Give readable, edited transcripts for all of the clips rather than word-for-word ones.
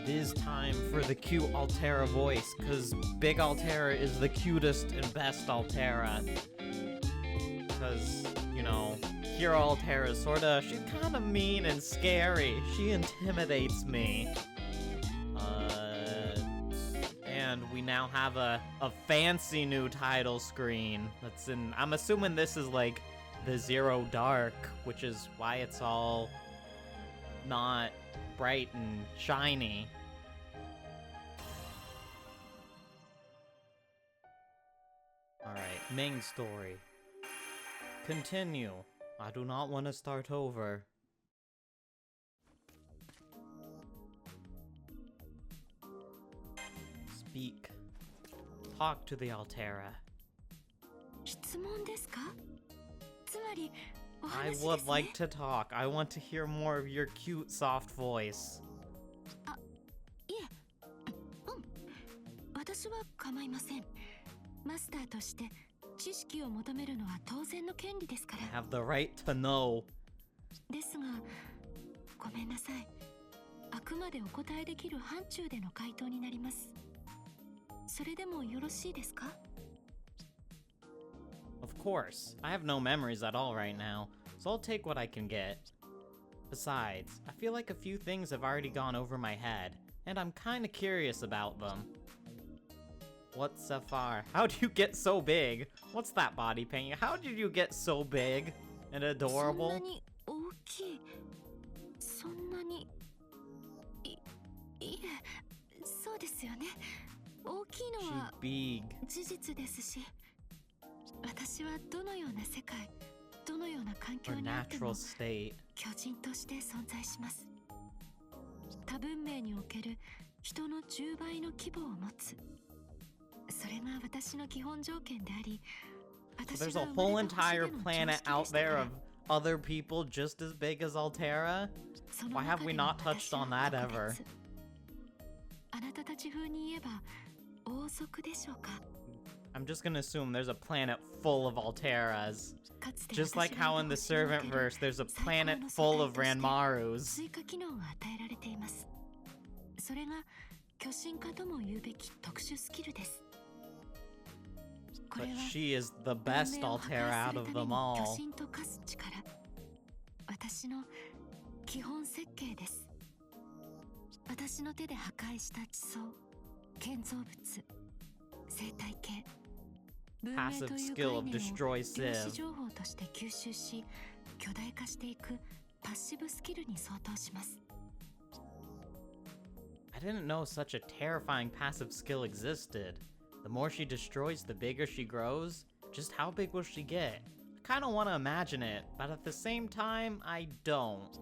It is time for the cute Altera voice, because Big Altera is the cutest and best Altera. Because, you know, Hero Altera is she's kind of mean and scary. She intimidates me. And we now have a fancy new title screen that's in, I'm assuming this is like the Zero Dark, which is why it's all not bright and shiny. Alright, main story. Continue. I do not want to start over. Speak. Talk to the Altera. I would like to talk. I want to hear more of your cute, soft voice. I have the right to know. Of course. I have no memories at all right now, so I'll take what I can get. Besides, I feel like a few things have already gone over my head, and I'm kinda curious about them. What's Sapphire? How do you get so big? What's that body paint? How did you get so big and adorable? She's big. Her natural state. So there's a whole entire planet out there of other people just as big as Altera? Why have we not touched on that ever? I'm just gonna assume there's a planet full of Alteras. Just like how in the Servant verse there's a planet full of Ranmarus. But she is the best Altera out of them all. Passive skill of Destroy Civ. I didn't know such a terrifying passive skill existed. The more she destroys, the bigger she grows. Just how big will she get? I kinda wanna imagine it, but at the same time, I don't.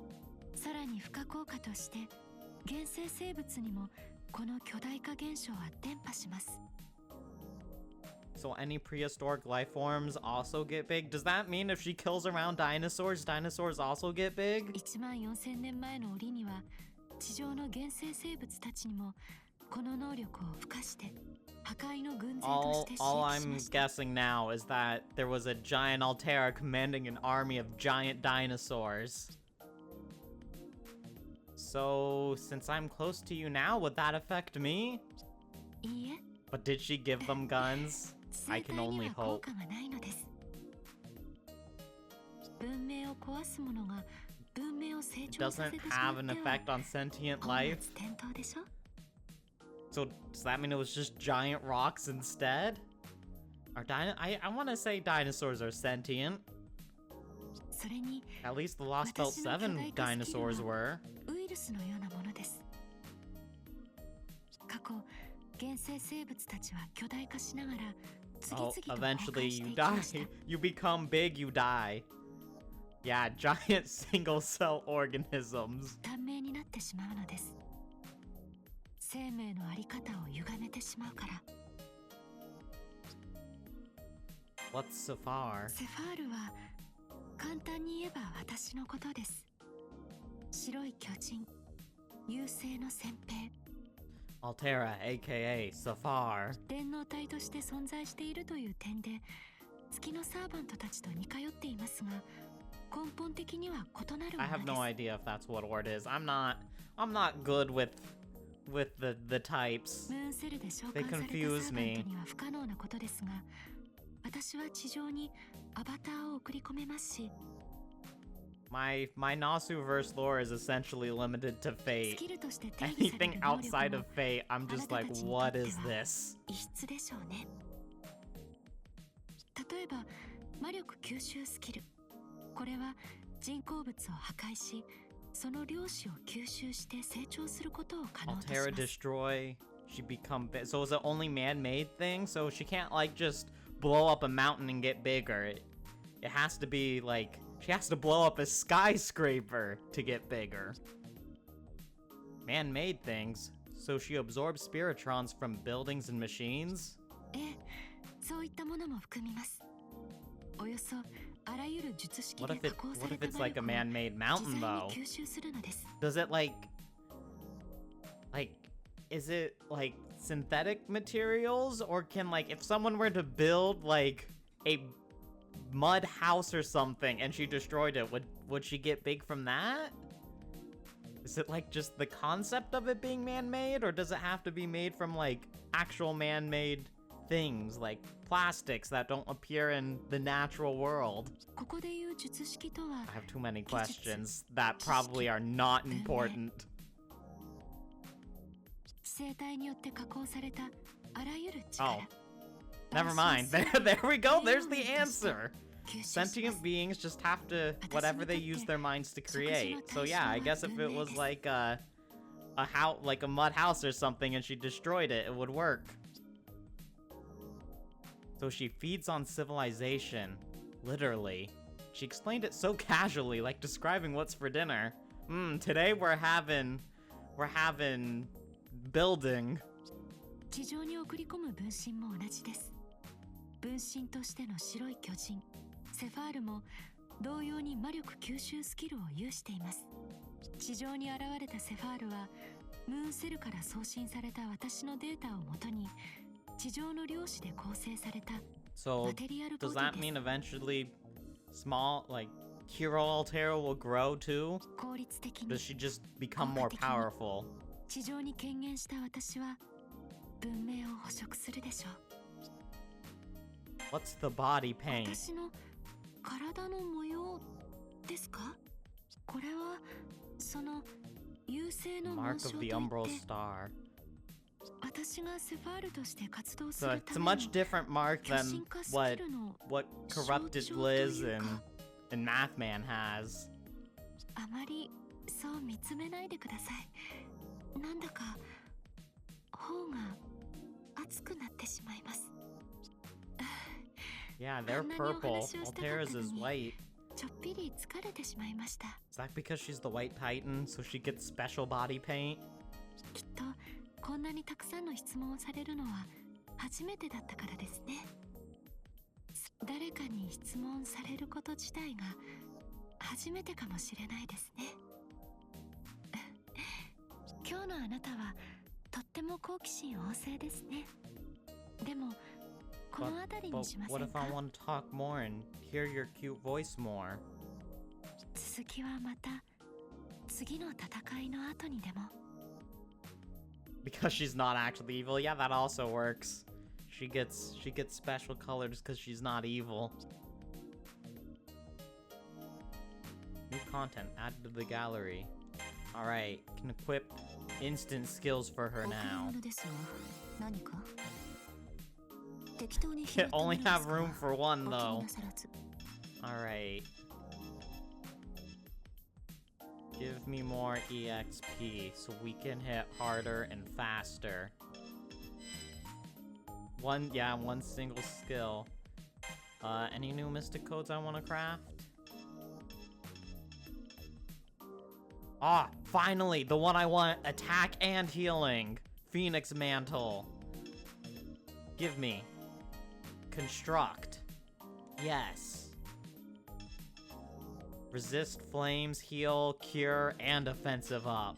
So any prehistoric life forms also get big? Does that mean if she kills around dinosaurs, dinosaurs also get big? All I'm guessing now is that there was a giant Altera commanding an army of giant dinosaurs. So, since I'm close to you now, would that affect me? But did she give them guns? I can only hope. It doesn't have an effect on sentient life? So, does that mean it was just giant rocks instead? I want to say dinosaurs are sentient. At least the Lost Belt 7 dinosaurs were. Oh, eventually you die. You become big, you die. Yeah, giant single-cell organisms. What's Sapphire? Altera, aka Sapphire. I have no idea if that's what ord is. I'm not good with with the types. ムーンセルで召喚 They されたサ confuse ーバン me. トには不可能なことですが、私は地上にアバターを送り込めますし、 My Nasuverse lore is essentially limited to ス Fate. キルとして定義され Anything る能力 outside も of Fate, I'm just like, what is this? 異質でしょうね。例えば魔力吸収スキル、これは人工物を破壊し、その量子を吸収して成長することを可能とし Altera ます。 destroy, she become big. So is it only man-made thing? So she can't like just blow up a mountain and get bigger. It has to be like, she has to blow up a skyscraper to get bigger. Man-made things? So she absorbs spiritrons from buildings and machines? ええ、そういったものも含みます。およそあらゆる術式 What で if 加工さ what れ if た it's 魔 like a 力を man-made 自 mountain 在に though? 吸収するのです。 Does it like, is it like synthetic materials? Or can like, if someone were to build like a mud house or something and she destroyed it, would she get big from that? Is it like just the concept of it being man-made, or does it have to be made from like actual man-made things like plastics that don't appear in the natural world? ここでいう術式とは I have too many questions that probably are not important. 生態によって加工されたあらゆる力。 Oh, never mind. There we go. There's the answer. Sentient beings just have to whatever they use their minds to create. So yeah, I guess if it was like a house, like a mud house or something, and she destroyed it, it would work. So she feeds on civilization, literally. She explained it so casually, like describing what's for dinner. Today we're having building. 地上に送り込む分身も同じです。分身としての白い巨人セファールも同様に魔力吸収スキルを有しています。地上に現れたセファールはムーンセルから送信された私のデータをもとに地上の量子で構成された So マテリアルボ does ディ that です。 mean eventually small like Hero Altera will grow too? 効率的に Does she just become more powerful? 地上に権限した私は文明を捕食するでしょう。 What's the body paint? 私の体の模様ですか？これはその優勢の紋 Mark 章 of と the いっ Umbral て star. 私がセファールとして活動す So る it's た a めの much different mark 巨 than 神化スキ what ルの corrupted 象徴と Liz いうか and Mathman has. あまりそう見つめないでください。なんだか頬が熱くなってしまいます。 Yeah, they're あんなにお purple. 話をしたかった Altera's の is に white. ちょっぴり疲れてしまいました。 Is that because she's the White Titan, so she gets special body paint? きっとこんなにたくさんの質問をされるのは初めてだったからですね。誰かに質問されること自体が初めてかもしれないですね。今日のあなたはとっても好奇心旺盛ですね。でもこの辺り But にしませ what ん if か？ I want to talk more and hear your cute voice more? 続きはまた次の戦いの後にでも。 Because she's not actually evil. Yeah, that also works. She gets special colors because she's not evil. New content added to the gallery. Alright, can equip instant skills for her 贈り now. 物ですが何か？適当に拾 Can ったもの only です have から room for お one 気に though. なさらず。 Alright. Give me more EXP so we can hit harder and faster. One single skill. Any new mystic codes I want to craft? Ah, finally, the one I want. Attack and healing. Phoenix Mantle. Give me. Construct. Yes. Resist flames, heal, cure, and offensive up.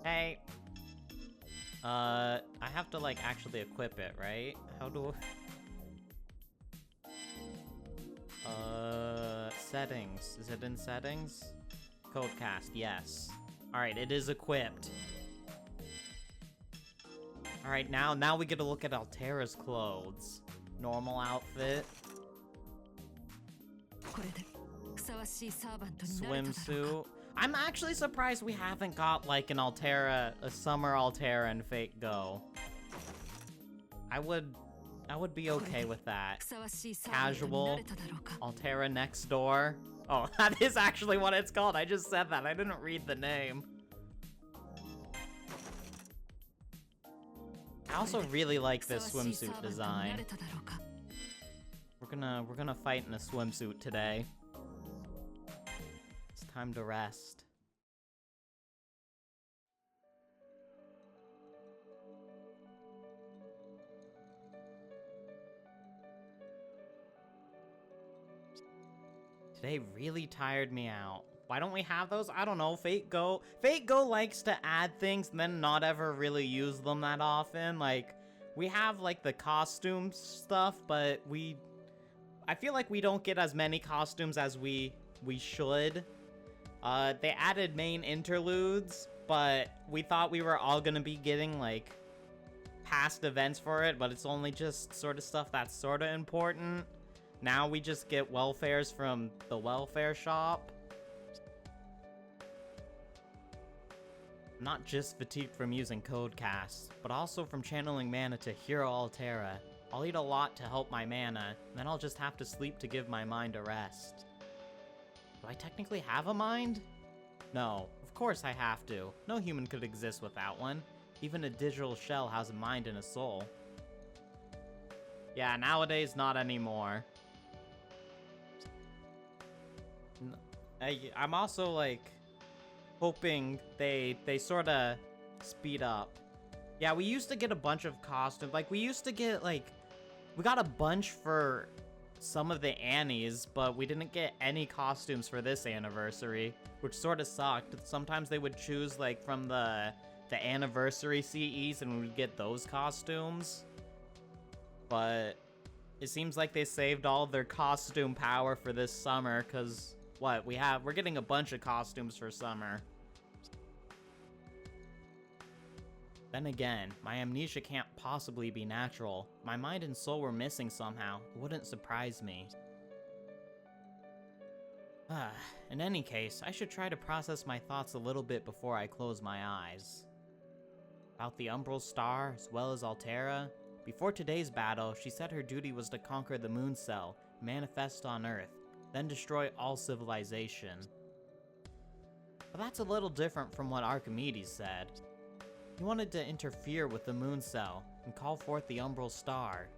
Hey. I have to, like, actually equip it, right? How do settings. Is it in settings? Codecast, yes. Alright, it is equipped. Alright, now we get to look at Altera's clothes. Normal outfit. Swimsuit. I'm actually surprised we haven't got like an Altera, a summer Altera and Fate Go. I would be okay with that. Casual, Altera next door. Oh, that is actually what it's called. I just said that. I didn't read the name. I also really like this swimsuit design. We're gonna fight in a swimsuit today. It's time to rest. Today really tired me out. Why don't we have those? I don't know. Fate Go likes to add things and then not ever really use them that often. Like, we have like the costume stuff, but I feel like we don't get as many costumes as we should. They added main interludes, but we thought we were all gonna be getting like past events for it, but it's only just sort of stuff that's sort of important. Now we just get welfares from the welfare shop. I'm not just fatigued from using Codecast, but also from channeling mana to Hero Altera. I'll eat a lot to help my mana, and then I'll just have to sleep to give my mind a rest. Do I technically have a mind? No, of course I have to. No human could exist without one. Even a digital shell has a mind and a soul. Yeah, nowadays not anymore. I'm also like hoping they sort of speed up. Yeah, we used to get a bunch of costumes. Like, we used to get like, we got a bunch for some of the Annies, but we didn't get any costumes for this anniversary, which sort of sucked. Sometimes they would choose like from the anniversary CEs and we'd get those costumes. But it seems like they saved all of their costume power for this summer, because we're getting a bunch of costumes for summer. Then again, my amnesia can't possibly be natural. My mind and soul were missing somehow. It wouldn't surprise me. In any case, I should try to process my thoughts a little bit before I close my eyes. About the Umbral Star, as well as Altera. Before today's battle, she said her duty was to conquer the Moon Cell, manifest on Earth, then destroy all civilization. But that's a little different from what Archimedes said. He wanted to interfere with the Moon Cell and call forth the Umbral Star.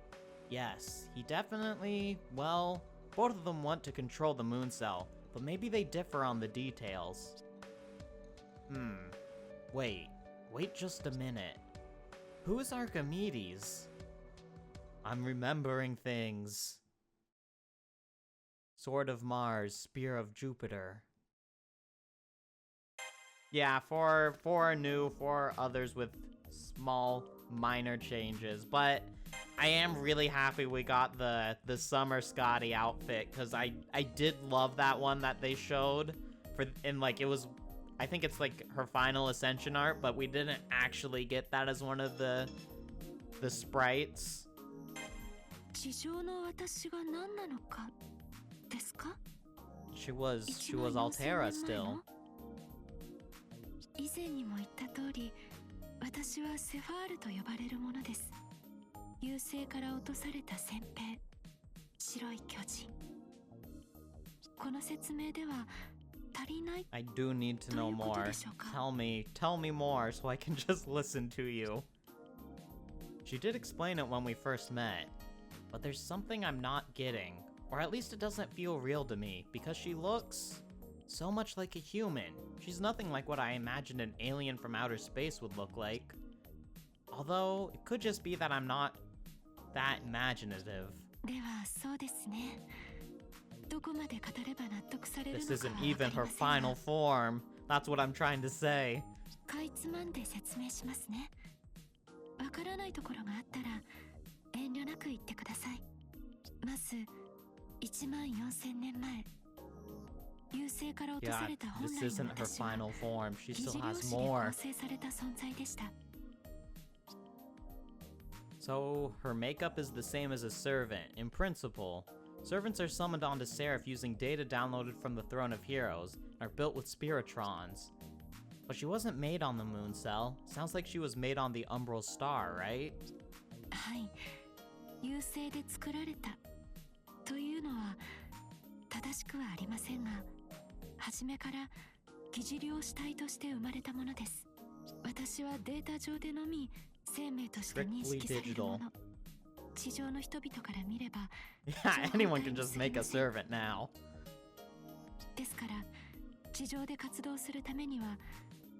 Yes, he definitely, well, both of them want to control the Moon Cell, but maybe they differ on the details. Wait just a minute. Who is Archimedes? I'm remembering things. Sword of Mars, Spear of Jupiter. Yeah, four new, four others with small, minor changes. But I am really happy we got the Summer Scotty outfit, because I did love that one that they showed. It was, I think it's like her final Ascension art, but we didn't actually get that as one of the sprites. She was Altera still. 以前にも言った通り、私はセファールと呼ばれるものです。優勢から落とされた先兵、白い巨人。この説明では足りない。I do need to know more. Tell me more so I can just listen to you. She did explain it when we first met, but there's something I'm not getting, or at least it doesn't feel real to me, because she looks so much like a human. She's nothing like what I imagined an alien from outer space would look like. Although, it could just be that I'm not that imaginative. This isn't even her final form. That's what I'm trying to say. かいつまんで説明しますね。わからないところがあったら遠慮なく言ってください。まず14000年前。 Yeah, this isn't her final form. She still has more. So, her makeup is the same as a servant, in principle. Servants are summoned onto Seraph using data downloaded from the Throne of Heroes, and are built with spiritrons. But she wasn't made on the moon cell. Sounds like she was made on the Umbral star, right? はい、優勢で作られたというのは正しくはありませんが、初めから疑似量子体として生まれたものです。私はデータ上でのみ生命として認識されるもの。地上の人々から見れば、Yeah, anyone can just make a servant now. ですから、地上で活動するためには、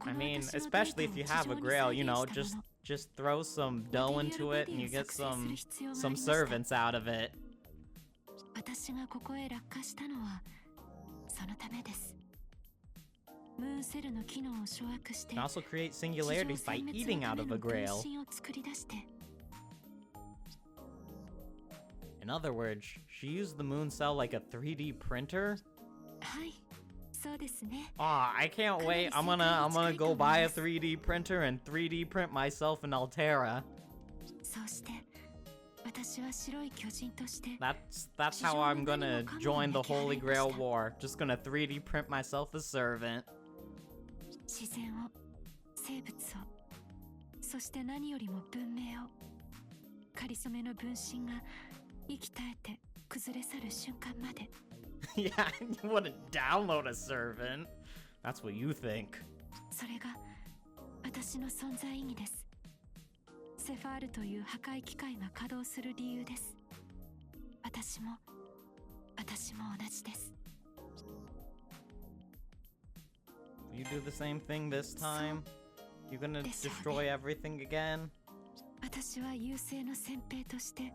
I mean, especially if you have a grail, you know, just throw some dough into it and you get some servants out of it. 私がここへ落下したのはそのためです。ムーンセルの機能を掌握して、 You can also create singularities by eating out of a grail. In other words, she used the moon cell like a 3D printer? はい、そうですね。Aw, I can't wait. I'm gonna go buy a 3D printer and 3D print myself in Altera. そうして、私は白い巨人として、 That's how I'm gonna join the Holy Grail War. Just gonna 3D print myself a servant. 自然を、生物を、そして何よりも文明を、かりそめの分身が生き絶えて崩れ去る瞬間まで。Yeah, you wouldn't download a servant. That's what you think. それが私の存在意義です。セファールという破壊機械が稼働する理由です。私も同じです。You do the same thing this time? You gonna destroy everything again? 私は優勢の先兵として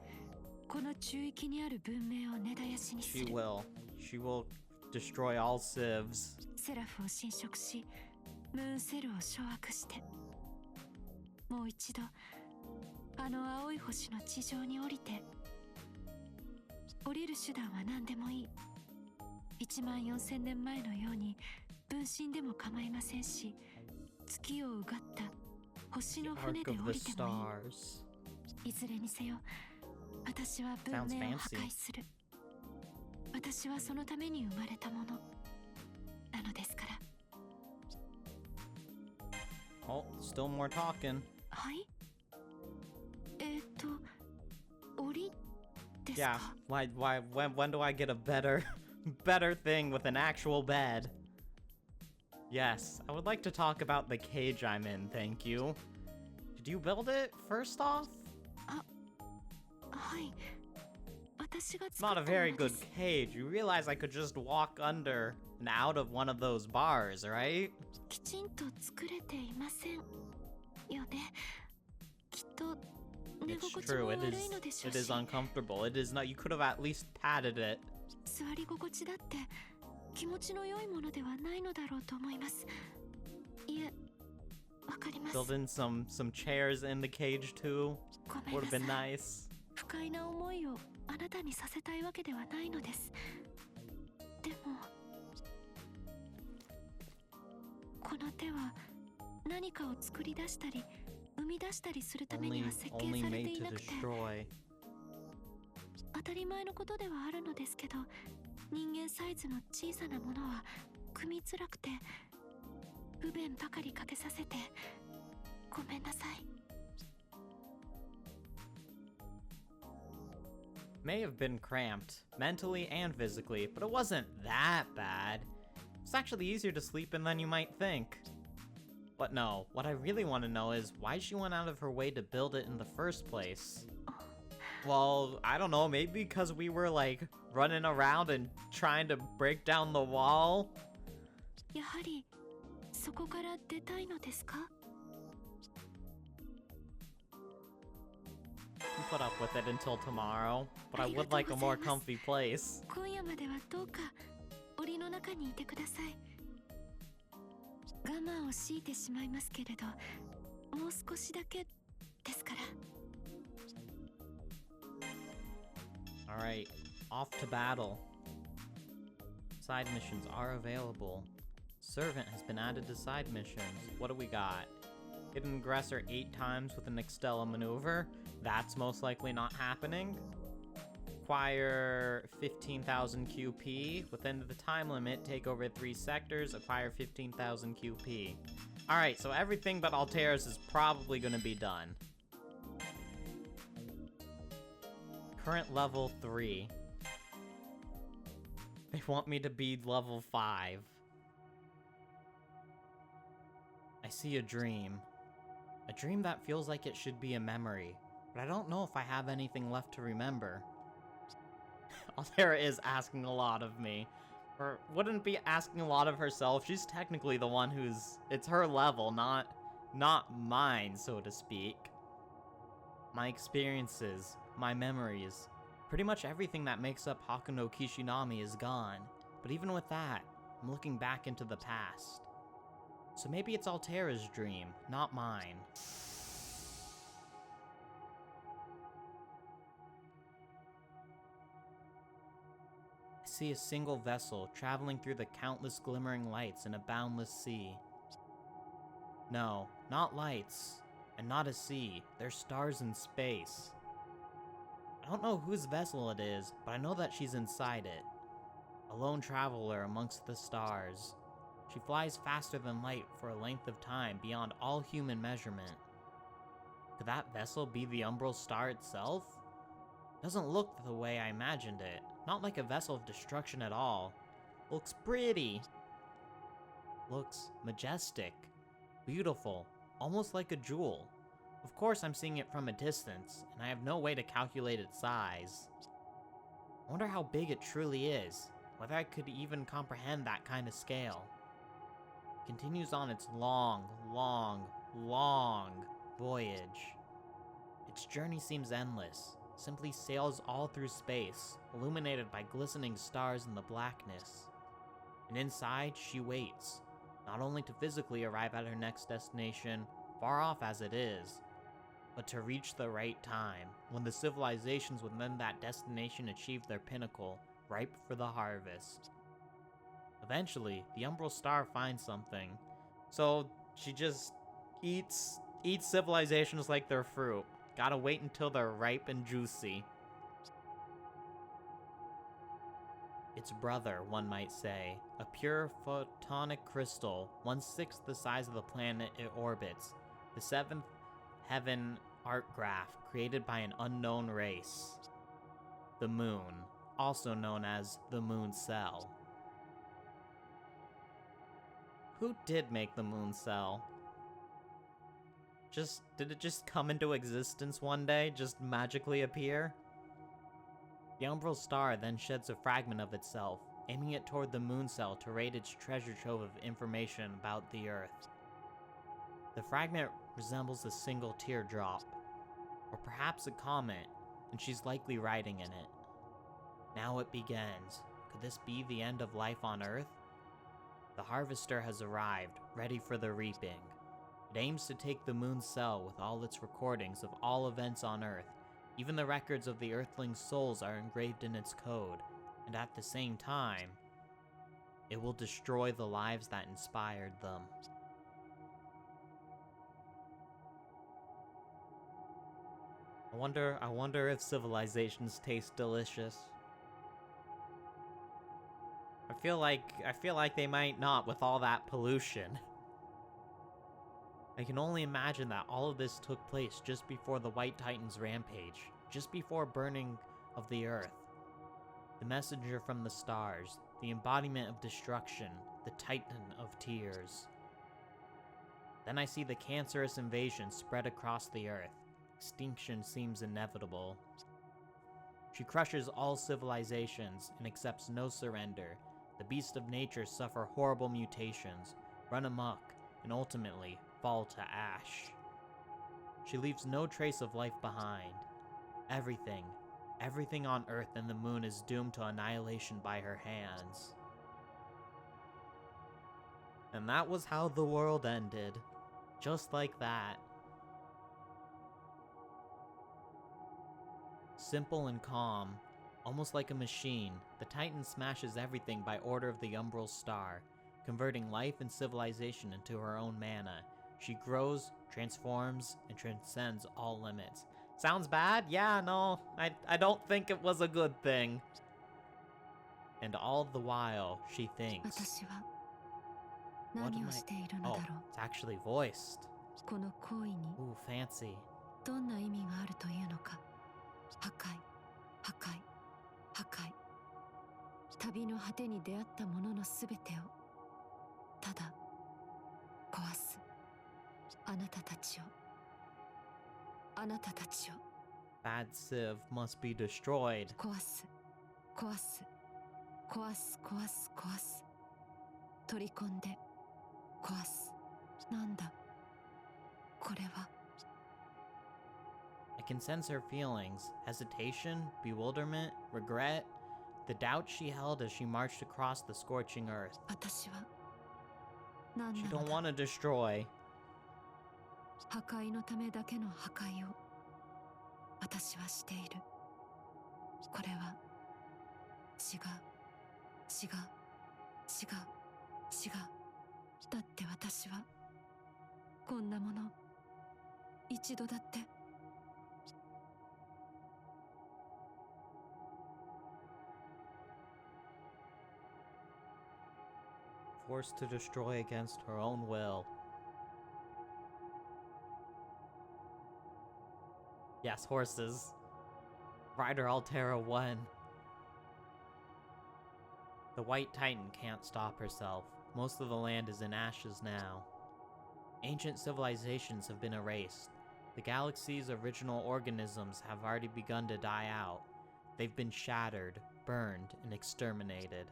この中域にある文明を根絶やしにする。 She will destroy all civs. セラフを侵食し、ムーンセルを掌握して、もう一度あの青い星の地上に降りて、降りる手段は何でもいい。14000年前のように分身でも構いませんし、月をうがった星の船で降りてもいい。いずれにせよ、私は文明を破壊する。私はそのために生まれたものなのですから。Oh, still more talking. はい。檻ですか？ Yeah, when do I get a better thing with an actual bed? Yes, I would like to talk about the cage I'm in, thank you. Did you build it, first off? はい。 It's not a very good cage. You realize I could just walk under and out of one of those bars, right? きちんと作れていませんよね。きっと寝 It's 心地 true, も悪いのでしょう it is し。 uncomfortable. It is not, you could have at least padded it. 座り心地だって気持ちの良いものではないのだろうと思います。いえ、わかります。 Build in some chairs in the cage too. ごめ Would ん have な been さい。 nice. 不快な思いをあなたにさせたいわけではないのです。でもこの手は何かを作り出したり生み出したりするためには設計 Only されて made い to なくて、 destroy. 当たり前のことではあるのですけど、人間サイズの小さなものは組みづらくて不便ばかりかけさせてごめんなさい。 May have been cramped, mentally and physically, but it wasn't that bad. It's actually easier to sleep in than you might think. But no, what I really want to know is why she went out of her way to build it in the first place. Well, I don't know, maybe because we were like running around and trying to break down the wall? やはりそこから出たいのですか？ Put up with it until tomorrow, but I would like a more comfy place. 今夜まではどうか檻の中にいてください。我慢を強いてしまいますけれど、もう少しだけですから。 Alright, off to battle. Side missions are available. Servant has been added to side missions. What do we got? Hit an aggressor 8 times with an Extella maneuver, that's most likely not happening. Acquire 15,000 QP. Within the time limit, take over 3 sectors, acquire 15,000 QP. Alright, so everything but Altera's is probably going to be done. Current level 3. They want me to be level 5. I see a dream. A dream that feels like it should be a memory, but I don't know if I have anything left to remember. Altera is asking a lot of me. Or wouldn't be asking a lot of herself. She's technically the one who's... It's her level, not mine, so to speak. My experiences, my memories, pretty much everything that makes up Hakuno Kishinami is gone. But even with that, I'm looking back into the past. So maybe it's Altera's dream, not mine. I see a single vessel traveling through the countless glimmering lights in a boundless sea. No, not lights, and not a sea, they're stars in space. I don't know whose vessel it is, but I know that she's inside it. A lone traveler amongst the stars. She flies faster than light for a length of time beyond all human measurement. Could that vessel be the Umbral star itself? Doesn't look the way I imagined it. Not like a vessel of destruction at all. Looks pretty. Looks majestic. Beautiful. Almost like a jewel. Of course I'm seeing it from a distance, and I have no way to calculate its size. I wonder how big it truly is. Whether I could even comprehend that kind of scale. It continues on its long voyage. Its journey seems endless. Simply sails all through space, illuminated by glistening stars in the blackness. And inside, she waits, not only to physically arrive at her next destination, far off as it is, but to reach the right time, when the civilizations within that destination achieve their pinnacle, ripe for the harvest. Eventually, the Umbral Star finds something, so she just eats civilizations like they're fruit. Gotta wait until they're ripe and juicy. Its brother, one might say, a pure photonic crystal, 1/6 the size of the planet it orbits, the 7th heaven art graph created by an unknown race. The moon, also known as the moon cell. Who did make the moon cell? Did it just come into existence one day? Just magically appear? The Umbral Star then sheds a fragment of itself, aiming it toward the moon cell to raid its treasure trove of information about the Earth. The fragment resembles a single teardrop, or perhaps a comet, and she's likely riding in it. Now it begins. Could this be the end of life on Earth? The harvester has arrived, ready for the reaping. It aims to take the moon cell with all its recordings of all events on Earth. Even the records of the Earthlings' souls are engraved in its code, and at the same time, it will destroy the lives that inspired them. I wonder if civilizations taste delicious. I feel like they might not with all that pollution. I can only imagine that all of this took place just before the White Titan's rampage, just before burning of the Earth. The messenger from the stars, the embodiment of destruction, the Titan of tears. Then I see the cancerous invasion spread across the Earth. Extinction seems inevitable. She crushes all civilizations and accepts no surrender. The beasts of nature suffer horrible mutations, run amok, and ultimately fall to ash. She leaves no trace of life behind. Everything on Earth and the moon is doomed to annihilation by her hands. And that was how the world ended. Just like that. Simple and calm, almost like a machine, the Titan smashes everything by order of the Umbral Star, converting life and civilization into her own mana. She grows, transforms, and transcends all limits, Sounds bad? Yeah, no, I don't think it was a good thing. And all the while, she thinks, 私は what 何 am を I... しているの Oh, だろ it's actually voiced. う。この行為に Ooh, fancy. どんな意味があるというのか。破壊、破壊、破壊。旅の果てに出会ったもののすべてをただ壊す。あなたたちを、あなたたちを Bad Civ must be destroyed. 壊す、壊す、壊す、壊す、壊す。取り込んで壊す。なんだこれは。 I can sense her feelings, hesitation, bewilderment, regret, the doubt she held as she marched across the scorching earth. 私は何 She な don't のだ。 want to destroy. 破壊のためだけの破壊を私はしている。これは違う、違う、違う、違う。だって私はこんなもの一度だって。 Forced to destroy against her own will. Yes, horses. Rider Altera won. The White Titan can't stop herself. Most of the land is in ashes now. Ancient civilizations have been erased. The galaxy's original organisms have already begun to die out. They've been shattered, burned, and exterminated.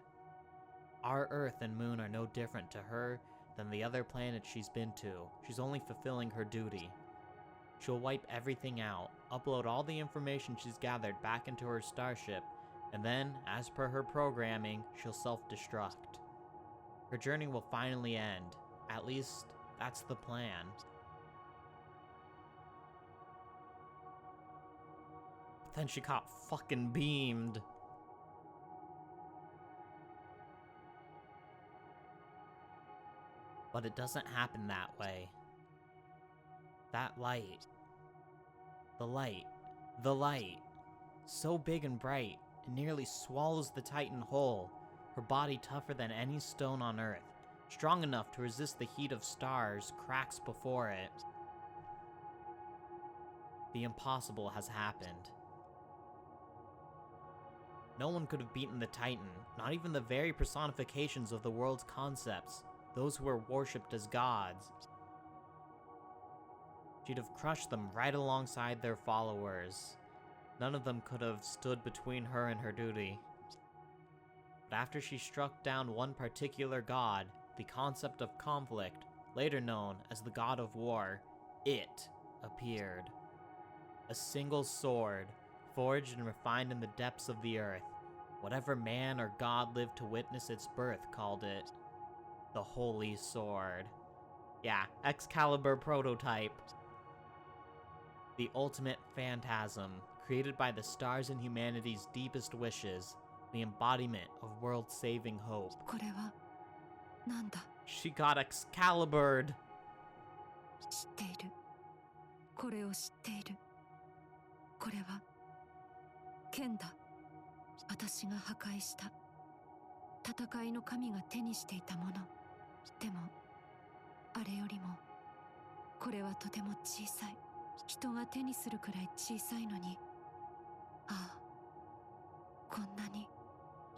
Our Earth and Moon are no different to her than the other planets she's been to. She's only fulfilling her duty. She'll wipe everything out, upload all the information she's gathered back into her starship, and then, as per her programming, she'll self-destruct. Her journey will finally end. At least, that's the plan. But then she got fucking beamed. But it doesn't happen that way. That light. The light. The light. So big and bright, it nearly swallows the Titan whole, her body tougher than any stone on Earth, strong enough to resist the heat of stars, cracks before it. The impossible has happened. No one could have beaten the Titan, not even the very personifications of the world's concepts, those who were worshipped as gods. She'd have crushed them right alongside their followers. None of them could have stood between her and her duty. But after she struck down one particular god, the concept of conflict, later known as the god of war, it appeared. A single sword, forged and refined in the depths of the earth. Whatever man or god lived to witness its birth called it the Holy Sword. Yeah, Excalibur prototype. The ultimate phantasm, created by the stars and humanity's deepest wishes, the embodiment of world-saving hope. これはなんだ。 She got Excalibured. 知っている。これを知っている。これは剣だ。私が破壊した戦いの神が手にしていたもの。でもあれよりもこれはとても小さい。人が手にするくらい小さいのに、ああ、こんなに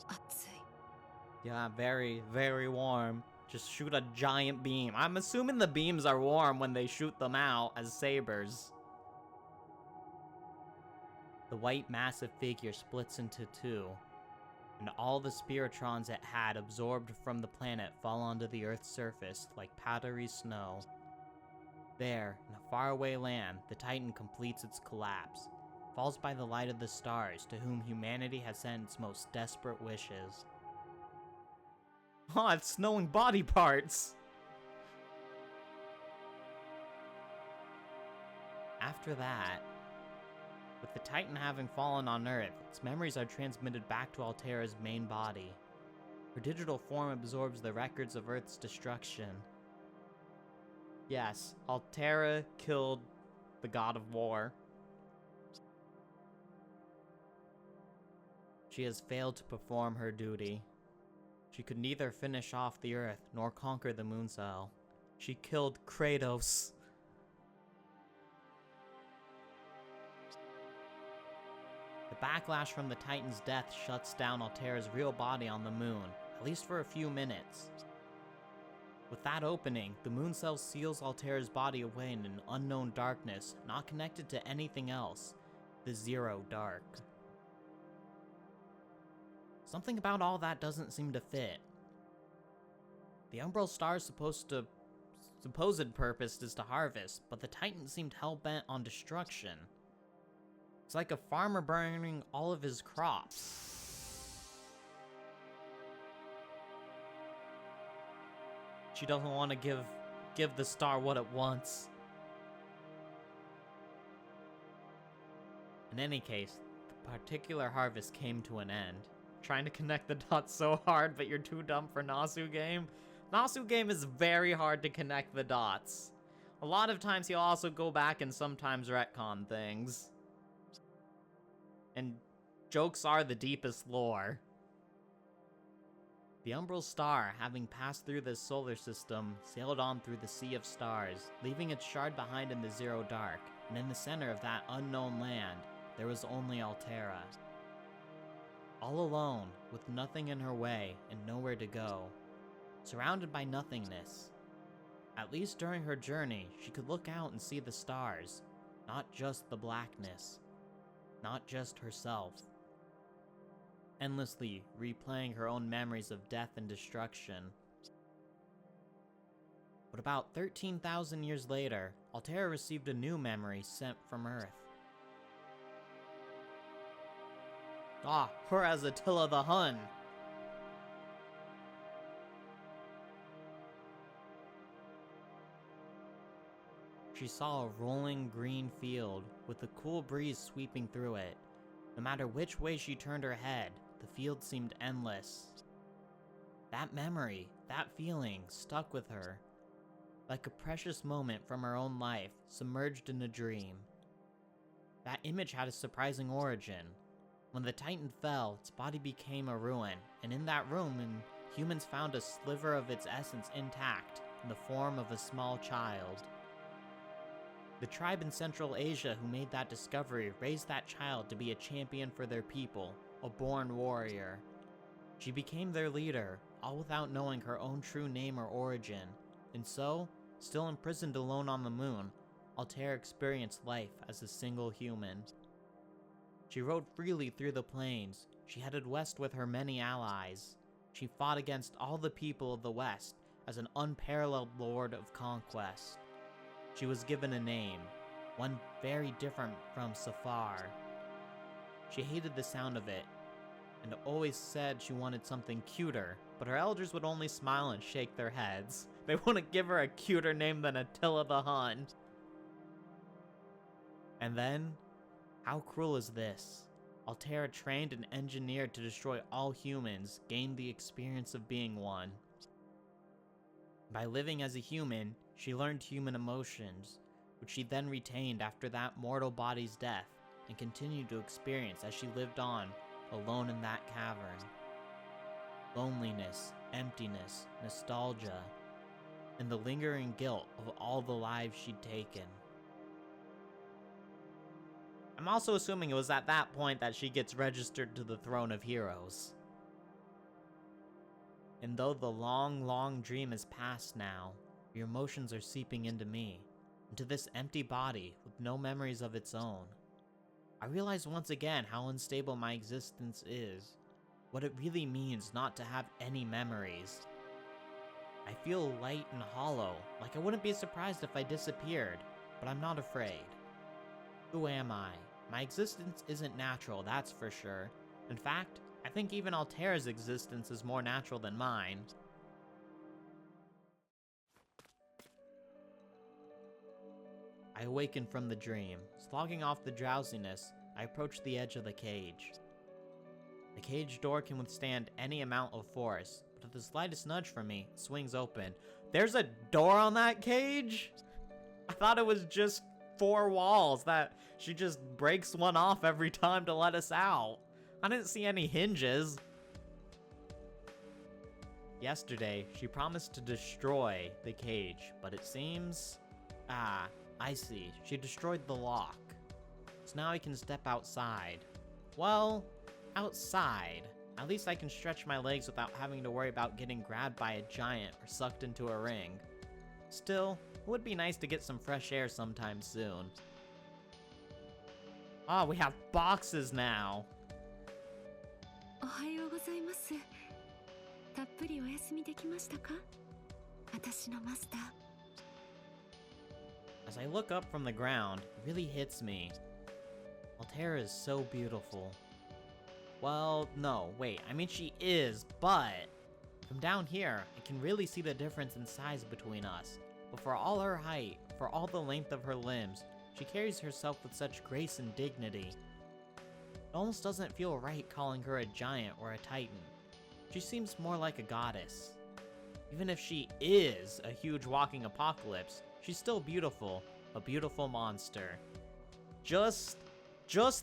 熱い。 Yeah, very, very warm. Just shoot a giant beam. I'm assuming the beams are warm when they shoot them out as sabers. The white massive figure splits into two, and all the spiritrons it had absorbed from the planet fall onto the Earth's surface like powdery snow. There, in a faraway land, the Titan completes its collapse, falls by the light of the stars to whom humanity has sent its most desperate wishes. Oh, it's snowing body parts! After that, with the Titan having fallen on Earth, its memories are transmitted back to Altera's main body. Her digital form absorbs the records of Earth's destruction. Yes, Altera killed the god of war. she has failed to perform her duty. She could neither finish off the Earth nor conquer the moon cell. She killed Kratos. The backlash from the Titan's death shuts down Altera's real body on the moon, at least for a few minutes. With that opening, the moon cell seals Altera's body away in an unknown darkness, not connected to anything else, the Zero Dark. Something about all that doesn't seem to fit. The Umbral Star's supposed purpose is to harvest, but the Titan seemed hell-bent on destruction. It's like a farmer burning all of his crops. She doesn't want to give the star what it wants. In any case, the particular harvest came to an end. Trying to connect the dots so hard, but you're too dumb for Nasu game. Nasu game is very hard to connect the dots. A lot of times he'll also go back and sometimes retcon things. And jokes are the deepest lore. The Umbral Star, having passed through this solar system, sailed on through the sea of stars, leaving its shard behind in the Zero Dark, and in the center of that unknown land, there was only Altera. All alone, with nothing in her way and nowhere to go, surrounded by nothingness. At least during her journey, she could look out and see the stars, not just the blackness, not just herself. Endlessly replaying her own memories of death and destruction. But about 13,000 years later, Altera received a new memory sent from Earth. Her as Attila the Hun! She saw a rolling green field with a cool breeze sweeping through it. No matter which way she turned her head, the field seemed endless. That memory, that feeling, stuck with her, like a precious moment from her own life, submerged in a dream. That image had a surprising origin. When the Titan fell, its body became a ruin, and in that ruin, humans found a sliver of its essence intact, in the form of a small child. The tribe in Central Asia who made that discovery raised that child to be a champion for their people, a born warrior. She became their leader, all without knowing her own true name or origin, and so, still imprisoned alone on the moon, Altera experienced life as a single human. She rode freely through the plains. She headed west with her many allies. She fought against all the people of the West as an unparalleled lord of conquest. She was given a name, one very different from Safar. She hated the sound of it, and always said she wanted something cuter, but her elders would only smile and shake their heads. They wouldn't give her a cuter name than Attila the Hun. And then, how cruel is this? Altera, trained and engineered to destroy all humans, gained the experience of being one. By living as a human, she learned human emotions, which she then retained after that mortal body's death, and continued to experience as she lived on, alone in that cavern. Loneliness, emptiness, nostalgia, and the lingering guilt of all the lives she'd taken. I'm also assuming it was at that point that she gets registered to the Throne of Heroes. And though the long, long dream is past now, your emotions are seeping into me, into this empty body with no memories of its own. I realize once again how unstable my existence is, what it really means not to have any memories. I feel light and hollow, like I wouldn't be surprised if I disappeared, but I'm not afraid. Who am I? My existence isn't natural, that's for sure. In fact, I think even Altera's existence is more natural than mine. I awaken from the dream. Slogging off the drowsiness, I approach the edge of the cage. The cage door can withstand any amount of force, but at the slightest nudge from me, it swings open. There's a door on that cage? I thought it was just 4 walls that she just breaks one off every time to let us out. I didn't see any hinges. Yesterday, she promised to destroy the cage, but it seems... Ah, I see. She destroyed the lock. So now I can step outside. Well, outside. At least I can stretch my legs without having to worry about getting grabbed by a giant or sucked into a ring. Still, it would be nice to get some fresh air sometime soon. Oh, we have boxes now. おはようございます。たっぷりお休みできましたか？私のマスター。As I look up from the ground, it really hits me. Altera is so beautiful. Well, no, wait, I mean she is, but from down here, I can really see the difference in size between us. But for all her height, for all the length of her limbs, she carries herself with such grace and dignity. It almost doesn't feel right calling her a giant or a titan. She seems more like a goddess. Even if she is a huge walking apocalypse, she's still beautiful, a beautiful monster. Just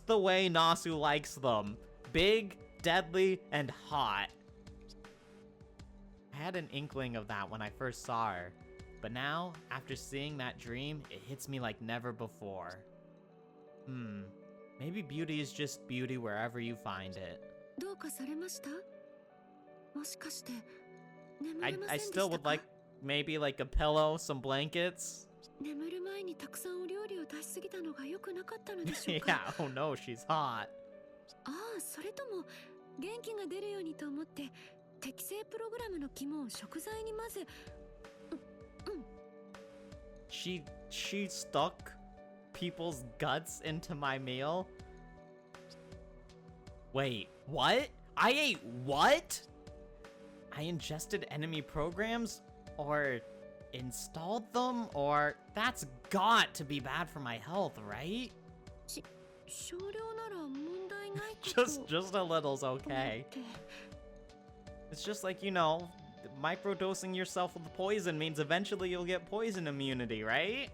the way Nasu likes them. Big, deadly, and hot. I had an inkling of that when I first saw her, but now, after seeing that dream, it hits me like never before. Maybe beauty is just beauty wherever you find it. I still would like maybe like a pillow, some blankets. Yeah, oh no, she's hot. She stuck people's guts into my meal? Wait, what? I ate what? I ingested enemy programs? Or installed them? Or that's got to be bad for my health, right? Just a little's okay. It's just like, you know, microdosing yourself with poison means eventually you'll get poison immunity, right?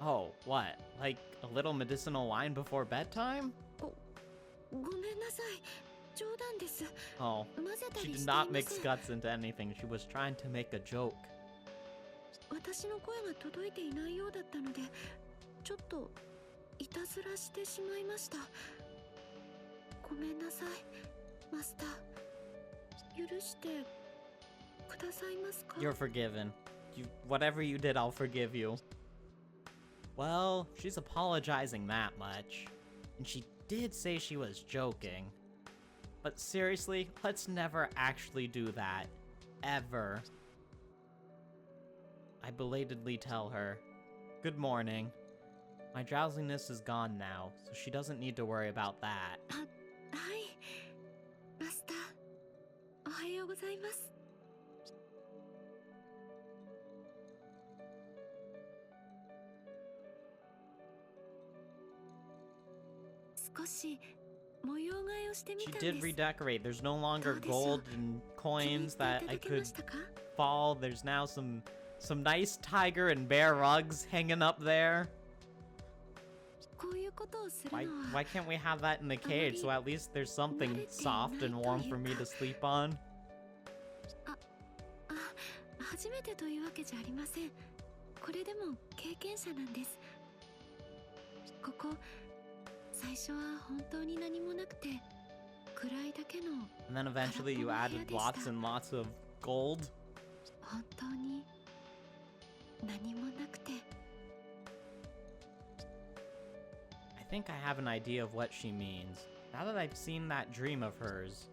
Oh, what? Like a little medicinal wine before bedtime? Oh, she did not mix guts into anything. She was trying to make a joke. You're forgiven. Whatever you did, I'll forgive you. Well, she's apologizing that much. And she did say she was joking. But seriously, let's never actually do that. Ever. I belatedly tell her, "Good morning. My drowsiness is gone now, so she doesn't need to worry about that." She did redecorate. There's no longer gold and coins that I could fall. There's now some nice tiger and bear rugs hanging up there. Why can't we have that in the cage so at least there's something soft and warm for me to sleep on? And then eventually you added lots and lots of gold. I think I have an idea of what she means. Now that I've seen that dream of hers,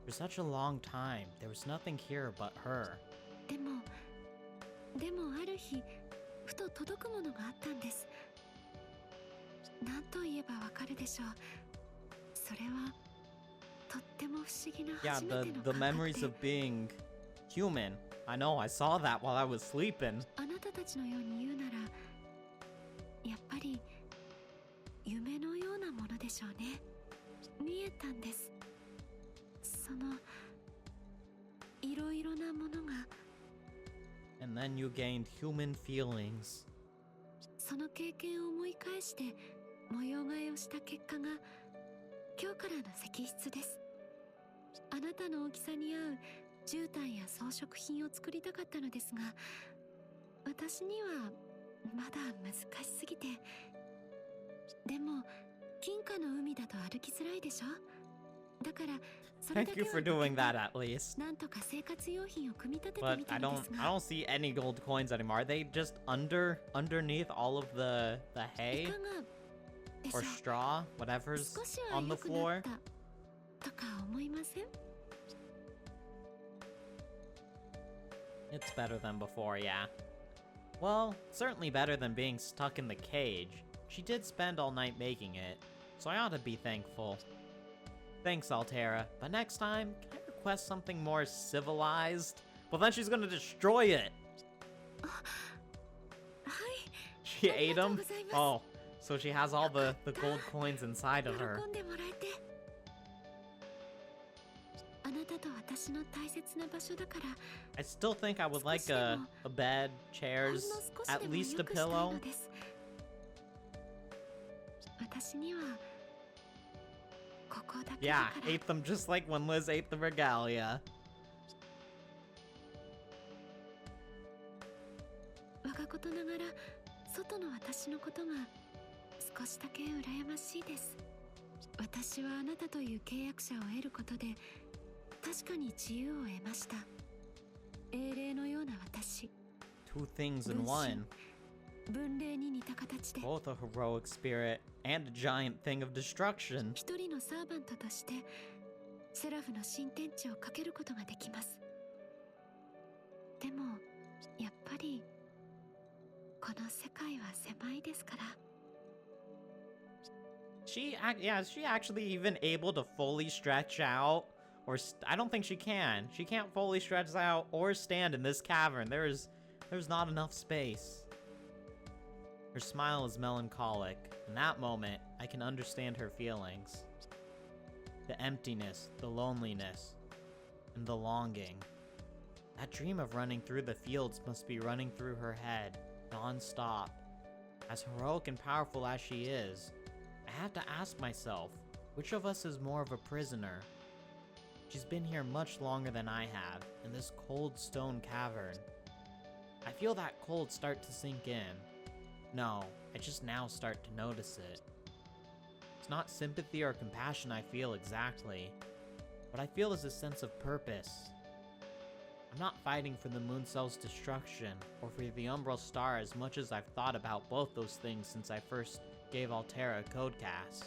for such a long time, there was nothing here but her. Yeah, the memories of being human. I know, I saw that while I was sleeping. And then you gained human feelings. その経験を思い返して模様替えをした結果が今日からの石室です。あなたの大きさに合う絨毯や装飾品を作りたかったのですが、私にはまだ難しすぎて。でも金貨の海だと歩きづらいでしょ。だからそれだ Thank け you は for doing that at least. なんとか生活用品を組み立てて But みた I の don't です I が、 don't see any gold coins anymore. Are they just underneath all of the い hay かがでしょ or う。 straw, whatever's 少しは on 良 the くな floor? ったとか思いません？ It's better than before, yeah. Well, certainly better than being stuck in the cage. She did spend all night making it, so I ought to be thankful. Thanks, Altera, but next time, can I request something more civilized? Well, then she's gonna destroy it! はい、 She ate them? ありがとうございます。 Oh, so she has all the gold coins inside of her. 喜んでもらえて。あなたと私の大切な場所だから。 I still think I would like a bed, ほん chairs, の少しで at も least 良 a くしたい pillow. のです。私にはここだけだ Yeah, から。 ate them just like when Liz ate the regalia. 我がことながら外の私のことが少しだけ羨ましいです。私はあなたという契約者を得ることで確かに自由を得ました。英霊のような私、 Two things in one. 分霊に似た形で Both a heroic spirit and a giant thing of destruction. 一人のサーバントとしてセラフの新天地をかけることができます。でもやっぱりこの世界は狭いですから。 Yeah, is she actually even able to fully stretch out? Or I don't think she can. She can't fully stretch out or stand in this cavern. There's not enough space. Her smile is melancholic. In that moment, I can understand her feelings. The emptiness, the loneliness, and the longing. That dream of running through the fields must be running through her head, non-stop. As heroic and powerful as she is, I have to ask myself, which of us is more of a prisoner? She's been here much longer than I have, in this cold stone cavern. I feel that cold start to sink in. No, I just now start to notice it. It's not sympathy or compassion I feel exactly. What I feel is a sense of purpose. I'm not fighting for the moon cell's destruction, or for the Umbral star as much as I've thought about both those things since I first gave Altera a codecast.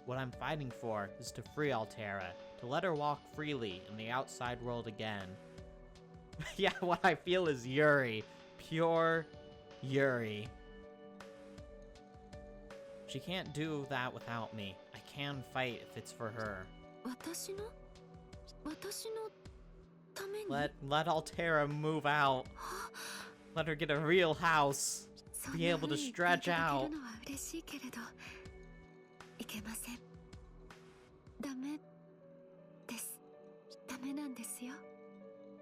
What I'm fighting for is to free Altera, to let her walk freely in the outside world again. Yeah, what I feel is Yuri. Pure Yuri. She can't do that without me. I can fight if it's for her. 私のために Let Altera move out. Let her get a real house. そん be な able to 風に言ってい stretch ただけ out. るのは嬉しいけれどいけません。ダメです。ダメなんですよ。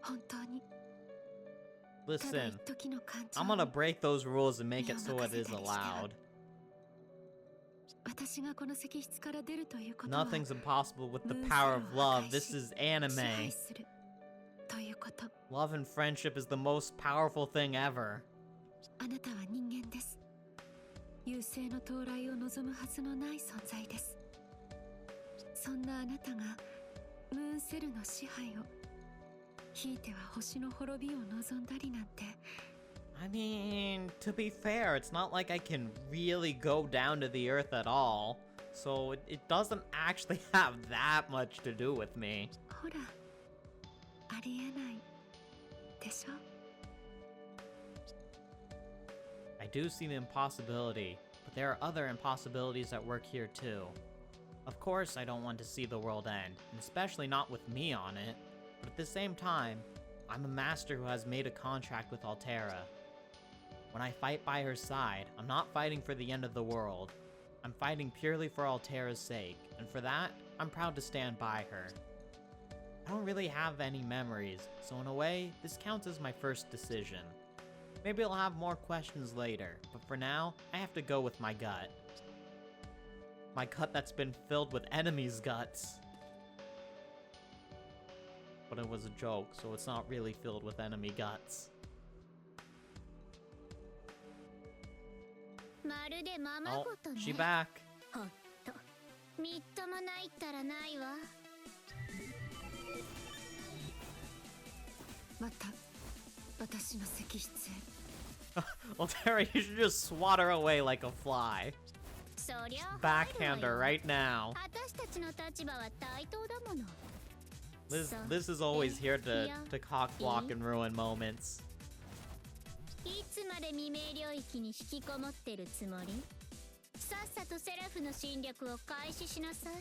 本当に。ただ Listen, 一時の感情 I'm gonna break those rules and make it so it is allowed. 私がこの石室から出るということは Nothing's impossible with the power of love. This is 支配 anime. するということ。 Love and friendship is the most powerful thing ever. あなたは人間です。優勢の到来を望むはずのない存在です。そんなあなたがムーンセルの支配を、ひいては星の滅びを望んだりなんて。 I mean, to be fair, it's not like I can really go down to the earth at all. So it doesn't actually have that much to do with me. ほら、ありえないでしょ。 I do see the impossibility, but there are other impossibilities at work here too. Of course, I don't want to see the world end, and especially not with me on it. But at the same time, I'm a master who has made a contract with Altera. When I fight by her side, I'm not fighting for the end of the world. I'm fighting purely for Altera's sake, and for that, I'm proud to stand by her. I don't really have any memories, so in a way, this counts as my first decision. Maybe I'll have more questions later, but for now, I have to go with my gut. My gut that's been filled with enemies' guts. But it was a joke, so it's not really filled with enemy guts. Oh, she back. みっともないったらないわ。また私の石室へ。Altera, you should just swat her away like a fly. そりゃ Backhand her right now. 私たちの立場は対等だもの。 Liz is always here to cock block and ruin moments. いつまで未明領域に引きこもってるつもり？さっさとセラフの侵略を開始しなさい。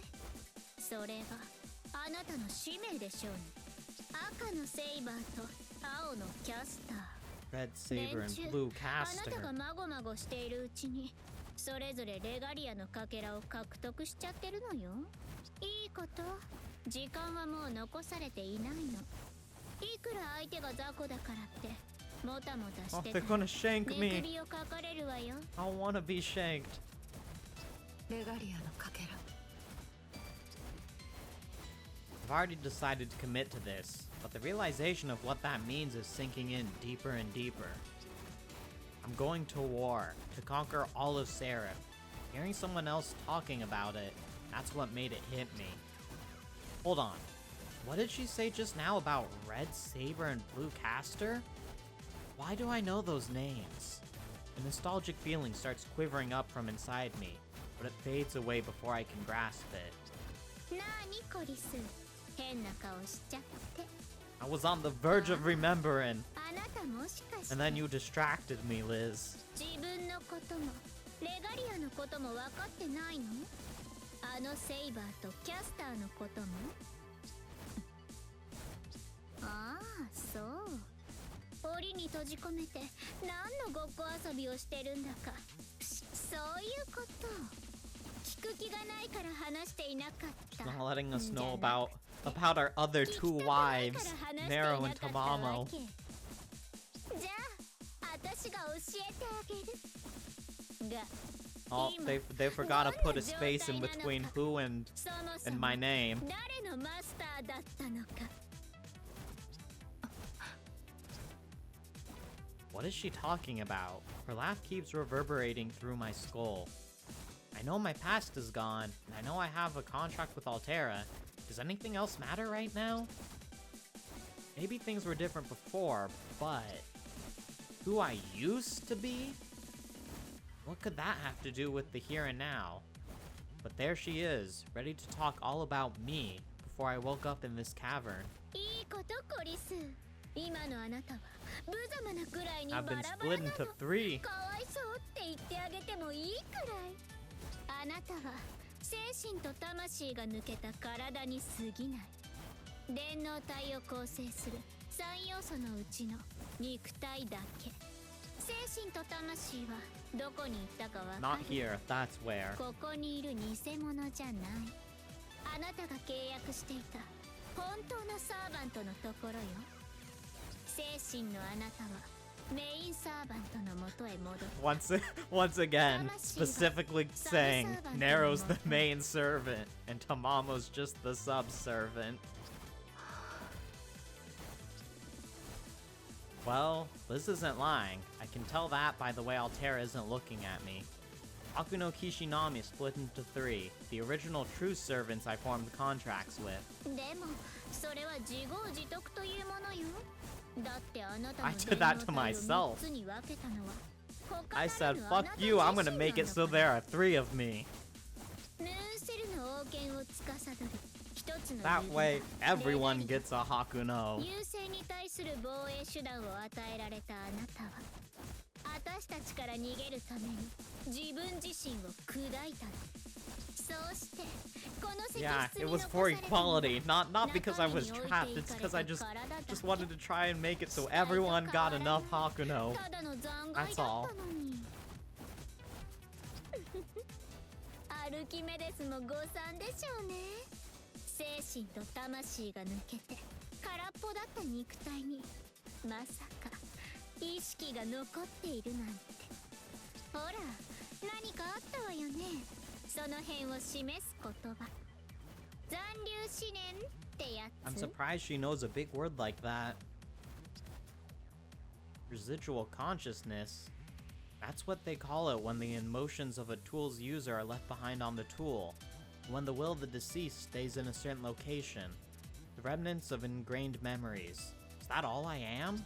それはあなたの使命でしょうね。赤のセイバーと青のキャスター。 Red Saber and Blue あなた Caster. がまごまごしているうちにそれぞれレガリアのかけらを獲得しちゃってるのよ。いいこと。時間はもう残されていないの。いくら相手が雑魚だからってもたもた Oh, してた they're ら gonna shank 寝 me. 首をかかれるわよ。 I wanna be shanked. レガリアのかけら。 I've already decided to commit to this, but the realization of what that means is sinking in deeper and deeper. I'm going to war, to conquer all of Seraph. Hearing someone else talking about it, that's what made it hit me. Hold on. What did she say just now about Red Saber and Blue Caster? Why do I know those names? A nostalgic feeling starts quivering up from inside me, but it fades away before I can grasp it. なあニコリス、変な顔しちゃって。 I was on the verge of remembering, あなたもしかして and then you distracted me, Liz. 自分のこともレガリアのことも分かってないの？あのセイバーとキャスターのことも？ああ、そう。檻に閉じ込めて何のごっこ遊びをしてるんだか。そういうこと。聞く気がないから話していなかった。 Not letting us know about our other two wives, Nero and Tamamo. じゃあ、私が教えてあげる。が Oh, they forgot to put a space in between who and my name. 誰のマスターだったのか。 What is she talking about? Her laugh keeps reverberating through my skull. I know my past is gone, and I know I have a contract with Altera. Does anything else matter right now? Maybe things were different before, but who I used to be? What could that have to do with the here and now? But there she is, ready to talk all about me before I woke up in this cavern. いいことコリス。今のあなたは無様なくらいにバ I've ラ been バラ split なの。 into 3. かわいそうって言ってあげてもいいくらい。あなたは精神と魂が抜けた体に過ぎない。電脳体を構成する3要素のうちの肉体だけ。精神と魂はどこに行ったかわか Not る？ here, that's where. ここにいる偽物じゃない。あなたが契約していた本当のサーバントのところよ。精神のあなたはメインサーバントのもとへ戻った。 Once again, specifically saying Nero's the main servant and Tamamo's just the subservient. Well, Liz isn't lying. I can tell that by the way Altera isn't looking at me. Akuno Kishinami split into 3, the original true servants I formed contracts with. でもそれは自業自得というものよ。だってあなた I の did that to myself. 3つに分けたのは他 I な said, るあ fuck なた you, I'm 自 gonna 身 make it な so のか there are 3 of me. ムーンセルの王権を司る一つの That 指 way, が everyone レガリ gets a Hakuno. 優勢に対する防衛手段を与えられたあなたは私たちから逃げるために自分自身を砕いたの。そうしてこの石 Yeah, 室 it に was 残 for されたのは equality, not because I was trapped, it's because I just wanted to try and make it so everyone got enough Hakuno. ただの残骸 That's だ all. ったのに。アルキメデスも誤算でしょうね。精神と魂が抜けて空っぽだった肉体にまさか意識が残っているなんて。ほら、何かあったわよね。その辺を示す言葉。残留思念ってやつ。 I'm surprised she knows a big word like that. Residual consciousness. That's what they call it when the emotions of a tool's user are left behind on the tool. When the will of the deceased stays in a certain location. The remnants of ingrained memories. Is that all I am?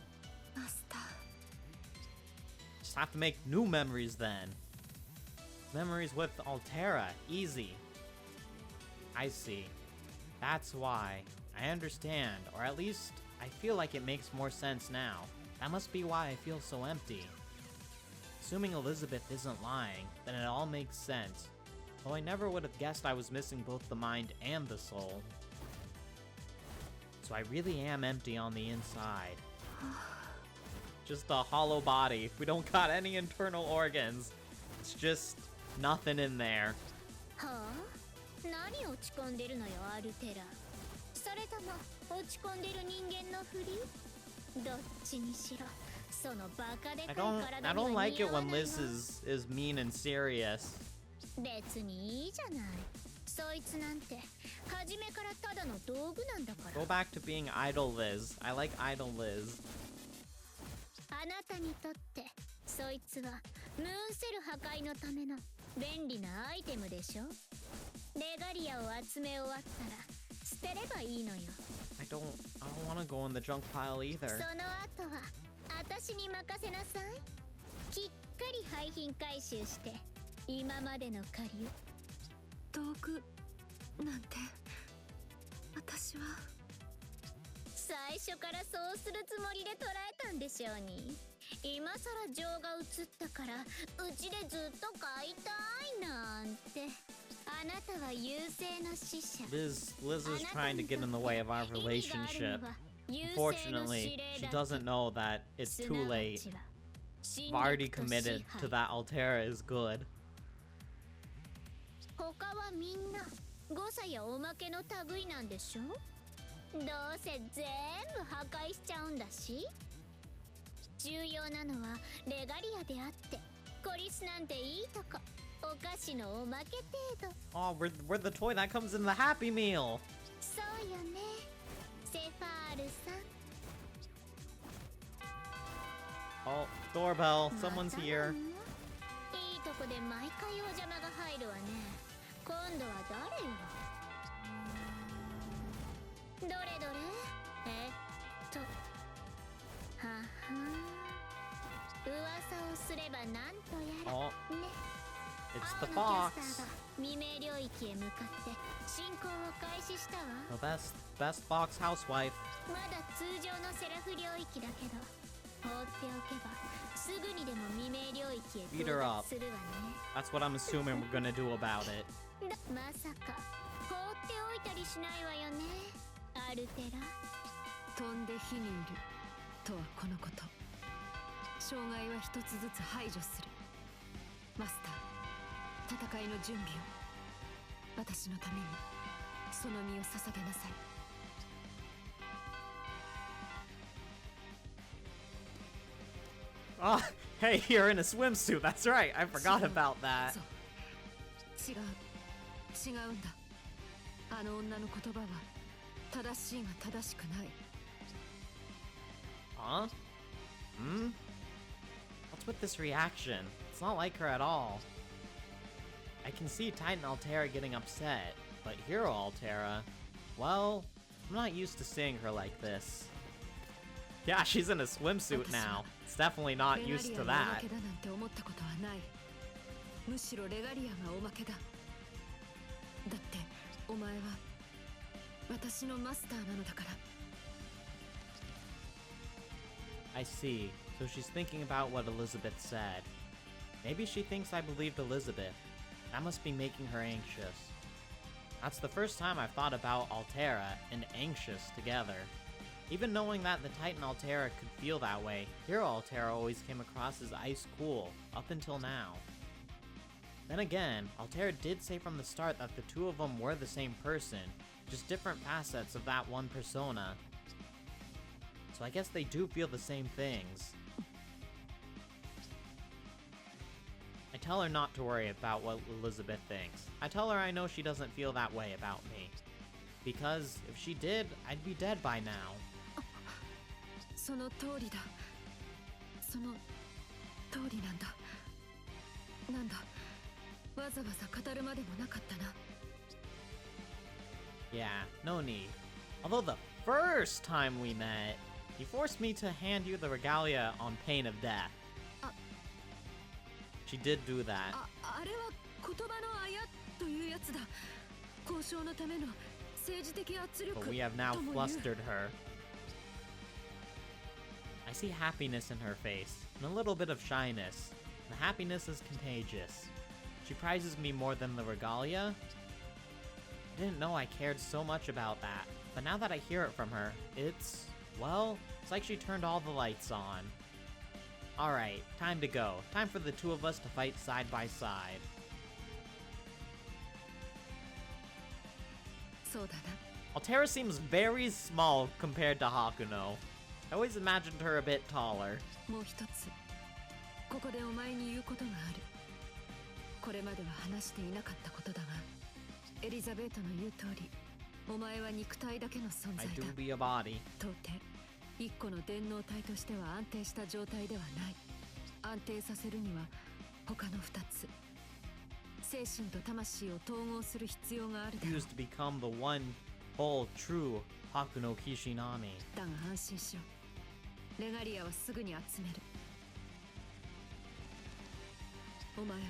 マスター Just have to make new memories then. Memories with Altera. Easy. I see. That's why. I understand, or at least I feel like it makes more sense now. That must be why I feel so empty. Assuming Elizabeth isn't lying, then it all makes sense. Though I never would have guessed I was missing both the mind and the soul. So I really am empty on the inside. Just a hollow body. We don't got any internal organs. It's just nothing in there. はあ、何落ち込んでるのよ、アルテラ。それとも落ち込んでる人間のふり？どっちにしろ、そのバカでかい I 体に don't は like 似 it 合わ when ない Liz わ。 is mean and serious. 別にいいじゃない。そいつなんて初めからただの道具なんだから。 Go back to being idle Liz. I like idle Liz. あなたにとってそいつはムーンセル破壊のための便利なアイテムでしょ。レガリアを集め終わったら捨てればいいのよ。 I don't want to go in the junk pile either. その後は私に任せなさい。きっかり廃品回収して今までの借りを。道具なんて私は最初からそうするつもりで捉えたんでしょうに。今さら情が移ったからうちでずっと買いたいなんて。あなたは優勢の使者。 Liz is trying to get in the way of our relationship. Unfortunately, she doesn't know that it's too late. I've already committed to that Altera is good. 他はみんな誤差やおまけの類なんでしょ。どうせ全部破壊しちゃうんだし。重要なのはレガリアであって、コリスなんていいとこお菓子のおまけ程度。 Oh, we're the toy that comes in the Happy Meal. そうよね、セファールさん。 Oh, doorbell. Someone's here. いいとこで毎回お邪魔が入るわね。今度は誰よ。どれどれ。はは噂をすればなんとやら Oh, ね。 it's 青 the のキャ fox. スターが未明領域へ向かって進行を開始したわ。 The best fox housewife. まだ通常のセラフ領域だけど、放っておけばすぐにでも未明領域へ Beat 到 her up. 達するわね。 That's what I'm assuming we're gonna do about it. まさか放っておいたりしないわよね、アルテラ。飛んで火にいるとはこのこと。障害は一つずつ排除する。マスター、戦いの準備を。私のためにその身を捧げなさい。Oh, hey, you're in a swimsuit. That's right. I forgot about that. そう、違うんだ。あの女の言葉は正しいが正しくない。 Huh? Hmm? What's with this reaction? It's not like her at all. I can see Titan Altera getting upset, but Hero Altera, well, I'm not used to seeing her like this. Yeah, she's in a swimsuit now. It's definitely not used to レガリアがおま that. けだなんて思ったことはない。むしろレガリアがおまけだ。だってお前は私のマスターなのだから。 I see. So she's thinking about what Elizabeth said. Maybe she thinks I believed Elizabeth. That must be making her anxious. That's the first time I've thought about Altera and anxious together. Even knowing that the Titan Altera could feel that way, Hero Altera always came across as ice cool, up until now. Then again, Altera did say from the start that the two of them were the same person, just different facets of that one persona. So I guess they do feel the same things. tell her not to worry about what Elizabeth thinks. I tell her I know she doesn't feel that way about me. Because if she did, I'd be dead by now. その通りだ。その通りなんだ。なんだ。わざわざ語るまでもなかったな。Yeah, no need. Although the first time we met, he forced me to hand you the regalia on pain of death. She did do that. あれは言葉のあやというやつだ。交渉のための政治的圧力。 But we have now flustered her. I see happiness in her face, and a little bit of shyness. The happiness is contagious. She prizes me more than the regalia? I didn't know I cared so much about that, but now that I hear it from her, it's like she turned all the lights on. Alright, time to go. Time for the two of us to fight side by side. そうだな。 Altera seems very small compared to Hakuno. I always imagined her a bit taller. もう一つ、ここでお前に言うことがある。これまでは話していなかったことだが、エリザベートの言う通り、お前は肉体だけの存 I 在 do だ。 be a body. 到底、一個の電脳体としては安定した状態ではない。安定させるには他の二つ。精神と魂を統合する必要があるだろう。 Used to become the one whole true Hakuno Kishinami. だが安心しろ。レガリアはすぐに集める。お前は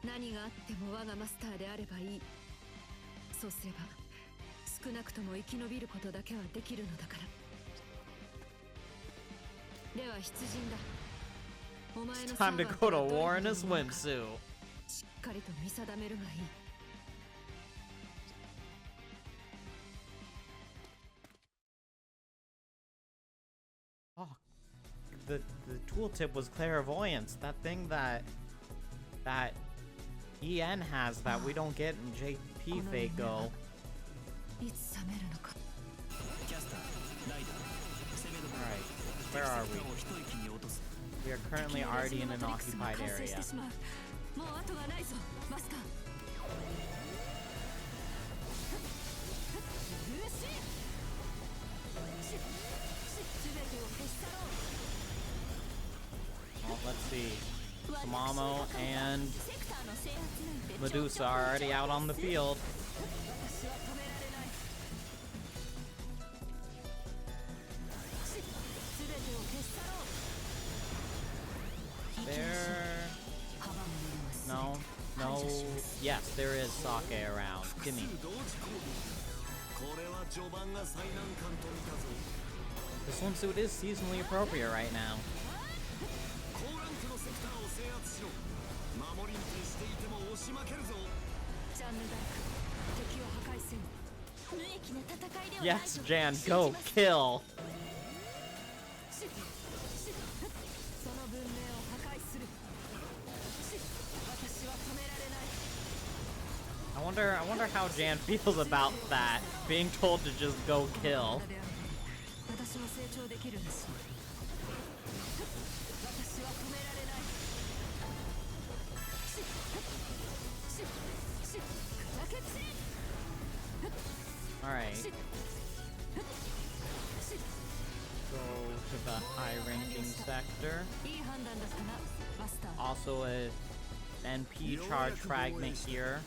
何があっても我がマスターであればいい。そうすれば少なくとも生き延びることだけはできるのだから。では出陣だ。お前の Time to go to war in a swimsuit. しっかりと見定めるがいい。Oh, the tooltip was clairvoyance. That thing that EN has that we don't get in JP Fate Go. いつ覚めるのか。 Alright, where are we? We are currently already in an occupied area. もう後がないぞ、マスター。 Well, let's see. Tamamo and Medusa are already out on the field. There... No. Yes, there is sake around. Gimme. The swimsuit is seasonally appropriate right now. Yes, Jan, go kill! I wonder how Jan feels about that, being told to just go kill. Alright. Go to the high-ranking sector. Also a NP charge fragment here.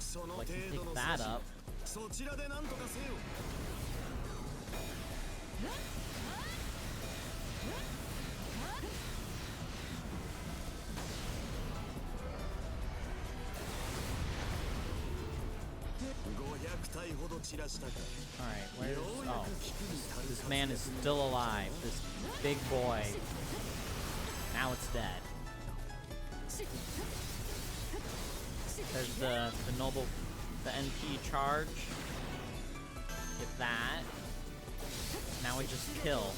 So I can pick that up. Alright, where's... Oh. This man is still alive. This big boy. Now it's dead. There's the noble... The NP charge. Get that. Now we just kill.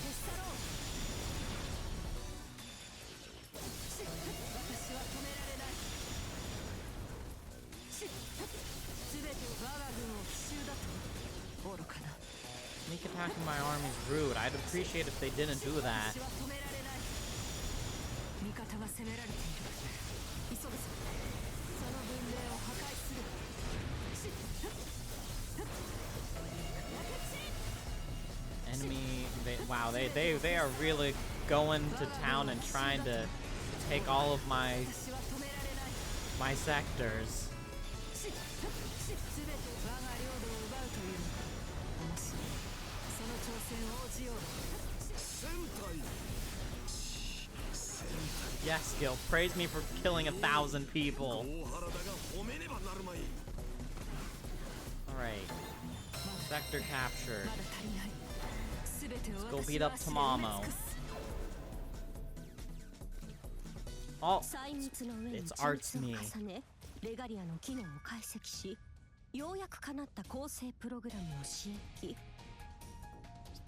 Sneak attack in my army is rude. I'd appreciate if they didn't do that. Enemy, wow, they are really going to town and trying to take all of my sectors. Yes, Gil, praise me for killing 1,000 people. Alright. Sector captured. Let's go beat up Tamamo. Oh, it's Art's me. レガリアの機能を解析し、ようやく叶った構成プログラムを刺激。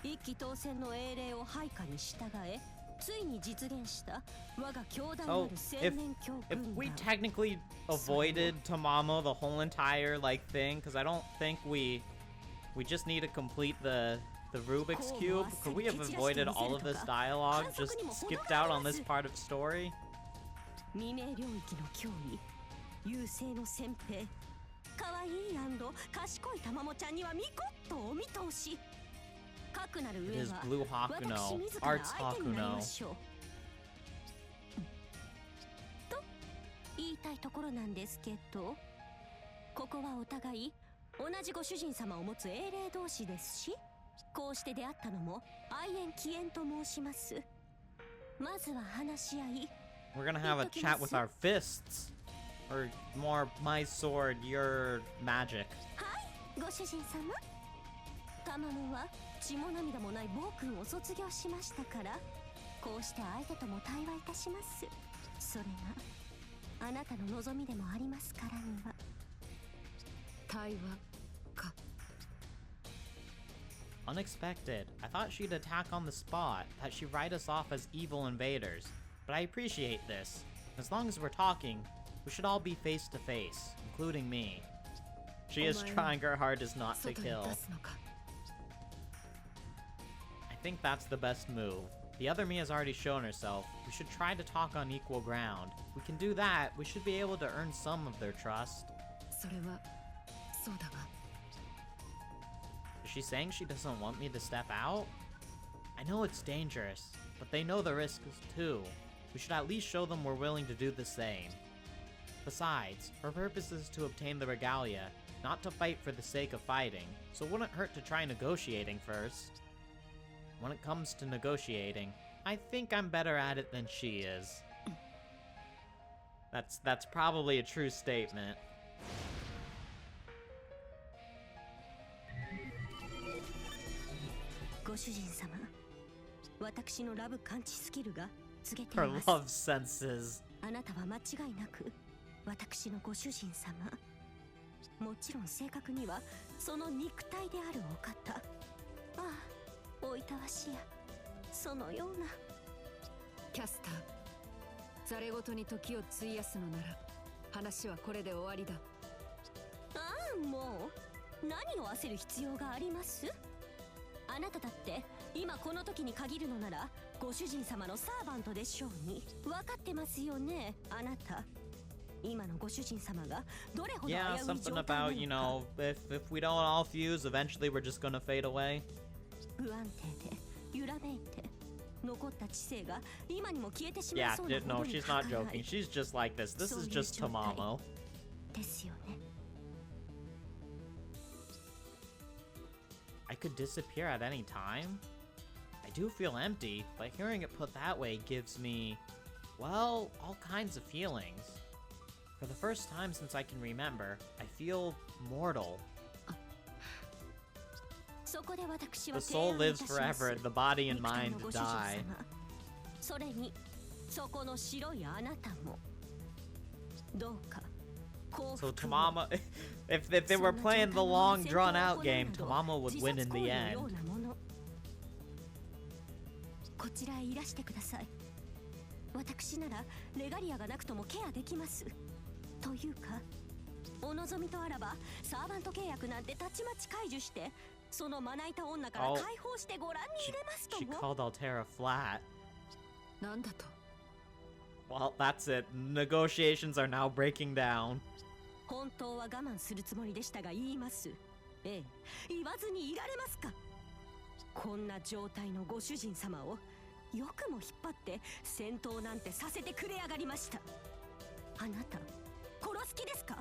一気当選の英霊を配下に従え、ついに実現した我が強大なる青年教軍団。If we technically avoided Tamamo the whole entire like thing, because I don't think we just need to complete the Rubik's Cube. Could we have avoided all of this dialogue? Just skipped out on this part of story? 未明領域の脅威、優勢の先兵、可愛い&賢いたまもちゃんには見事お見通し。かくなる上は私自ら相手になりましょう。と言いたいところなんですけど、ここはお互い同じご主人様を持つ英霊同士ですし、こうして出会ったのも愛縁起縁と申します。まずは話し合い。We're gonna have a chat with our fists. Or more, my sword, your magic. はい、ご主人様。タマモは血も涙もない暴君を卒業しましたから、こうして相手とも対話いたします。それがあなたの望みでもありますからには。対話か。Unexpected. I thought she'd attack on the spot, that she'd write us off as evil invaders. But I appreciate this. As long as we're talking, we should all be face to face, including me. She is trying her hardest not to kill. I think that's the best move. The other me has already shown herself. We should try to talk on equal ground. If we can do that, we should be able to earn some of their trust. Is she saying she doesn't want me to step out? I know it's dangerous, but they know the risks too. We should at least show them we're willing to do the same. Besides, her purpose is to obtain the regalia, not to fight for the sake of fighting, so it wouldn't hurt to try negotiating first. When it comes to negotiating, I think I'm better at it than she is. That's probably a true statement. Her love senses. あなたは間違いなく私のご主人様。もちろん正確にはその肉体であるお方。ああ、おいたわしや。そのような。キャスター、ざれごとに時を費やすのなら話はこれで終わりだ。ああ、もう何を焦る必要があります？あなただって今この時に限るのならご主人様のサーバントでしょうに。分かってますよね、あなた。今のご主人様がどれほど危うい状態なのか。Yeah, something about, you know, if we don't all fuse, eventually we're just gonna fade away. 不安定で揺らめいて残った知性が今にも消えてしまいそうなほどに no, she's not joking. She's just like this. This is just Tamamo. ですよね。I could disappear at any time? I do feel empty, but hearing it put that way gives me, well, all kinds of feelings. For the first time since I can remember, I feel mortal. The soul lives forever, the body and mind die. So Tamamo, if they were playing the long drawn out game, Tamamo would win in the end. こちらへいらしてください。私ならレガリアがなくともケアできます。というか、お望みとあらばサーバント契約なんてたちまち解除して、そのまな板女から解放してご覧に入れますとも。She called Altera flat. なんだと。Well, that's it. Negotiations are now breaking down. 本当は我慢するつもりでしたが言います。ええ、言わずにいられますか。こんな状態のご主人様をよくも引っ張って戦闘なんてさせてくれやがりました。あなた殺す気ですか。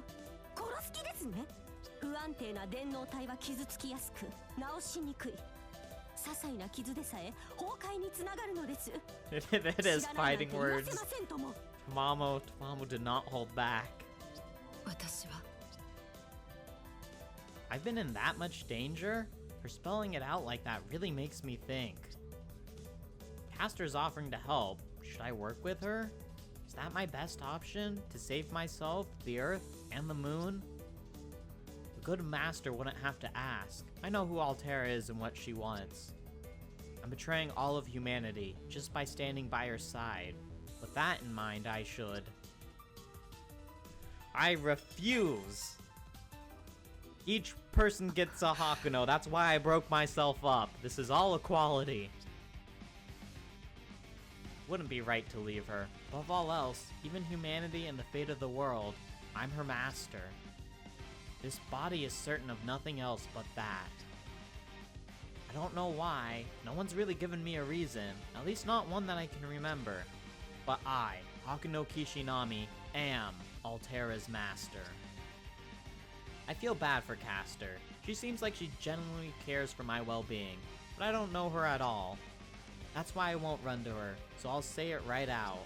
殺す気ですね。不安定な電脳体は傷つきやすく治しにくい。些細な傷でさえ崩壊につながるのです。It is fighting words. Tamamo did not hold back. 私は I've been in that much danger? Her spelling it out like that really makes me think. Caster's offering to help. Should I work with her? Is that my best option? To save myself, the Earth, and the Moon? A good master wouldn't have to ask. I know who Altera is and what she wants. I'm betraying all of humanity just by standing by her side. With that in mind, I should. I refuse! Each person gets a Hakuno. That's why I broke myself up. This is all equality. Wouldn't be right to leave her. Above all else, even humanity and the fate of the world, I'm her master. This body is certain of nothing else but that. I don't know why. No one's really given me a reason. At least not one that I can remember. But I, Hakuno Kishinami, am Altera's master. I feel bad for Caster. She seems like she genuinely cares for my well-being, but I don't know her at all. That's why I won't run to her, so I'll say it right out.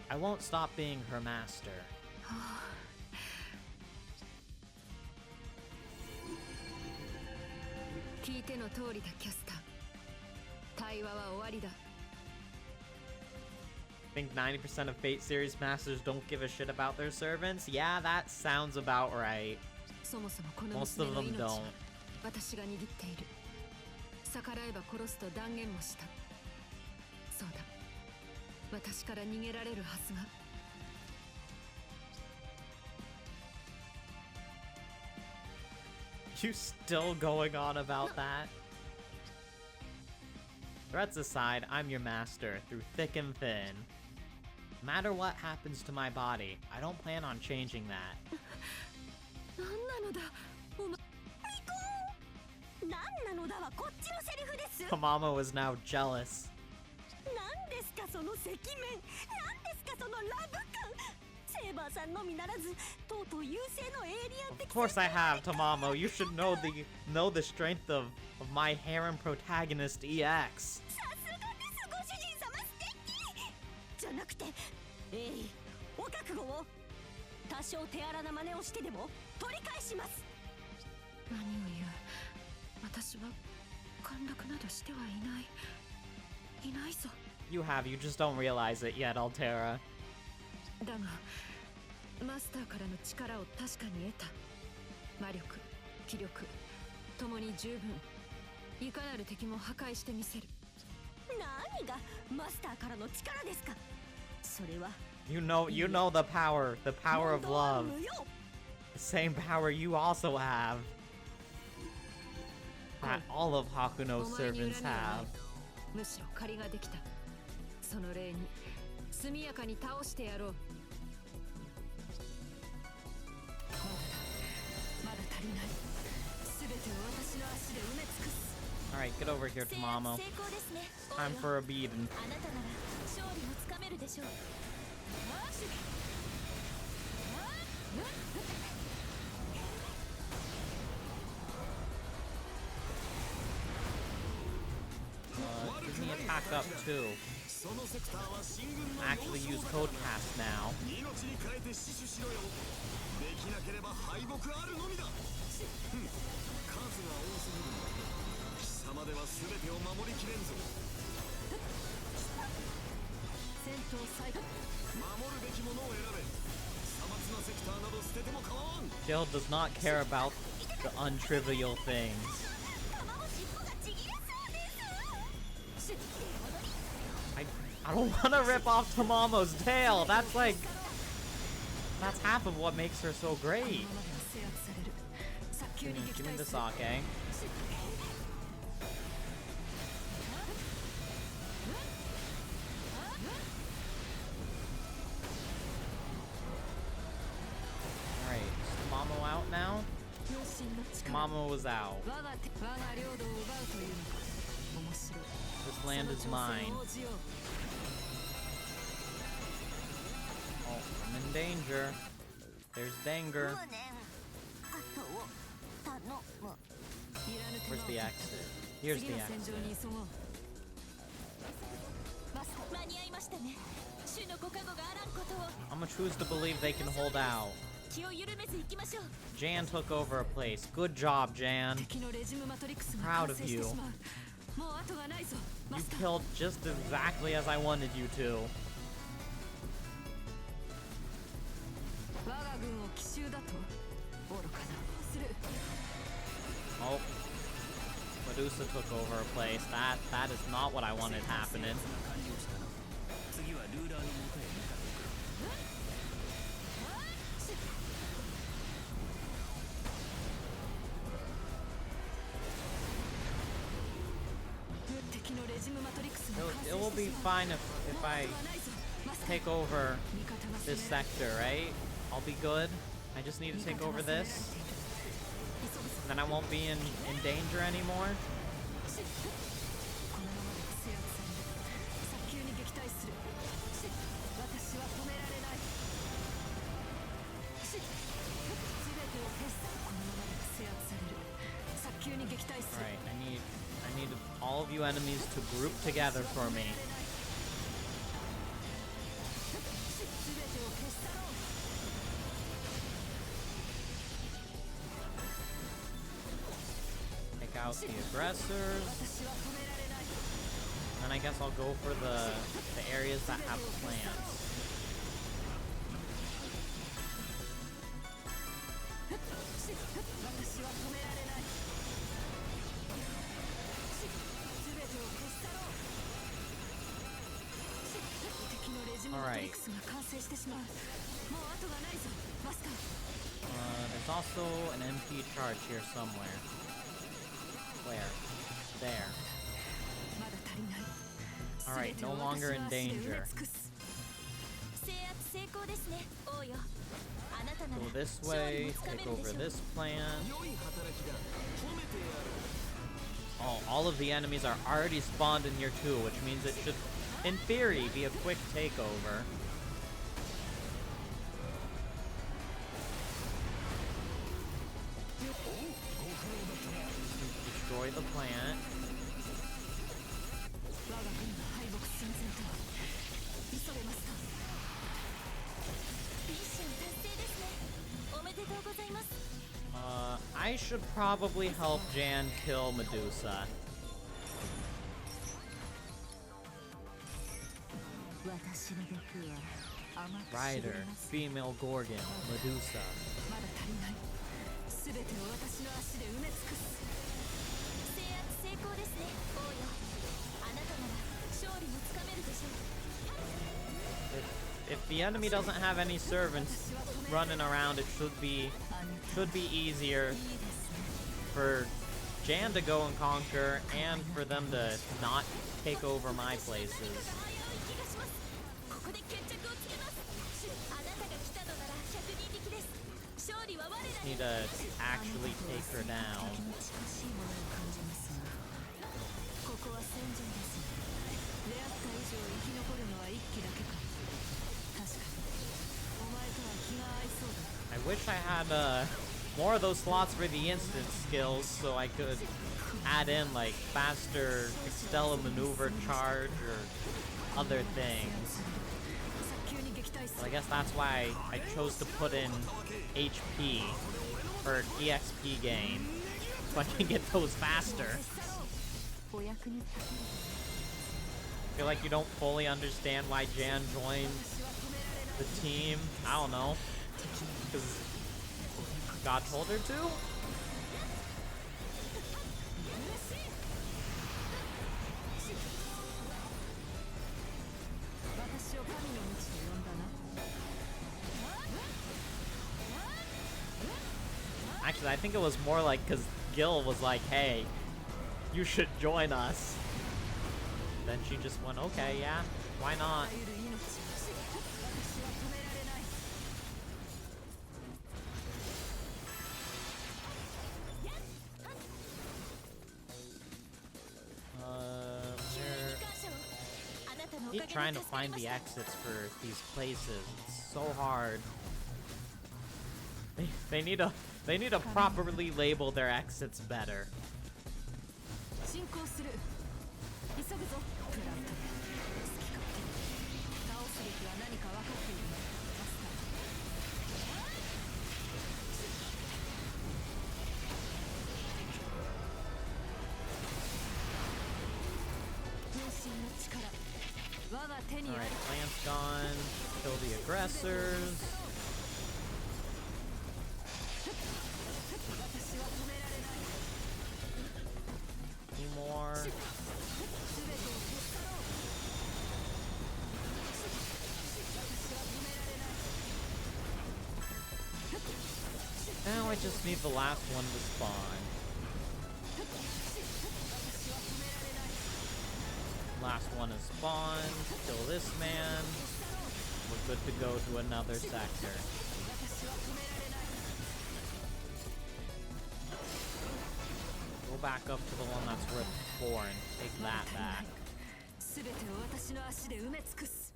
I won't stop being her master. 聞いての通りだ、キャスター。対話は終わりだ。I think 90% of Fate series masters don't give a shit about their servants? Yeah, that sounds about right. そもそもこの Most of 娘の them 命は don't. 私が握っている。逆らえば殺すと断言もした。そうだ。私から逃げられるはずが。You still going on about that? Threats aside, I'm your master, through thick and thin. No matter what happens to my body, I don't plan on changing that. 何なのだお前。何なのだはこっちのセリフです。 Tamamo is now jealous. 何ですかその赤面。何ですかそのラブ感。セーバーさんのみならずとうとう優勢のエイリアン Of course I have, Tamamo. You should know the strength of my harem protagonist EX. さすがですご主人様素敵じゃなくてお覚悟を多少手荒な真似をしてでも取り返します。何を言う。私は陥落などしてはいない。いないぞ。You have, you just don't realize it yet, Altera. だがマスターからの力を確かに得た。魔力、気力ともに十分。いかなる敵も破壊してみせる。何がマスターからの力ですか。それは You know the power of love. The same power you also have. That all of Hakuno's servants have. むしろ借りができた。その礼に速やかに倒してやろう。まだ足りない。すべてを私の足で埋め尽くす。Alright, get over here, Tamamo. 成功ですね。 Time for a beating. あなたなら勝利もつかめるでしょう。 Give me attack up too. Actually use code cast now. Jill does not care about the untrivial things. I don't want to rip off Tamamo's tail. That's half of what makes her so great. Give me the sake. out now? 分身の力 Mama was out. 我が領土を奪うというのか面白い This land is その挑戦 mine. を応じよう Oh, I'm in danger. There's danger. 無念後を頼む。いらぬ手間 Where's を the か exit? け Here's 次 the の戦場に exit. 急ごう間に合いましたね。主のご加護があらんことを。 I'm gonna choose to believe they can hold out. 気を緩めず行きましょう。 Jan took over a place. Good job, Jan. 敵のレジムマトリックスが Proud 完 of 成して you. しまうもう後がないぞマ You スター killed just exactly as I wanted you to. 我が軍を奇襲だと愚かなする Oh. Medusa took over a place. That is not what I wanted happening. 次はルーラーの元へ向かってくる。 敵のレジムマトリックスが完成して It will be しまう fine if もう I 後がないぞマスター take over 味方が this 攻められ sector, right? I'll be good. I just need to 味 take 方 over が攻められ this. ている急ぐぞ Then I won't be in danger anymore. このままでは制圧される早急に撃退する私は止められない全てを消すこのままでは制圧される早急に撃退する Alright, I need all of you enemies to group together for me. 全てを消し去ろう Take out the aggressors. 私は止められない Then I guess I'll go for the areas that have plants. 私は止められない全てを消し去ろう敵のレジムマトリックスが完成してしまうもう後がないぞマスター There's also an MP charge here somewhere. Where? There. まだ足りない Alright, 全てを no longer 私 in の足で埋め danger. 尽くす制圧成功ですね、王よ。あなたなら Go this 勝利 way, もつかめ take るで over しょう。 this plant. 良い働きだ。褒めてやる。 Oh, all of the enemies are already spawned in here too, which means it should, in theory, be a quick takeover. Destroy the plant. 我が軍が敗北寸前とは急げマスターミッション達成ですね。おめでとうございます。 I should probably help Jan kill Medusa. 私の毒は甘く Rider, female Gorgon, Medusa. まだ足りない全てを私の足で埋め尽くす制圧成功ですね、王よ。あなたなら勝利もつかめるでしょう。 If the enemy doesn't have any servants running around, it should be easier for Jan to go and conquer and for them to not take over my places. 早い気がします。ここで決着をつけます。あなたが来たのなら百人力です。勝利は我ら Just に。 need to actually take her down. 敵に近しいものを感じますがここは戦場です出会った以上生き残るのは一機だけか確かにお前とは気が合いそうだ I wish I had more of those slots for the instant skills so I could add in like faster Extella maneuver charge or other things. 早急に撃退す But I る guess that's why I chose to put in HP or EXP gain so I can get those faster. お役に立てる I feel like you don't fully understand why Jan joined the team. I don't know. Because God told her to? 私を神の無知と呼んだな Actually, I think it was more like because Gil was like, hey, you should join us. Then she just went, okay, yeah, why not? あらゆる命私は止められない keep trying to find the exits for these places. It's so hard. They need to properly label their exits better. 進行する。急ぐぞ。プラント。好き勝手に。倒すべきは何か分かっているの。マスター。分身の力。我が手にあ Alright, る。 plant's gone. Kill the aggressors. 私は止められない。 Two more. すべてを消し去ろう。私は止められない。 Now I just need the last one to spawn. 私は止められない。 Last one is spawned. Kill this man. We're good to go to another sector. 私は止められない。 Go back up to the one that's worth 4 and take that back. すべてを私の足で埋め尽くす。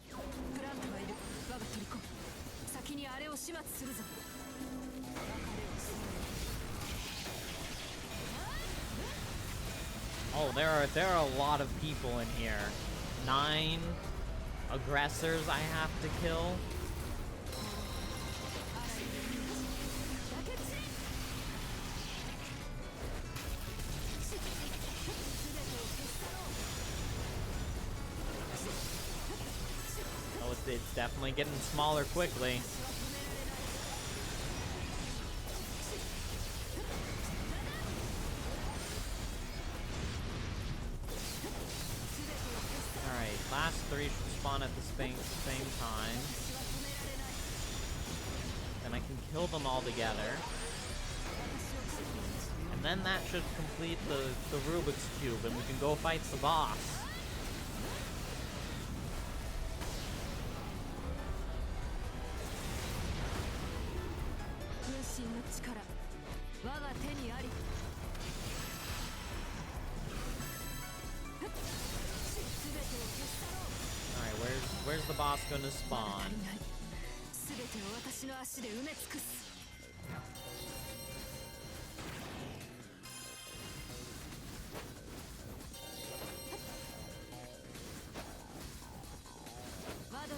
プラントがいる。我が取り込む。先にあれを始末するぞ。別れをする。 Oh, there are a lot of people in here. 9 aggressors I have to kill. Oh, it's definitely getting smaller quickly. Alright, last 3 should spawn at the same time. Then I can kill them all together. And then that should complete the Rubik's Cube, and we can go fight the boss. Alright, where's the boss gonna spawn? すべてを私の足で埋め尽くす。 まだだ。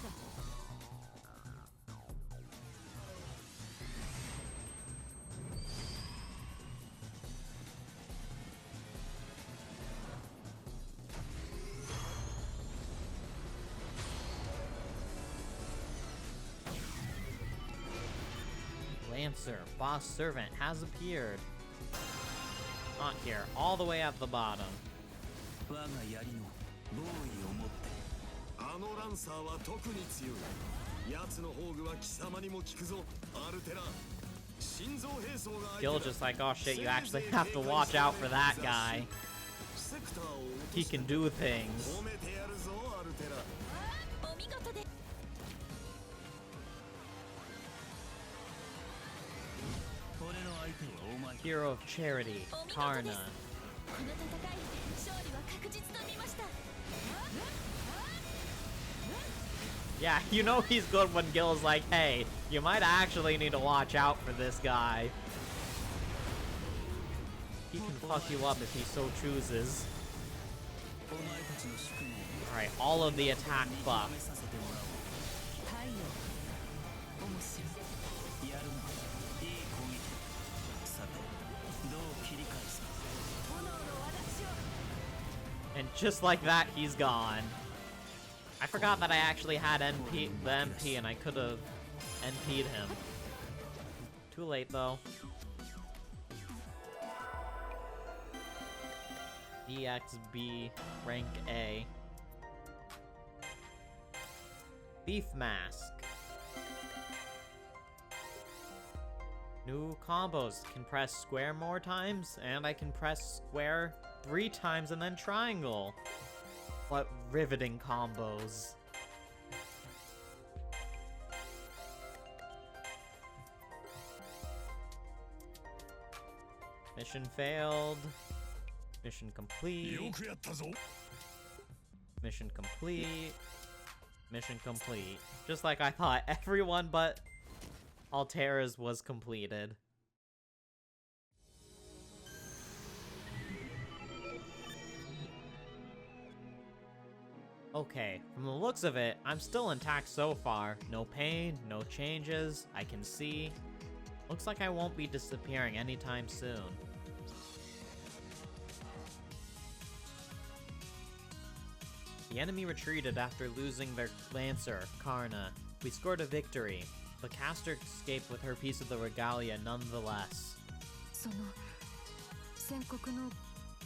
Lancer, boss servant, has appeared. Not here, all the way at the bottom. 我が槍の防衛をもってあのランサーは特に強い。奴の宝具は貴様にも効くぞ、アルテラ。心臓並走が Gil just like, oh shit, you actually have to watch out for that guy. He can do things. 褒めてやるぞ、アルテラ。お見事で。 俺の相手はお前 Hero of Charity, Karna. この戦い勝利は確実と見ました。 Yeah, you know he's good when Gil's like, hey, you might actually need to watch out for this guy. He can fuck you up if he so chooses. お前たちの宿命を Alright, all of the attack 認 buff. めさせてもらおう。太陽。面白い。やるな。いい攻撃。さてどう切り返すか。 炎の轍を。 And just like that, he's gone. I forgot that I actually had the MP and I could have NP'd him. Too late though. DXB rank A. Thief Mask. New combos. Can press square more times, and I can press square 3 times and then triangle. What riveting combos. Mission failed. Mission complete. よくやったぞ。Mission complete. Mission complete. Just like I thought, everyone but Altera's was completed. Okay, from the looks of it, I'm still intact so far. No pain, no changes, I can see. Looks like I won't be disappearing anytime soon. The enemy retreated after losing their lancer, Karna. We scored a victory. The caster escaped with her piece of the regalia nonetheless. その宣告の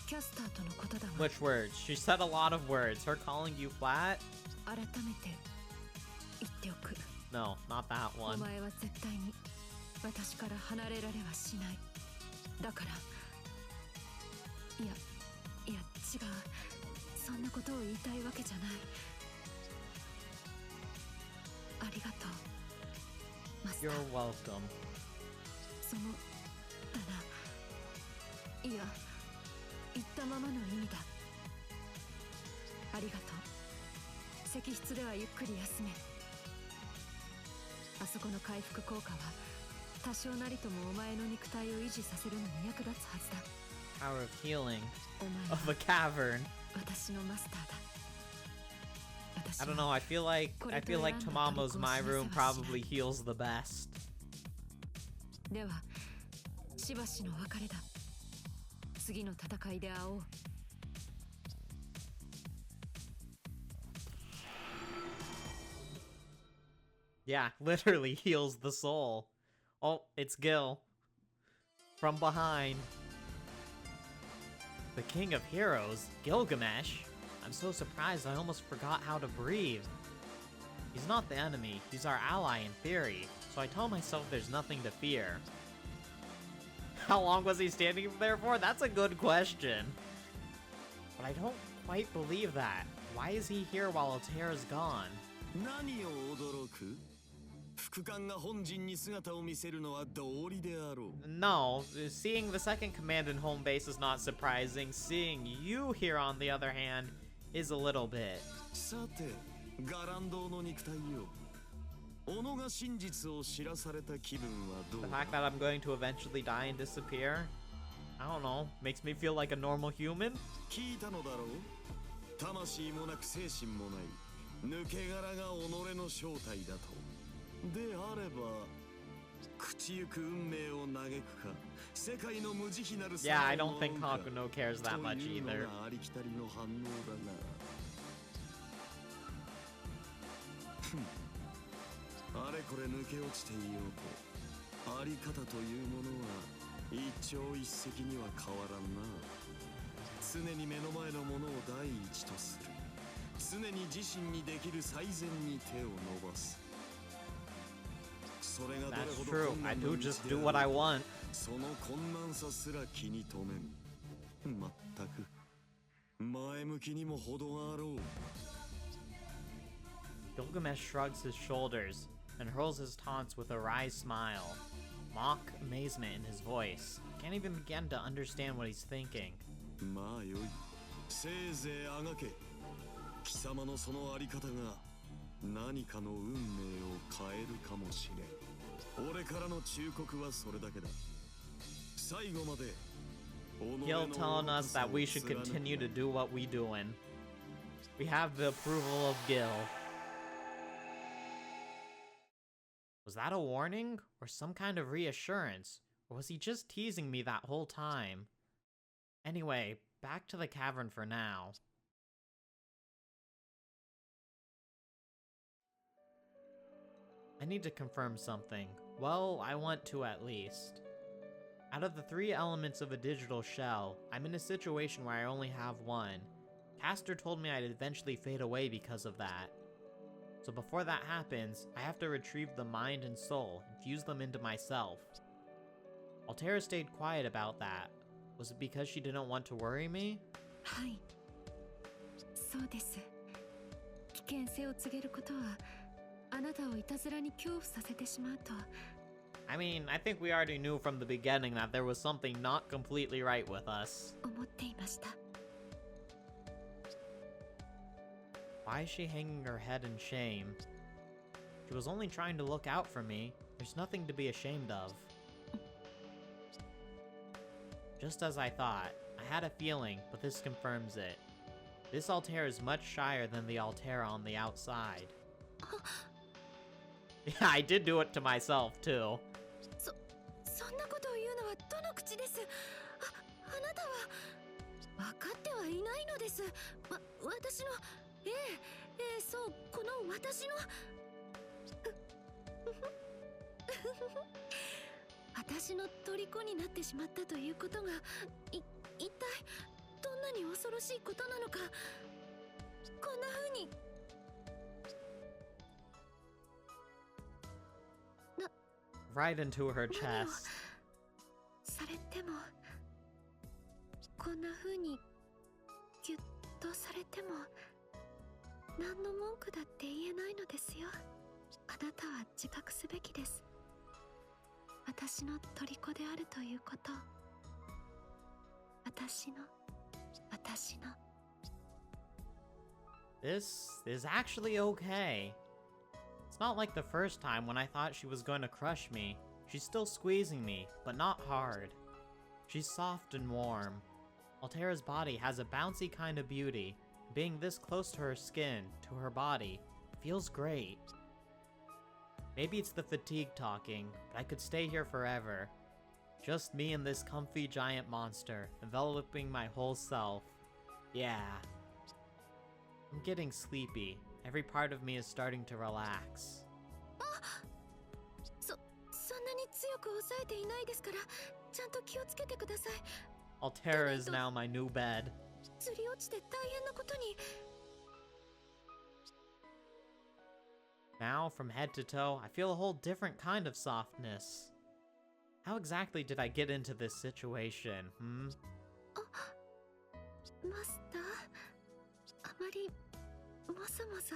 キャスターとのことだが Which words? She said a lot of words. Her calling you flat? 改めて言っておく No, not that お one. 前は絶対に私から離れられはしないだからいや違うそんなことを言いたいわけじゃないありがとうマスタ You're ー welcome. そのだないや言ったままの意味だありがとう石室ではゆっくり休めあそこの回復効果は多少なりともお前の肉体を維持させるのに役立つはずだ Power of healing お前 of は a cavern. 私のマスターだ I don't know, I feel like Tomamo's My Room probably heals the best. ではしばしの別れだ次の戦いで会おう Yeah, literally heals the soul. Oh, it's Gil. From behind. The King of Heroes, Gilgamesh? I'm so surprised I almost forgot how to breathe. He's not the enemy, he's our ally in theory, so I tell myself there's nothing to fear. How long was he standing there for? That's a good question. But I don't quite believe that. Why is he here while Altera's gone? 何を驚く副官が本陣に姿を見せるのは道理であろう No, seeing the second command in home base is not surprising. Seeing you here, on the other hand, is a little bit. さてガランドの肉体よ己が真実を知らされた気分はどう The だ fact that I'm going to eventually die and disappear, I don't know, makes me feel like a normal human. 聞いたのだろう魂もなく精神もない抜け殻が己の正体だとであれば朽ちゆく運命を嘆くか世界の無慈悲なる Yeah, I don't think Hakuno cares that much というの either. がありきたりの反応だなふんあれこれ抜け落ちていようとあり方というものは一朝一夕には変わらんな常に目の前のものを第一とする常に自身にできる最善に手を伸ばす That's true. I do just do what I want. その困難さすら気に留めんまったく前向きにも程があろう Gilgamesh shrugs his shoulders and hurls his taunts with a wry smile. Mock amazement in his voice. Can't even begin to understand what he's thinking. まあよいせいぜいあがけ貴様のそのあり方が何かの運命を変えるかもしれん俺からの忠告はそれだけだ最後まで Gil telling us that we should continue to do what we doing. We have the approval of Gil. Was that a warning? Or some kind of reassurance? Or was he just teasing me that whole time? Anyway, back to the cavern for now. I need to confirm something. Well, I want to at least. Out of the 3 elements of a digital shell, I'm in a situation where I only have one. Caster told me I'd eventually fade away because of that. So before that happens, I have to retrieve the mind and soul and fuse them into myself. Altera stayed quiet about that. Was it because she didn't want to worry me? はいそうです危険性を告げることはあなたをいたずらに恐怖させてしまうと I mean, I think we already knew from the beginning that there was something not completely right with us. 思っていました Why is she hanging her head in shame? She was only trying to look out for me. There's nothing to be ashamed of. Just as I thought. I had a feeling, but this confirms it. This Altera is much shyer than the Altera on the outside. Yeah, I did do it to myself, too. そんなことを言うのはどの口です。あなたは分かってはいないのです。私のそうこの私の私の虜になってしまったということが一体どんなに恐ろしいことなのか。こんな風に Right into her chest. されてもこんな風にギュッとされても何の文句だって言えないのですよ。あなたは自覚すべきです。私の虜であるということ。私の This is actually okay. It's not like the first time when I thought she was going to crush me. She's still squeezing me, but not hard. She's soft and warm. Altera's body has a bouncy kind of beauty. Being this close to her skin, to her body, feels great. Maybe it's the fatigue talking, but I could stay here forever. Just me and this comfy giant monster, enveloping my whole self. Yeah. I'm getting sleepy. Every part of me is starting to relax. そんなに強く抑えていないですから、ちゃんと気をつけてください。 Altera is now my new bed. ずり落ちて大変なことに。 Now, from head to toe, I feel a whole different kind of softness. How exactly did I get into this situation, マスター、あまりもそもそ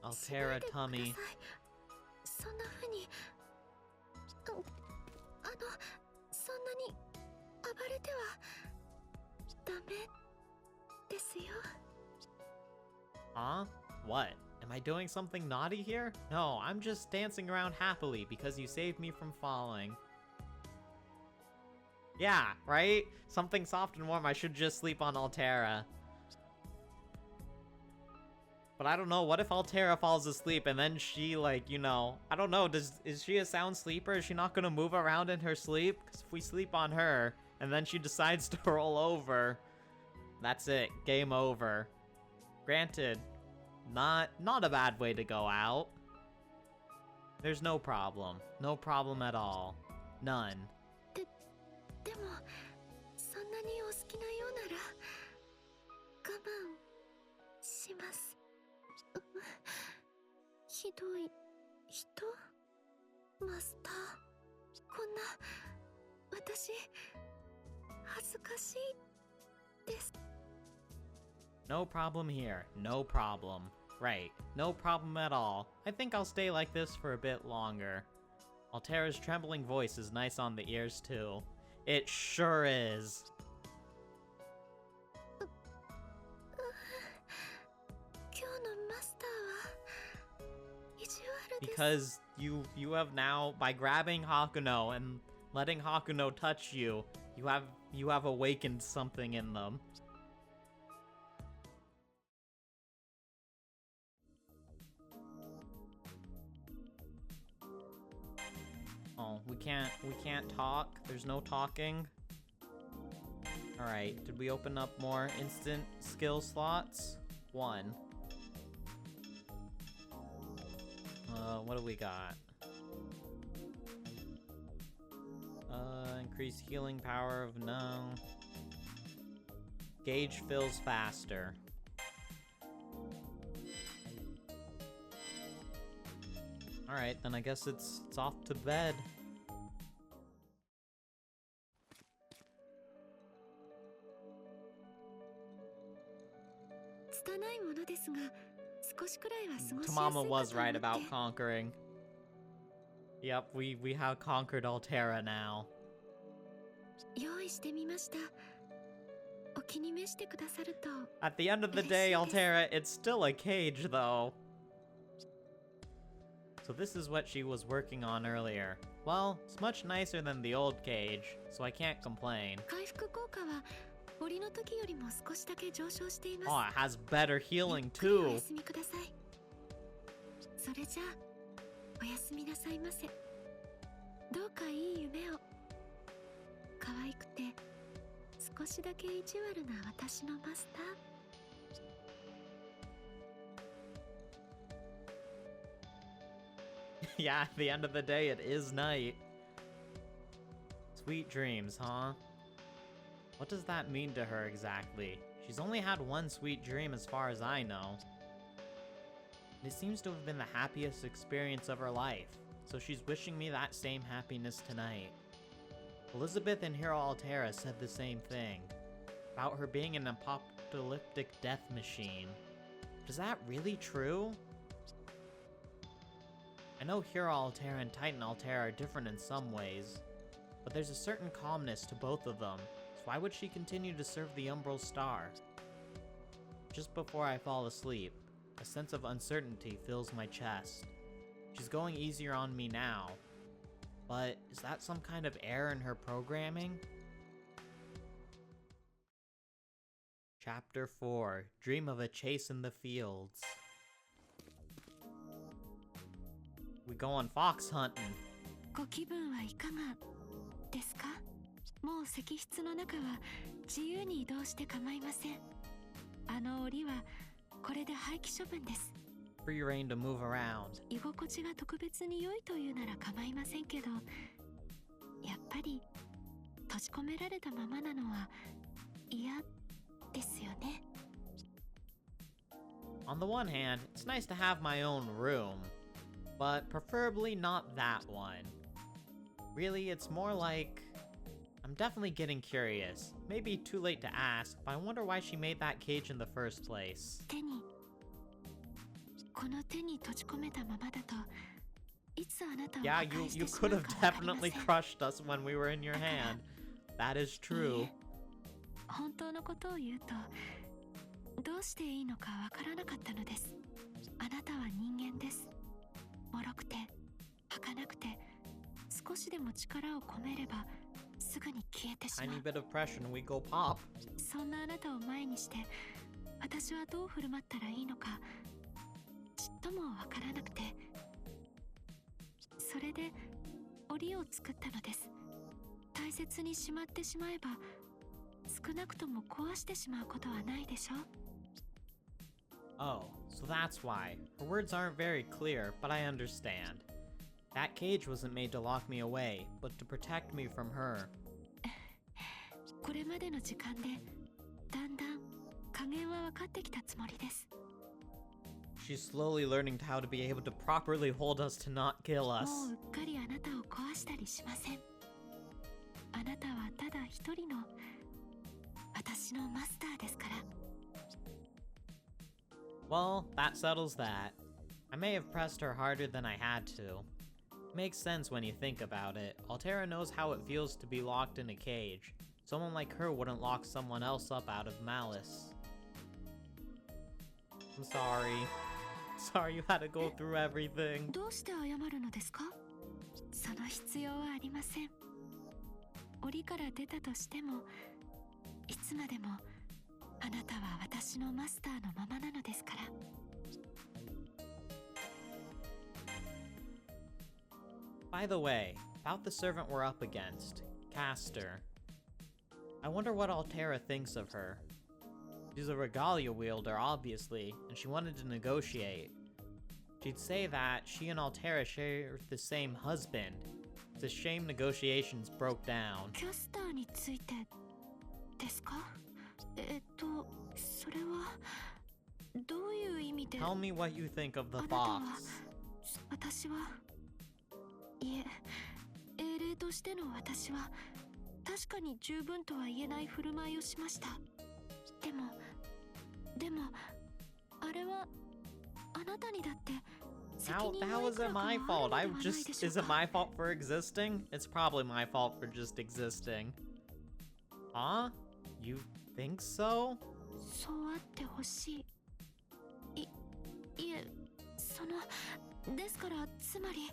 Altera tummy. そんな風にそんなに暴れてはダメですよ。 Huh? What? Am I doing something naughty here? No, I'm just dancing around happily because you saved me from falling. Yeah, right? Something soft and warm, I should just sleep on Altera. But I don't know, what if Altera falls asleep and then she, like, you know, I don't know, is she a sound sleeper? Is she not gonna move around in her sleep? Because if we sleep on her, and then she decides to roll over, that's it, game over. Granted, not a bad way to go out. There's no problem. No problem at all. None. でもそんなにお好きなようなら我慢します。ひどい人マスター、こんな私恥ずかしいです。 No problem here. No problem. Right. No problem at all. I think I'll stay like this for a bit longer. Altera's trembling voice is nice on the ears too. It sure is. 今日のマスターは意地悪です。 Because you have now, by grabbing Hakuno and letting Hakuno touch you, you have awakened something in them. Oh, we can't talk. There's no talking. Alright, did we open up more instant skill slots? 1. What do we got? Increase healing power of no. Gauge fills faster. Alright, then I guess it's off to bed. 拙いものですが、少しくらいは過ごしやすい Tamama かと思 was right って about conquering. Yep, we have conquered Altera now. 用意してみました。お気に召してくださると At the end of the day, Altera, it's still a cage, though. So this is what she was working on earlier. Well, it's much nicer than the old cage, so I can't complain. 回復効果は檻の時よりも少しだけ上昇しています。 Oh, it has better healing ゆっくりお too. 休みください。それじゃあおやすみなさいませ。どうかいい夢を。可愛くて少しだけ意地悪な私のマスター。Yeah, at the end of the day, it is night. Sweet dreams, huh? What does that mean to her exactly? She's only had one sweet dream as far as I know. It seems to have been the happiest experience of her life, so she's wishing me that same happiness tonight. Elizabeth and Hero Altera said the same thing, about her being an apocalyptic death machine. Is that really true? I know Hero Altera and Titan Altera are different in some ways, but there's a certain calmness to both of them, so why would she continue to serve the Umbral Star? Just before I fall asleep, a sense of uncertainty fills my chest. She's going easier on me now, but is that some kind of error in her programming? Chapter 4, Dream of a Chase in the Fields. We going fox hunting. ご気分はいかがですか？もう石室の中は自由に移動して構いません。あの檻はこれで廃棄処分です。Free reign to move around. 居心地が特別に良いというなら構いませんけど、やっぱり閉じ込められたままなのは嫌ですよね。On the one hand, it's nice to have my own room, but preferably not that one. Really, it's more like... I'm definitely getting curious. Maybe too late to ask, but I wonder why she made that cage in the first place. この手に閉じ込めたままだといつあなたを Yeah, 破 you 壊して you し could まう have かわかりま definitely せん。 crushed us when we were in your hand. That is true. 本当のことを言うとどうしていいのかわからなかったのです。あなたは人間です。脆くて儚くて少しでも力を込めればすぐに消えてしま Tiny う。 bit of pressure and we go pop. そんなあなたを前にして私はどう振る舞ったらいいのかちっともわからなくて、それで檻を作ったのです。大切にしまってしまえば少なくとも壊してしまうことはないでしょう。 Oh, so that's why. Her words aren't very clear, but I understand. That cage wasn't made to lock me away, but to protect me from her. これまでの時間でだんだん加減は分かってきたつもりです。 She's slowly learning how to be able to properly hold us to not kill も us. ううっかりあなたを壊したりしません。あなたはただ一人の私のマスターですから。 Well, that settles that. I may have pressed her harder than I had to. Makes sense when you think about it. Altera knows how it feels to be locked in a cage. Someone like her wouldn't lock someone else up out of malice. I'm sorry. Sorry you had to go through everything. どうして謝るのですか？その必要はありません。檻から出たとしてもいつまでもあなたは私のマスターのままなのですから。 By the way, about the servant we're up against, Castor. I wonder what Altera thinks of her. She's a regalia wielder, obviously, and she wanted to negotiate. She'd say that she and Altera share the same husband. It's a shame negotiations broke down. キャスターについてですか？それはどういう意味で？ Tell me what you think of the あなたは fox. 私はいえ、英霊としての私は確かに十分とは言えない振る舞いをしました。でもあれはあなたにだって責 How 任 how はい is く it らかはあ my るの fault? では I ないで just しょう is it か。 my fault for existing? It's probably my fault for just existing. Huh? You think so? そうあってほしい。いえ、ですからつまり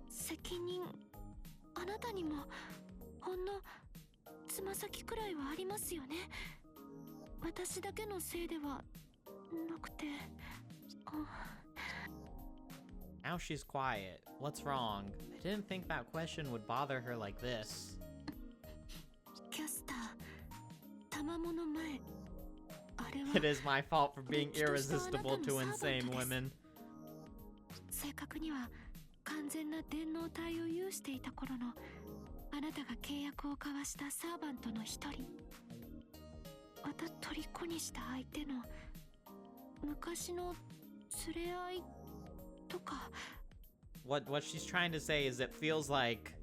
責任あなたにもほんのつま先くらいはありますよね。私だけのせいではなくて。Now she's quiet. What's wrong? I didn't think that question would bother her like this. キャスター、玉物前。あれは It is my fault for being irresistible to insane women. 正確には完全な電脳体を有していた頃のあなたが契約を交わしたサーバントの一人。また虜にした相手の昔の連れ合いとか。What she's trying to say is it feels like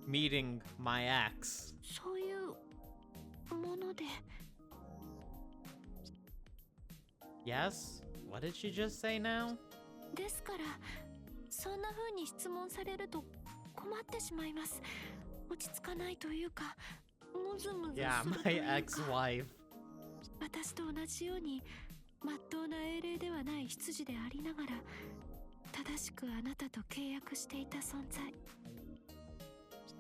meeting my ex. そういうもので。Yes? What did she just say now? ですからそんな風に質問されると困ってしまいます。落ち着かないというか、ムズムズするという Yeah, か。 my ex-wife. 私と同じように真っ当な英霊ではない執事でありながら正しくあなたと契約していた存在。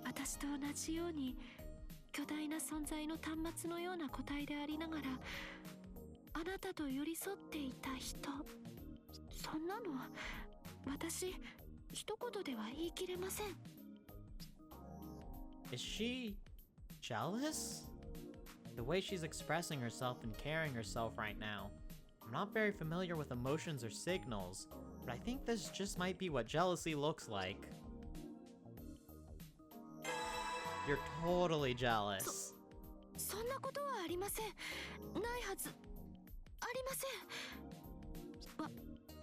私と同じように巨大な存在の端末のような個体でありながらあなたと寄り添っていた人。そんなの私一言では言い切れません。 Is she jealous? The way she's expressing herself and carrying herself right now. I'm not very familiar with emotions or signals, but I think this just might be what jealousy looks like. You're totally jealous. そんなことはありません。ないはず。ありません。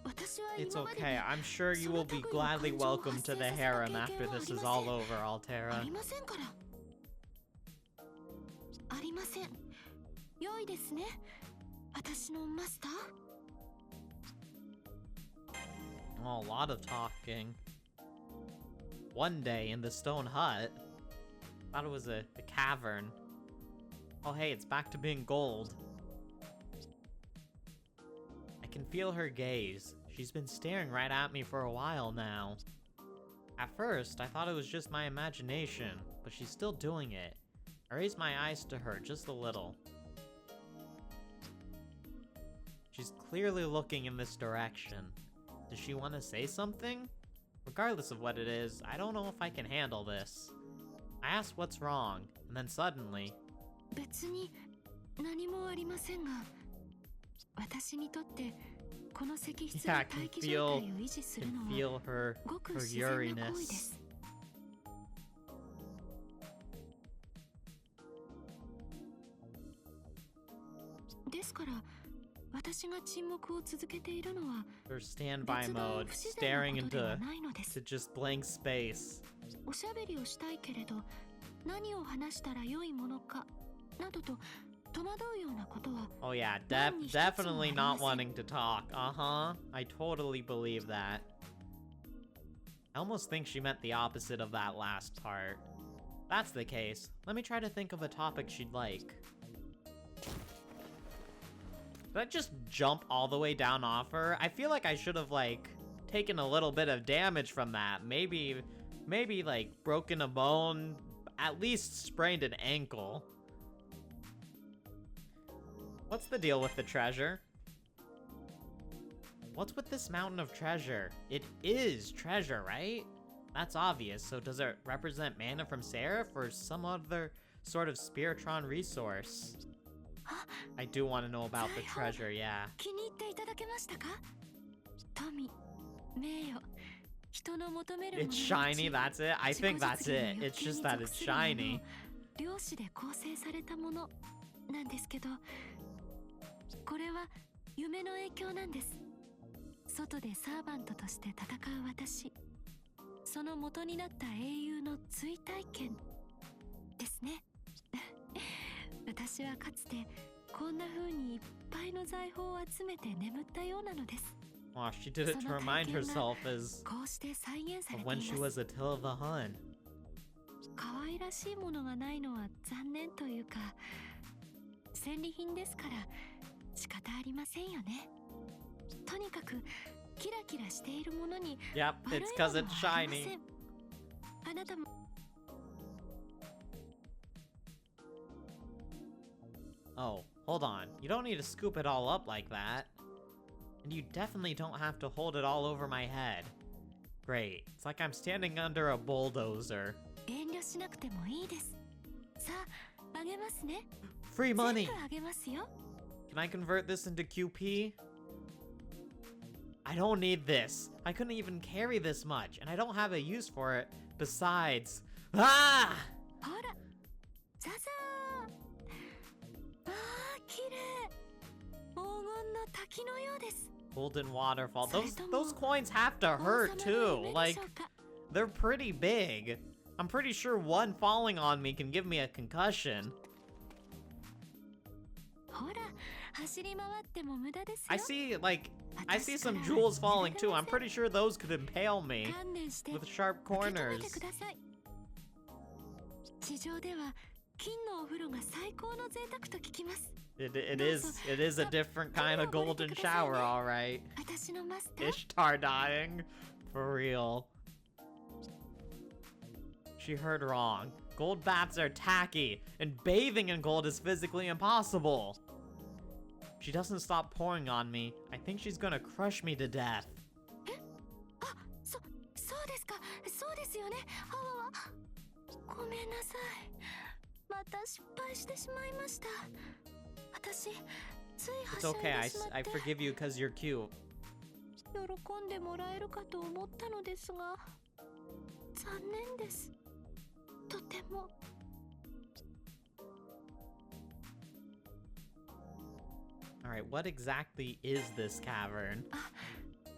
私は It's 今までに okay. I'm sure you will be gladly welcomed to the harem after this is all over, あ Altera. りませんから。ありません。良いですね。私のマスター。 Oh, a lot of talking. One day in the stone hut. Thought it was a cavern. Oh hey, it's back to being gold. I can feel her gaze. She's been staring right at me for a while now. At first, I thought it was just my imagination, but she's still doing it. I raised my eyes to her just a little. She's clearly looking in this direction. Does she want to say something? Regardless of what it is, I don't know if I can handle this. I asked what's wrong, and then suddenly... 別に何もありませんが、私にとってこの石室の Yeah, I 待 can 機状 feel, 態を維持する can のは feel her ごく her 自然な行為で yuriness. す。ですから私が沈黙を続けているのは Her standby 別段 mode, 不自然 staring なことでは into ないのです。 to just blank space. おしゃべりをしたいけれど何を話したら良いものかなどと戸惑うようなことは Oh yeah, 何に一つも definitely あり not ません。 wanting to talk. Uh-huh. I totally believe that. I almost think she meant the opposite of that last part. If that's the case, let me try to think of a topic she'd like. Did I just jump all the way down off her? I feel like I should have, like, taken a little bit of damage from that. Maybe, like, broken a bone, at least sprained an ankle. What's the deal with the treasure? What's with this mountain of treasure? It is treasure, right? That's obvious, so does it represent mana from Seraph or some other sort of Spiritron resource? I do want to know about the treasure, yeah. 気に入っていただけましたか？富、名誉、人の求めるもの It's のうち shiny, that's it? I think that's it. It's just that it's shiny. 量子で構成されたものなんですけど、これは夢の影響なんです。外でサーバントとして戦う私、その元になった英雄の追体験ですね。私はかつてこんな風にいっぱいの財宝を集めて眠ったようなのです。 Wow, she did it to remind herself as こうして再現され of てい when she ます。 was Attila the Hun. 可愛らしいものがないのは残念というか、戦利品ですから仕方ありませんよね。とにかくキラキラしているものに Yep, 悪い it's も cause の it's はありませ shiny. ん。あなたも Oh, hold on. You don't need to scoop it all up like that. And you definitely don't have to hold it all over my head. Great. It's like I'm standing under a bulldozer. 遠慮しなくてもいいです。さあ、あげますね。 Free 全 money! 部あげますよ。 Can I convert this into QP? I don't need this. I couldn't even carry this much, and I don't have a use for it. Besides... Ah! ほら、ザザー。ああ、綺麗。黄金の滝のようです。 Golden waterfall. それ Those とも those coins have to 王 hurt 様の too. 夢で Like, しょうか。 they're pretty big. I'm pretty sure one falling on me can give me a concussion. ほら、走り回っても無駄ですよ。 I see, like, I see some jewels falling too. I'm pretty sure those could impale me 観念して with sharp 受け止め corners. てください。地上では金のお風呂が最高の贅沢と聞きます。 It is a different kind of golden shower, alright. 私のマスター。 Ishtar dying. For real. She heard wrong. Gold baths are tacky, and bathing in gold is physically impossible. She doesn't stop pouring on me. I think she's gonna crush me to death. あ、そうですか。そうですよね。あわわ。ごめんなさい。また失敗してしまいました。私、ついは It's しゃい okay, でしまっ I て。 forgive you because you're cute. 喜んでもらえるかと思ったのですが、残念です。とても。 Alright, what exactly is this cavern? あ、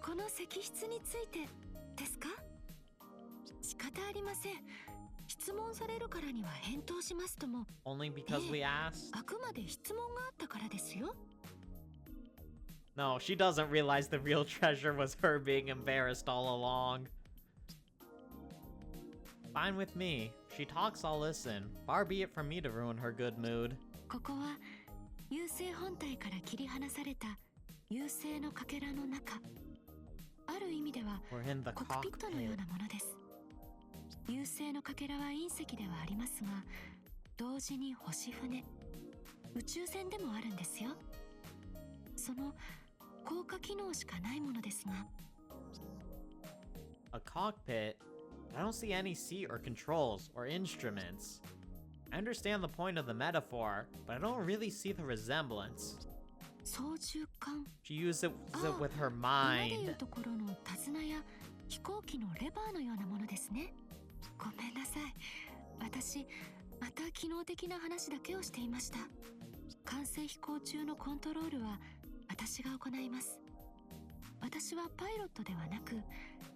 この石室についてですか？仕方ありません。質問されるからには返答しますとも。 Only because we asked? あくまで質問があったからですよ。 No, she doesn't realize the real treasure was her being embarrassed all along. Fine with me. She talks, I'll listen. Far be it from me to ruin her good mood. ここは優勢本体から切り離された優勢のかけらの中。ある意味では We're in the コックピットのよう cockpit. なものです。優勢のかけらは隕石ではありますが、同時に星船、宇宙船でもあるんですよ。その効果機能しかないものですが。 A cockpit? I don't see any seat or controls or instruments. I understand the point of the metaphor, but I don't really see the resemblance. 操縦桿。 She uses it Ah, with her 今でいう mind. ところの手綱や飛行機のレバーのようなものですね。ごめんなさい。私、また機能的な話だけをしていました。完成飛行中のコントロールは私が行います。私はパイロットではなく、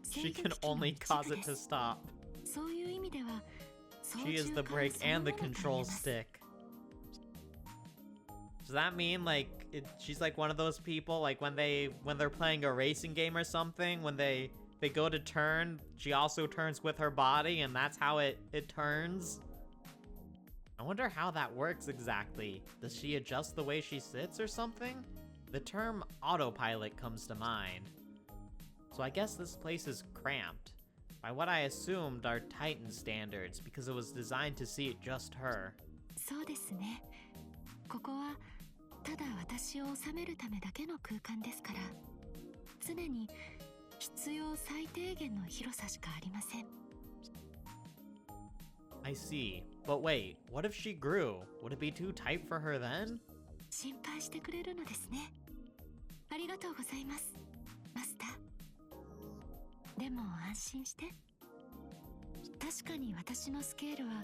制 She 御 can 機器の only 一 cause 部 it で to す。 stop. そういう意味では、操 She is 縦 the 桿 brake その and も the のと言え control ます。 stick. Does that mean like she's like one of those people like when they're playing a racing game or something, when they go to turn, she also turns with her body and that's how it turns? I wonder how that works exactly. Does she adjust the way she sits or something? The term autopilot comes to mind. So I guess this place is cramped by what I assumed are Titan standards because it was designed to seat just her. そうですね。ここはただ私を収めるためだけの空間ですから、常に必要最低限の広さしかありません。 I see. But wait, what if she grew? Would it be too tight for her then? 心配してくれるのですね。ありがとうございます、マスター。でも安心して。確かに私のスケールは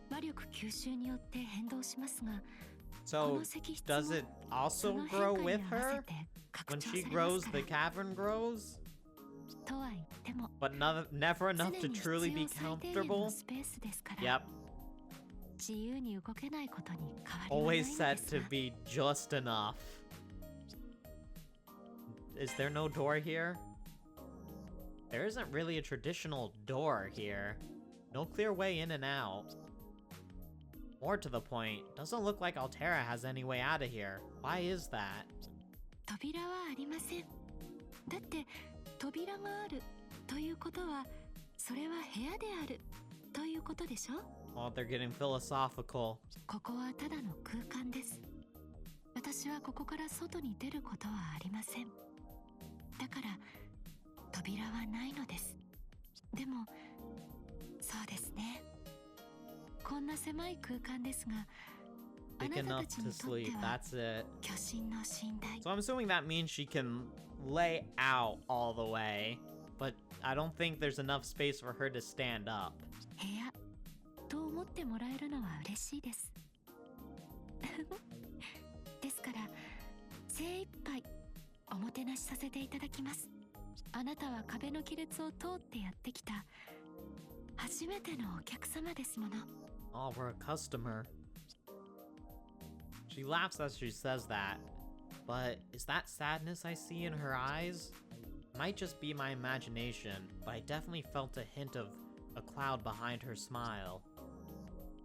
魔力吸収によって変動しますが、こ So, の石室 does も it そ also の grow 変化 with に合わ her? せて拡 When 張 she されま grows, すか the ら。 cavern grows? とは言っても But never 常 enough に to 必 truly 要 be 最低限の comfortable? スペースですから。 Yep. 自由に動けないことに変わりはない Always の set です to が。 be just enough. Is there no door here? There isn't really a traditional door here. No clear way in and out. More to the point, doesn't look like Altera has any way out of here. Why is that? 扉はありません。だって扉があるということはそれは部屋であるということでしょ。 Oh, they're getting philosophical. ここはただの空間です。私はここから外に出ることはありません。だから扉はないのです。でもそうですね。こんな狭い空間ですが、あ Big なた enough たち to にとって sleep, は that's it. 巨神の寝台。 So I'm assuming that means she can lay out all the way, but I don't think there's enough space for her to stand up. 部屋と思ってもらえるのは嬉しいです。ですから精一杯おもてなしさせていただきます。あなたは壁の亀裂を通ってやってきた初めてのお客様ですもの。 Oh, we're a customer. She laughs as she says that, but is that sadness I see in her eyes? Might just be my imagination, but I definitely felt a hint of a cloud behind her smile.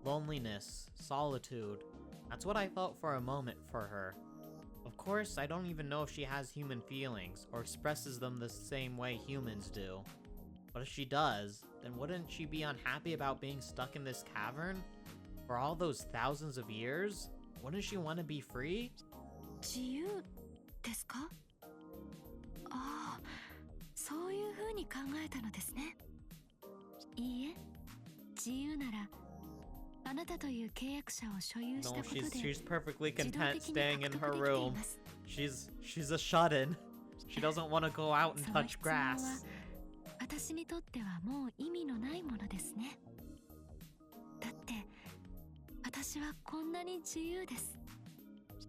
Loneliness, solitude, that's what I felt for a moment for her. Of course, I don't even know if she has human feelings or expresses them the same way humans do. But if she does, then wouldn't she be unhappy about being stuck in this cavern? For all those thousands of years? Wouldn't she want to be free? 自由ですか？ああ、そういう風に考えたのですね。いいえ、自由ならあなたという契約者を所有した No, ことで she's perfectly 自動 content 的に staying 獲 in 得 her できてい room. ます。 She's a shut-in. She doesn't want to go out and その touch 質問は grass. 私にとってはもう意味のないものですね。だって私はこんなに自由です。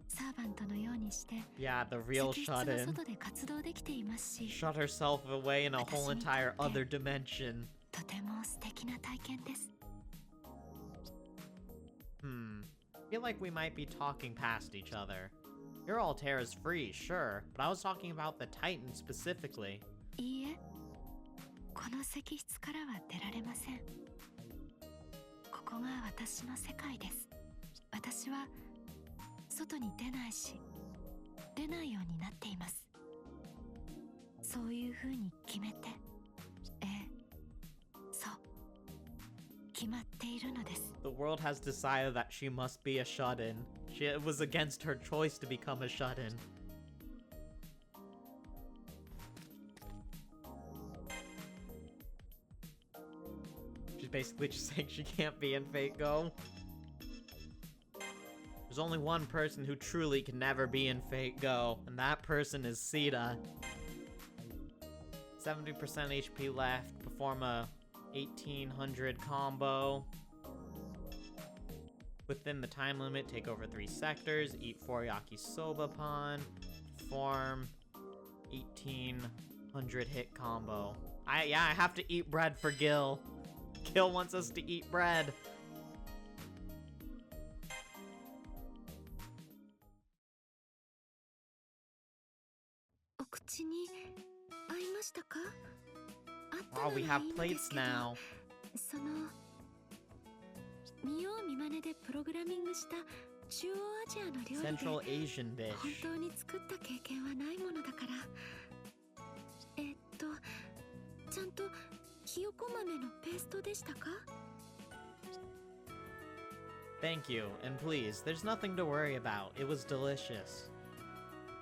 サーバントのようにして Yeah, the real 石室の shut-in. 外で活動できていますし、 Shut herself away in a whole entire other dimension. とても素敵な体験です。 I feel like we might be talking past each other. Your Altera's free, sure, but I was talking about the Titan specifically. いいえ、この石室からは出られません。ここが私の世界です。私は外に出ないし、出ないようになっています。そういう風に決めて、ええ、そう、決まっているのです。 The world has decided that she must be a shut-in. It was against her choice to become a shut-in. She's basically just saying she can't be in Fate Go. There's only one person who truly can never be in Fate Go, and that person is Sita. 70% HP left. Perform a 1800 combo. Within the time limit, take over 3 sectors, eat 4 yakisoba pan, perform 1800 hit combo. I have to eat bread for Gil. Gil wants us to eat bread. Wow, we have plates now. その見よう見まねでプログラミングした中央アジアの料理で Central Asian dish. 本当に作った経験はないものだから。ちゃんとひよこ豆のペーストでしたか？ Thank you, and please, there's nothing to worry about. It was delicious.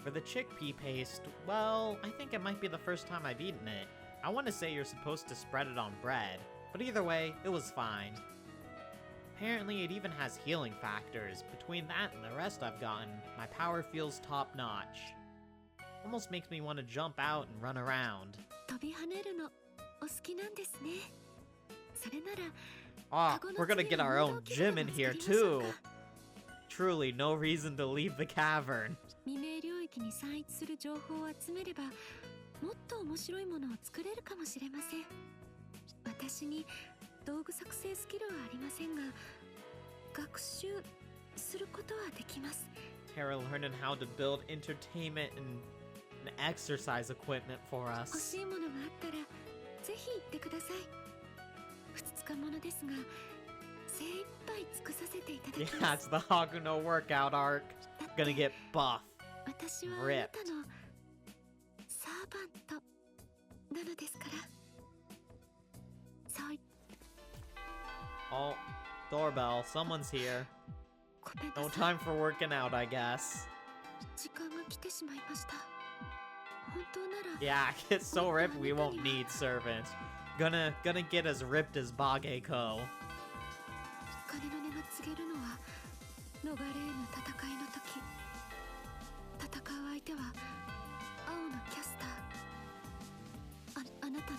For the chickpea paste, well, I think it might be the first time I've eaten it. I want to say you're supposed to spread it on bread, but either way, it was fine. Apparently, it even has healing factors. Between that and the rest I've gotten, my power feels top-notch. Almost makes me want to jump out and run around. 飛び跳ねるのお好きなんですね。それなら Ah, we're gonna get our own gym in here too. Truly, no reason to leave the cavern. 未明領域に散逸する情報を集めればもっと面白いものを作れるかもしれません。私に道具作成スキルはありませんが学習することはできます。 Tara learning how to build entertainment and exercise equipment for 欲 us. しいものがあったらぜひ言ってください。ふつつかものですが精一杯杯尽くさせていただき Yeah, ま it's す。 the Hakuno workout arc. だって Gonna get buff. 私はあな ripped. たのサーバントなのですから。そうい Oh, doorbell. Someone's here. ごめんな No さい。 time for working out, I guess. 時間が来てしまいました。本当なら Yeah, it's so ripped we won't need servants. Gonna get as ripped as Bageko. 金の値が告げるのは逃れ得ぬ戦いの時。戦う相手は青のキャスター。あなたの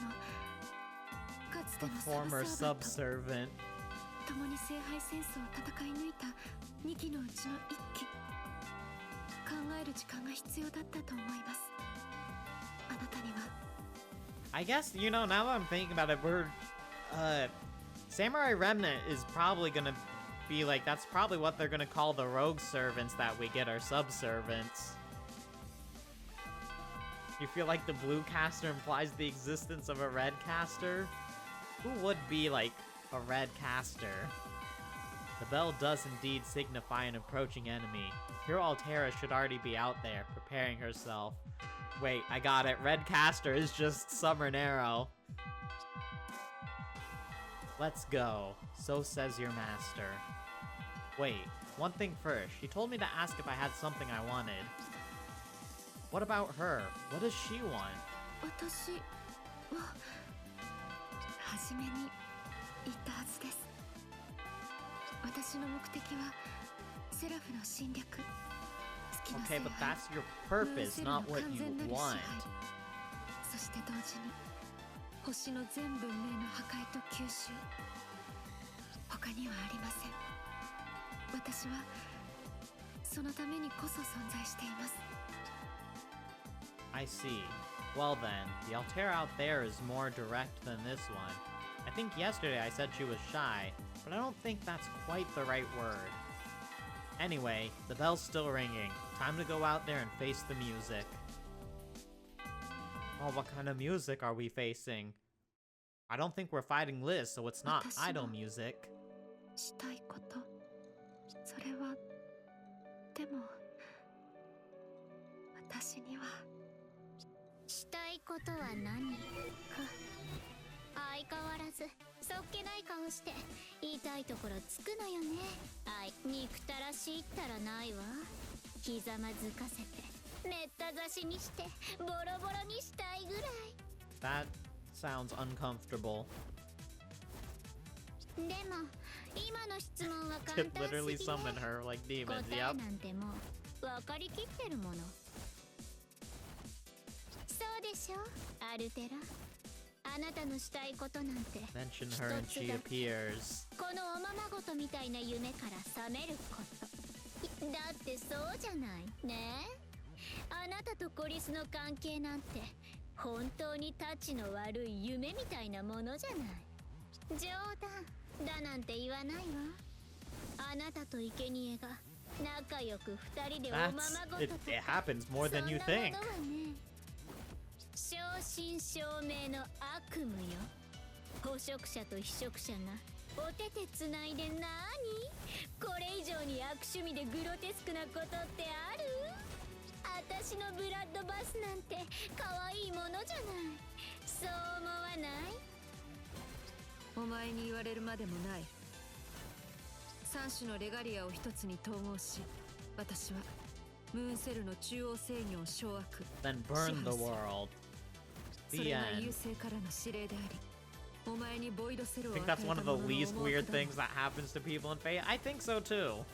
かつて The の former サブサーバント。 subservient. 共に聖杯戦争を戦い抜いた2機のうちの1機。考える時間が必要だったと思います。あなたには I guess, you know, now that I'm thinking about it, Samurai Remnant is probably gonna be like, that's probably what they're gonna call the rogue servants that we get, our subservants. You feel like the blue caster implies the existence of a red caster? Who would be, like, a red caster? The bell does indeed signify an approaching enemy. Hero Altera should already be out there, preparing herself. Wait, I got it. Red caster is just Summer Arrow. Let's go. So says your master. Wait, one thing first. She told me to ask if I had something I wanted. What about her? What does she want? 私は初めに言ったはずです。私の目的はセラフの侵略。 Okay, but that's your purpose, not what you want. そして同時に星の全文明の破壊と吸収。他にはありません。私はそのためにこそ存在しています。 I see. Well then, the Altera out there is more direct than this one. I think yesterday I said she was shy, but I don't think that's quite the right word. Anyway, the bell's still ringing. Time to go out there and face the music. Oh, what kind of music are we facing? I don't think we're fighting Liz, so it's not idol music. したいこと、それはでも私にはしたいことは何か。相変わらずそっけない顔して言いたいところつくのよね。憎たらしいったらないわ。ひざまずかせてめった刺しにしてボロボロにしたいぐらい。 That sounds uncomfortable. でも今の質問は簡 Did 単す literally ぎ summon ね。 her like 答 demons. え Yep. なんてもう分かりきってるもの。そうでしょ、アルテラ。あなたのしたいことなんて Mention her and she appears. このおままごとみたいな夢から覚めること。だってそうじゃないねえ。あなたとコリスの関係なんて本当にタチの悪い夢みたいなものじゃない。冗談だなんて言わないわ。あなたと生贄が仲良く二人でおまま That's ごと it. と It happens more そん than な you も think. のはね、正真正銘の悪夢よ。捕食者と被食者がお手手つないでなに、これ以上に悪趣味でグロテスクなことってある？私のブラッドバスなんて可愛いものじゃない。そう思わない？お前に言われるまでもない。3種のレガリアを一つに統合し、私はムーンセルの中央制御を掌握。 Then burn the world. そ The れが end. 優勢からの指令であり、お前にボイドセルを I 与 think え that's た one 者 of の the 思 least う weird だろう。 things that happens to people in Fate. I think so too.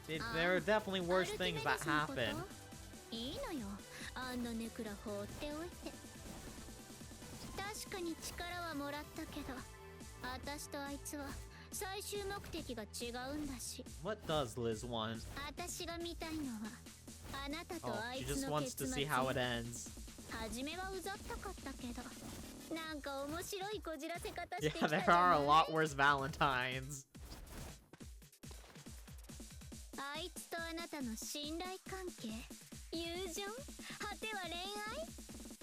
There are definitely アル worse テメ things デ that スのこと happen. いいのよ、あんなネクラ放っておいて。確かに力はもらったけど、私とあいつは最終目的が違うんだし。 What does Liz want? 私が見たいのはあなた Oh, とあい she つ just の wants 結 to 末。 see how it ends. 初めはうざったかったけど、なんか面白いこじらせ方してき Yeah, たじゃ there are な a い。 lot worse Valentines. あいつとあなたの信頼関係、友情、果ては恋愛。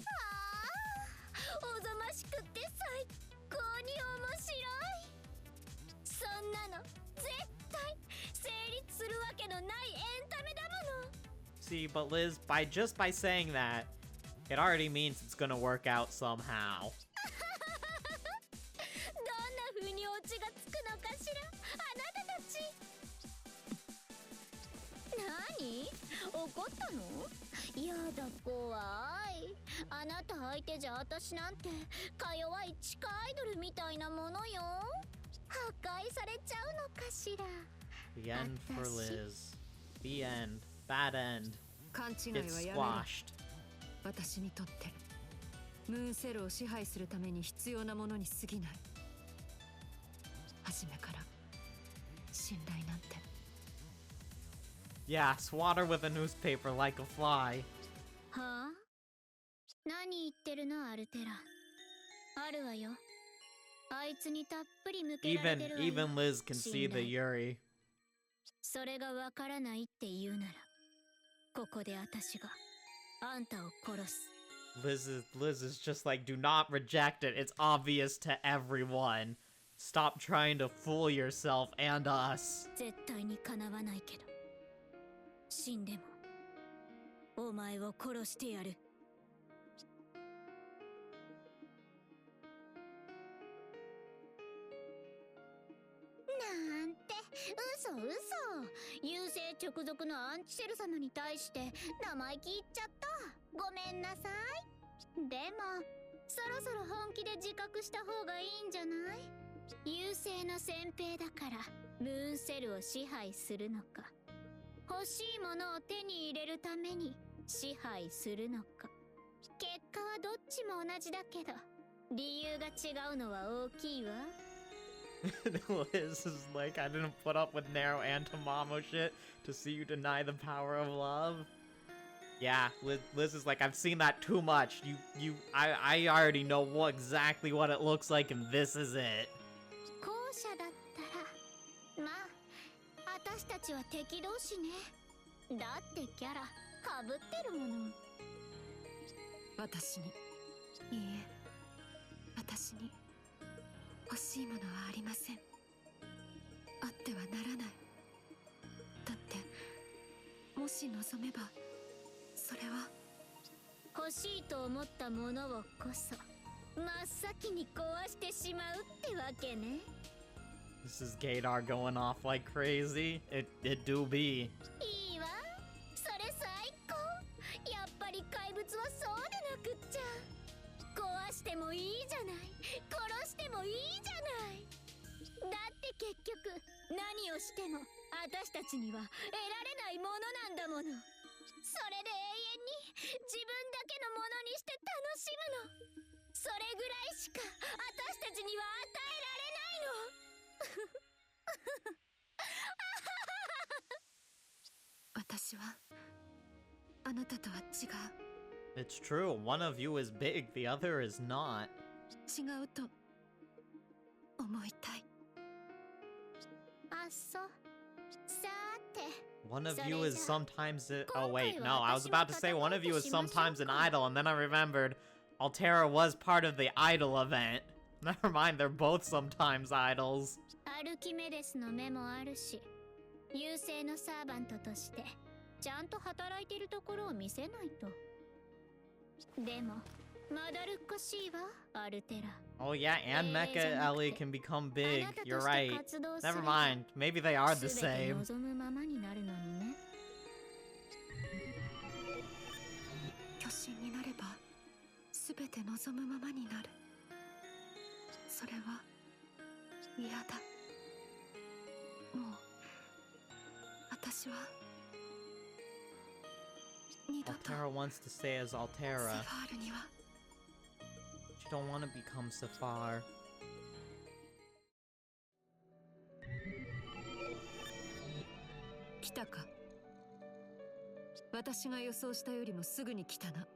ああ、おぞましくって最高に面白い。そそんなの絶対成立するわけのないエンタメだもの。 See, but Liz, just by saying that, it already means it's gonna work out somehow. どんな風にオチがつくのかしら、あなたたち。何？怒ったの？やだ怖い。あなた相手じゃ私なんてか弱い地下アイドルみたいなものよ。破壊されちゃうのかしら。 The end for Liz. The end. Bad end. 勘違い Gets はやめろ。 squashed. 私にとってムーンセルを支配するために必要なものに過ぎない。初めから信頼なんて。 Yeah, swat her with a newspaper like a fly. はあ？何言ってるのアルテラ。あるわよ。あいつにたっぷり向けられてるわよ。 Even Liz can see the Yuri. それがわからないって言うなら、ここで私があんたを殺す。 Liz is just like, do not reject it. It's obvious to everyone. Stop trying to fool yourself and us. 絶対にかなわないけど、死んでもお前を殺してやる。なんて嘘嘘。優勢直属のアンチセル様に対して生意気言っちゃった。ごめんなさい。でもそろそろ本気で自覚した方がいいんじゃない？優勢の先兵だからムーンセルを支配するのか、欲しいものを手に入れるために支配するのか。結果はどっちも同じだけど理由が違うのは大きいわ。Liz is like, I didn't put up with narrow and Tamamo shit to see you deny the power of love. Yeah, Liz is like, I've seen that too much. I already know exactly what it looks like, and this is it. 後者だったら、まあ、私たちは敵同士ね。だってキャラかぶってるもの。私に、いいえ、私に欲しいものはありません。あってはならない。だってもし望めばそれは欲しいと思ったものをこそ真っ先に壊してしまうってわけね。 This is Gator going off like crazy. It do be. いいわ、それ最高。やっぱり怪物はそうでなくっちゃ。壊してもいいじゃない、殺してもいいじゃない。だって結局何をしても私たちには得られないものなんだもの。それで永遠に自分だけのものにして楽しむの。それぐらいしか私たちには与えられないの。私はあなたとは違う。 It's true. One of you is big, the other is not. 違うと思いたい。あ、そう。さーて。 One of you is sometimes oh wait, no, I was about to say one of you is sometimes an idol, and then I remembered Altera was part of the idol event. Never mind, they're both sometimes idols. アルキメデスの目もあるし、優勢のサーバントとしてちゃんと働いているところを見せないと。でもまだるっこしいわ、アルテラ。 Oh yeah, and Mecha Ellie can become big. You're right. Never mind. Maybe they are the same. 望むままになるのにね。巨神になれば全て望むままになる。それは嫌だ。もう私は二度と Altera wants to stay as セ Altera. ファールには She don't want to become Safar. 来たか。私が予想したよりもすぐに来たな。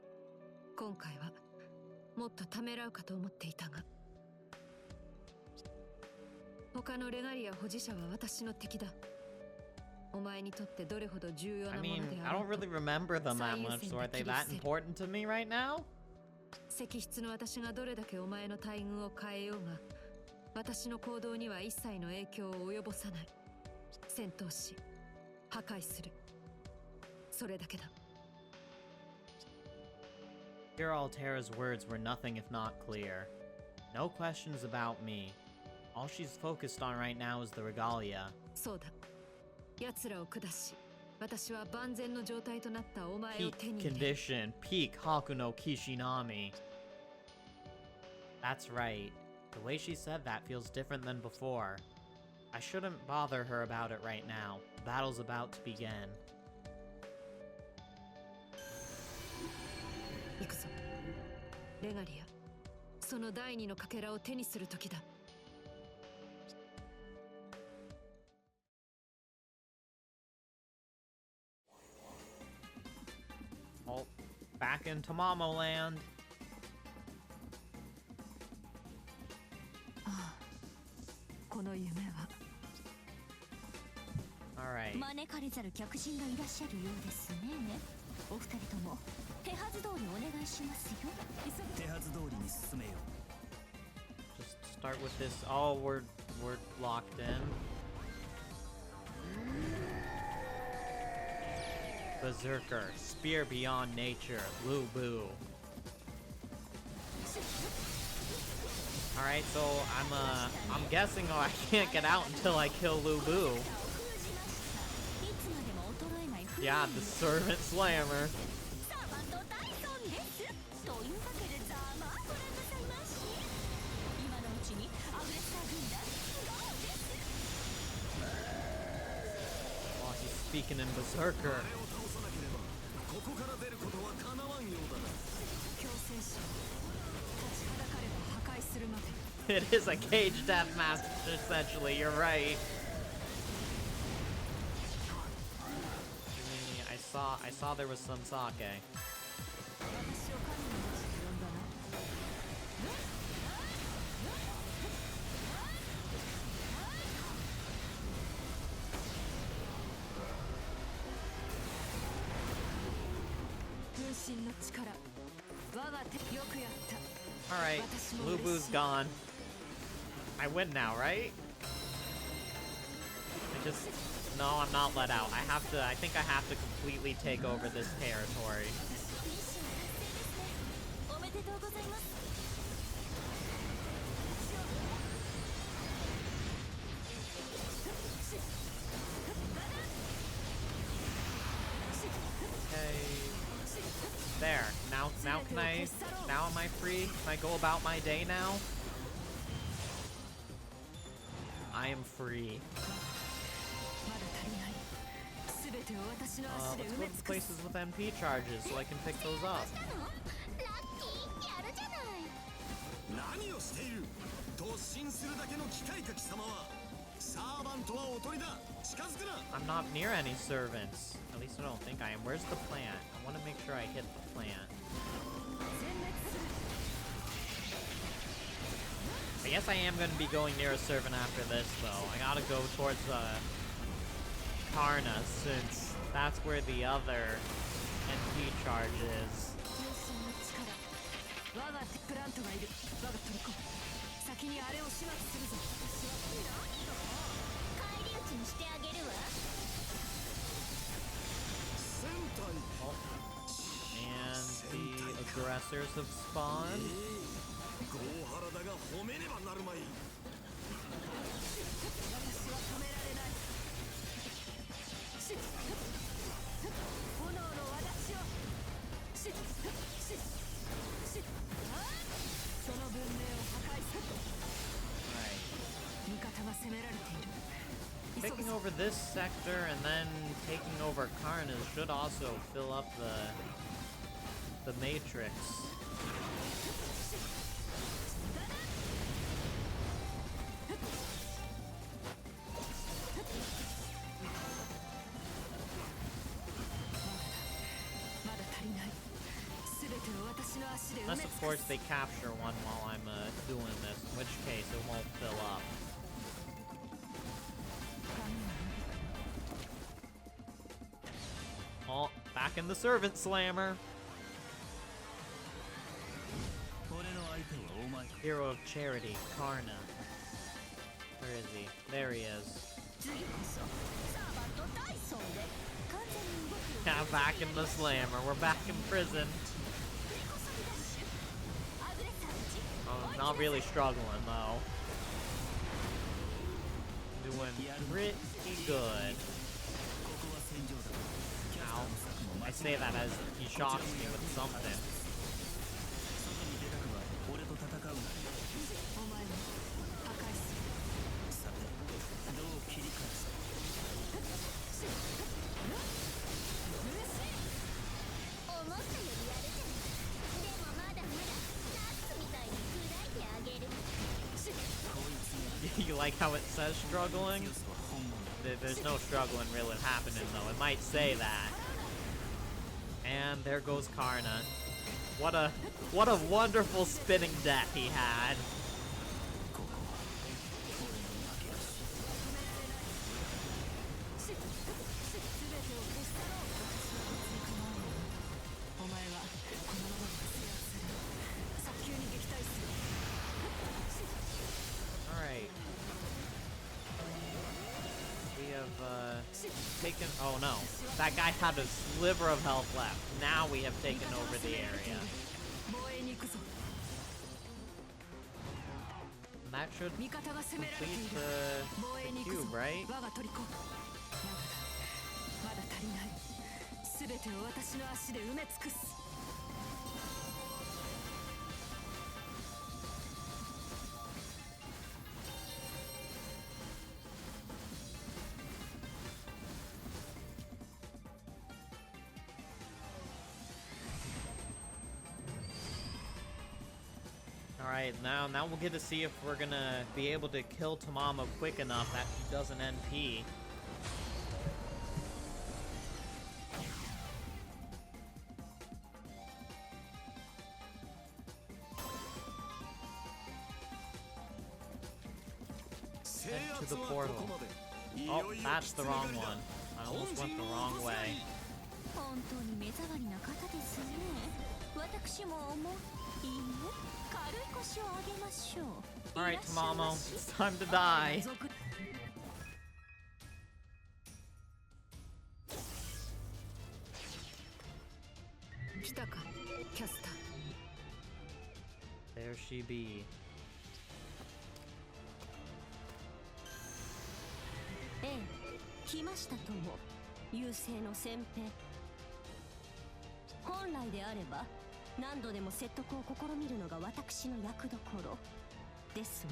今回はもっとためらうかと思っていたが、他のレガリア保持者は私の敵だ。お前にとってどれほど重要 I なもの mean, で I あろ don't うと really remember them that much, so are they that important to me right now? 石室の私がどれだけお前の大軍を変えようが、私の行動には一切の影響を及ぼさない。戦闘し破壊する、それだけだ。 Here Altera's words were nothing if not clear. No questions about me. All she's focused on right now is the regalia. そうだ。奴らを下し、私は万全の状態となったお前を Peak 手に入れる。 condition. Peak Haku no Kishinami. That's right. The way she said that feels different than before. I shouldn't bother her about it right now. The battle's about to begin. 行くぞ。レガリア、その第二のかけらを手にする時だ。 Oh, back in Tamamo Land. この夢は Alright. 招かれざる客人がいらっしゃるようですね。お二人とも手はず通りお願いしますよ。手はず通りに進めよう。 Just start with this. Oh, we're locked in. Berserker, Spear Beyond Nature, Lu Bu. Alright, so I'm guessing I can't get out until I kill Lu Bu. Yeah, the Servant Slammer. Oh, he's speaking in Berserker. ここから出ることは叶わんようだな。 強制し、立ちはだかれば破壊するまで。 It is a cage death match, essentially. You're right. I saw there was some sake. 私を神の町と呼んだな。 分身の力、我が手、よくやった。 Alright, Lu Bu's gone. I win now, right? No, I'm not let out. I think I have to completely take over this territory. おめでとうございます。 Okay. There. Now can I, now am I free? Can I go about my day now? I am free. まだ足りない。すべてを私の足で Let's 埋 go め to 尽くす。 places with MP charges so I can pick those up. ラッキーやるじゃない。何をしている。突進するだけの機械か貴様は。サーバントはおとりだ。近づくな。 I'm not near any servants. At least I don't think I am. Where's the plant? I want to make sure I hit the plant. 全滅する。 I guess I am going to be going near a servant after this, though. I gotta go towards Karna, since that's where the other NP charge is. 分身の力、我が手プラントがいる。我が取り込む。先にあれを始末するぞ。返り討ちにしてあげるわ。戦隊。 And the aggressors have spawned. ゴーハラだが褒めねばなるまい。私は止められない。炎の轍を。その文明を破壊する。 Right. 味方が攻められている。 Taking over this sector and then taking over Karna should also fill up the matrix. Unless, of course, they capture one while I'm doing this, in which case it won't fill up. Oh, back in the Servant Slammer. Hero of Charity, Karna. Where is he? There he is. 次こそサーバントダイソンで完全に動く Yeah, back in the slammer. We're back in prison. 振りこそぎダッシュアグレッサー打ち Oh, not really struggling though. Doing pretty good. ここは戦場だ。キャスタ Ow. ーの策も I 間違 say いない that as he shocks me with something. 外に出たくは俺と戦うがいい。お前も破壊する。さてどう切り返すか。思ったよりやるじゃん。でもまだまだナッツみたいに砕いてあげる。こいつが You like how it says struggling? 強さは本物だ。 There's no struggling really happening though. It might say that. And there goes Karna. What a wonderful spinning death he had. ここは俺の負けだし。全てを消し去ろう。お前はこのまま制圧する。早急に撃退する。 Alright. We have taken oh no. That guy had a sliver of health left. Now we have taken over the area. 防衛に行くぞ。 And that should 味方が攻められてい complete る。 the 防衛に行くぞ。 cube, right? 我が虜。まだ足りない。全てを私の足で埋め尽くす。 Alright, now we'll get to see if we're gonna be able to kill Tamamo quick enough that he doesn't NP. Head to the portal. Oh, that's the wrong one. I almost went the wrong way. 本当に目障りな方ですね。私も思う。いいね。軽い腰を上げましょう。 Alright, いらっしゃい Tamamo, まし it's time to die. 族 来たか、キャスター。 There she be. ええ、来ましたとも。優勢の先兵。本来であれば何度でも説得を試みるのが私の役どころです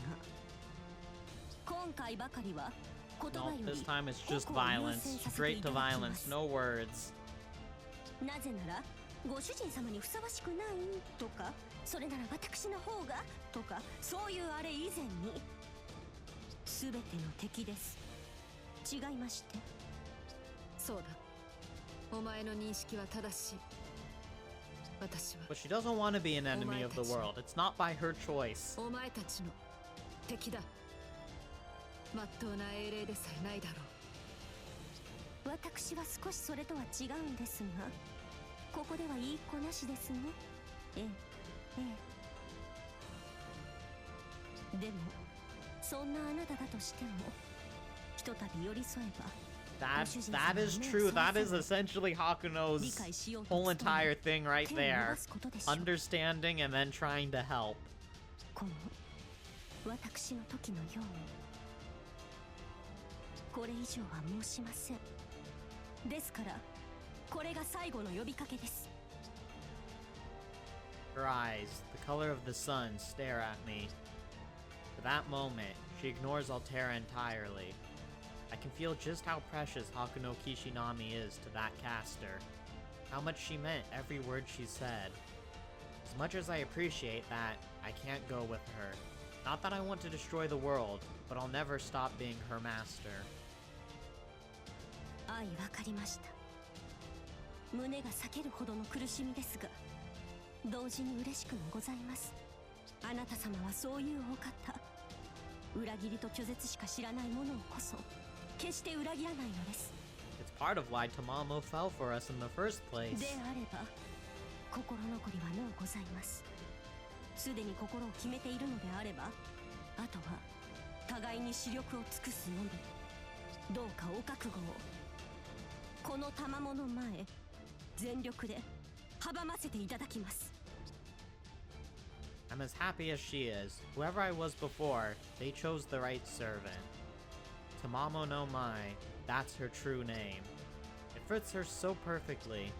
が、今回ばかりは言葉 No, よ this り time it's just 個々を優 violence. 先させてい Straight た to だきま violence, す。 no words. なぜならご主人様にふさわしくないとか、それなら私の方がとか、そういうあれ以前に全ての敵です。違いまして。そうだ。お前の認識は正しい。私は But she doesn't want to be an enemy of the world. It's not by her choice. お前たちの敵だ。まっとうな英霊でさえないだろう。私は少しそれとは違うんですが、ここでは言いっこなしですね。ええ、ええ。でもそんなあなただとしても、ひとたび寄り添えば That is true. That is essentially Hakuno's whole entire thing right there. Understanding and then trying to help. この私の時のように、これ以上は申しません。ですからこれが最後の呼びかけです。 Her eyes, the color of the sun, stare at me. For that moment, she ignores Altera entirely. I can feel just how precious Hakuno Kishinami is to that caster. How much she meant every word she said. As much as I appreciate that, I can't go with her. Not that I want to destroy the world, but I'll never stop being her master. 愛わかりました。胸が裂けるほどの苦しみですが、同時に嬉しくもございます。あなた様はそういうお方。裏切りと拒絶しか知らない者をこそ決して裏切らないのです。 It's part of why Tamamo fell for us in the first place. であれば心残りはのうございます。すでに心を決めているのであれば、あとは互いに視力を尽くすのみ。どうかお覚悟を。この賜物の前全力で阻ませていただきます。 I'm as happy as she is. Whoever I was before, they chose the right servant. Tamamo no Mai, that's her true name. It fits her so perfectly.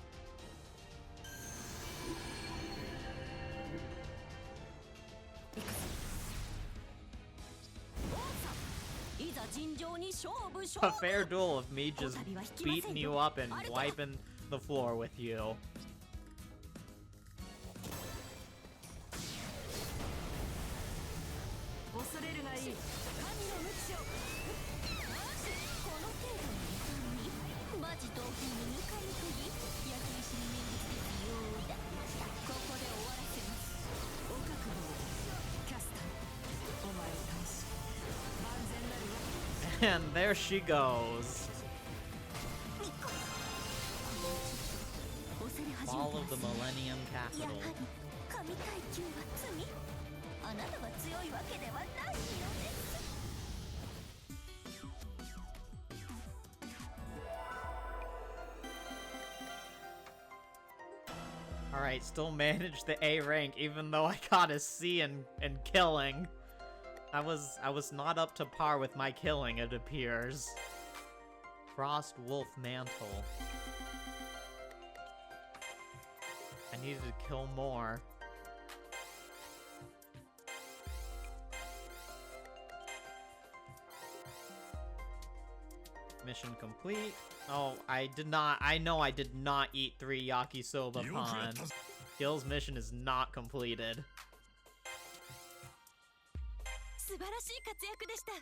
いざ尋常に勝負 A fair duel of me just beating you up and wiping the floor with you. 恐れるがいい。神の無知を。この程度の時間にマジ同胞に抜かりくぎ焼き石に面接できようだ。ここで終わらせます。お覚悟を。キャスター、お前を倒し万全なるわ。 And there she goes. Fall of the Millennium やは Capital. り神階級は罪。あなたが強いわけではないのです。 Alright, still managed the A rank even though I got a C in killing. I was not up to par with my killing, it appears. Frost Wolf Mantle. I needed to kill more. Mission complete. Oh, I know I did not eat 3 yakisoba pan. Gil's mission is not completed. 素晴らしい活躍でした。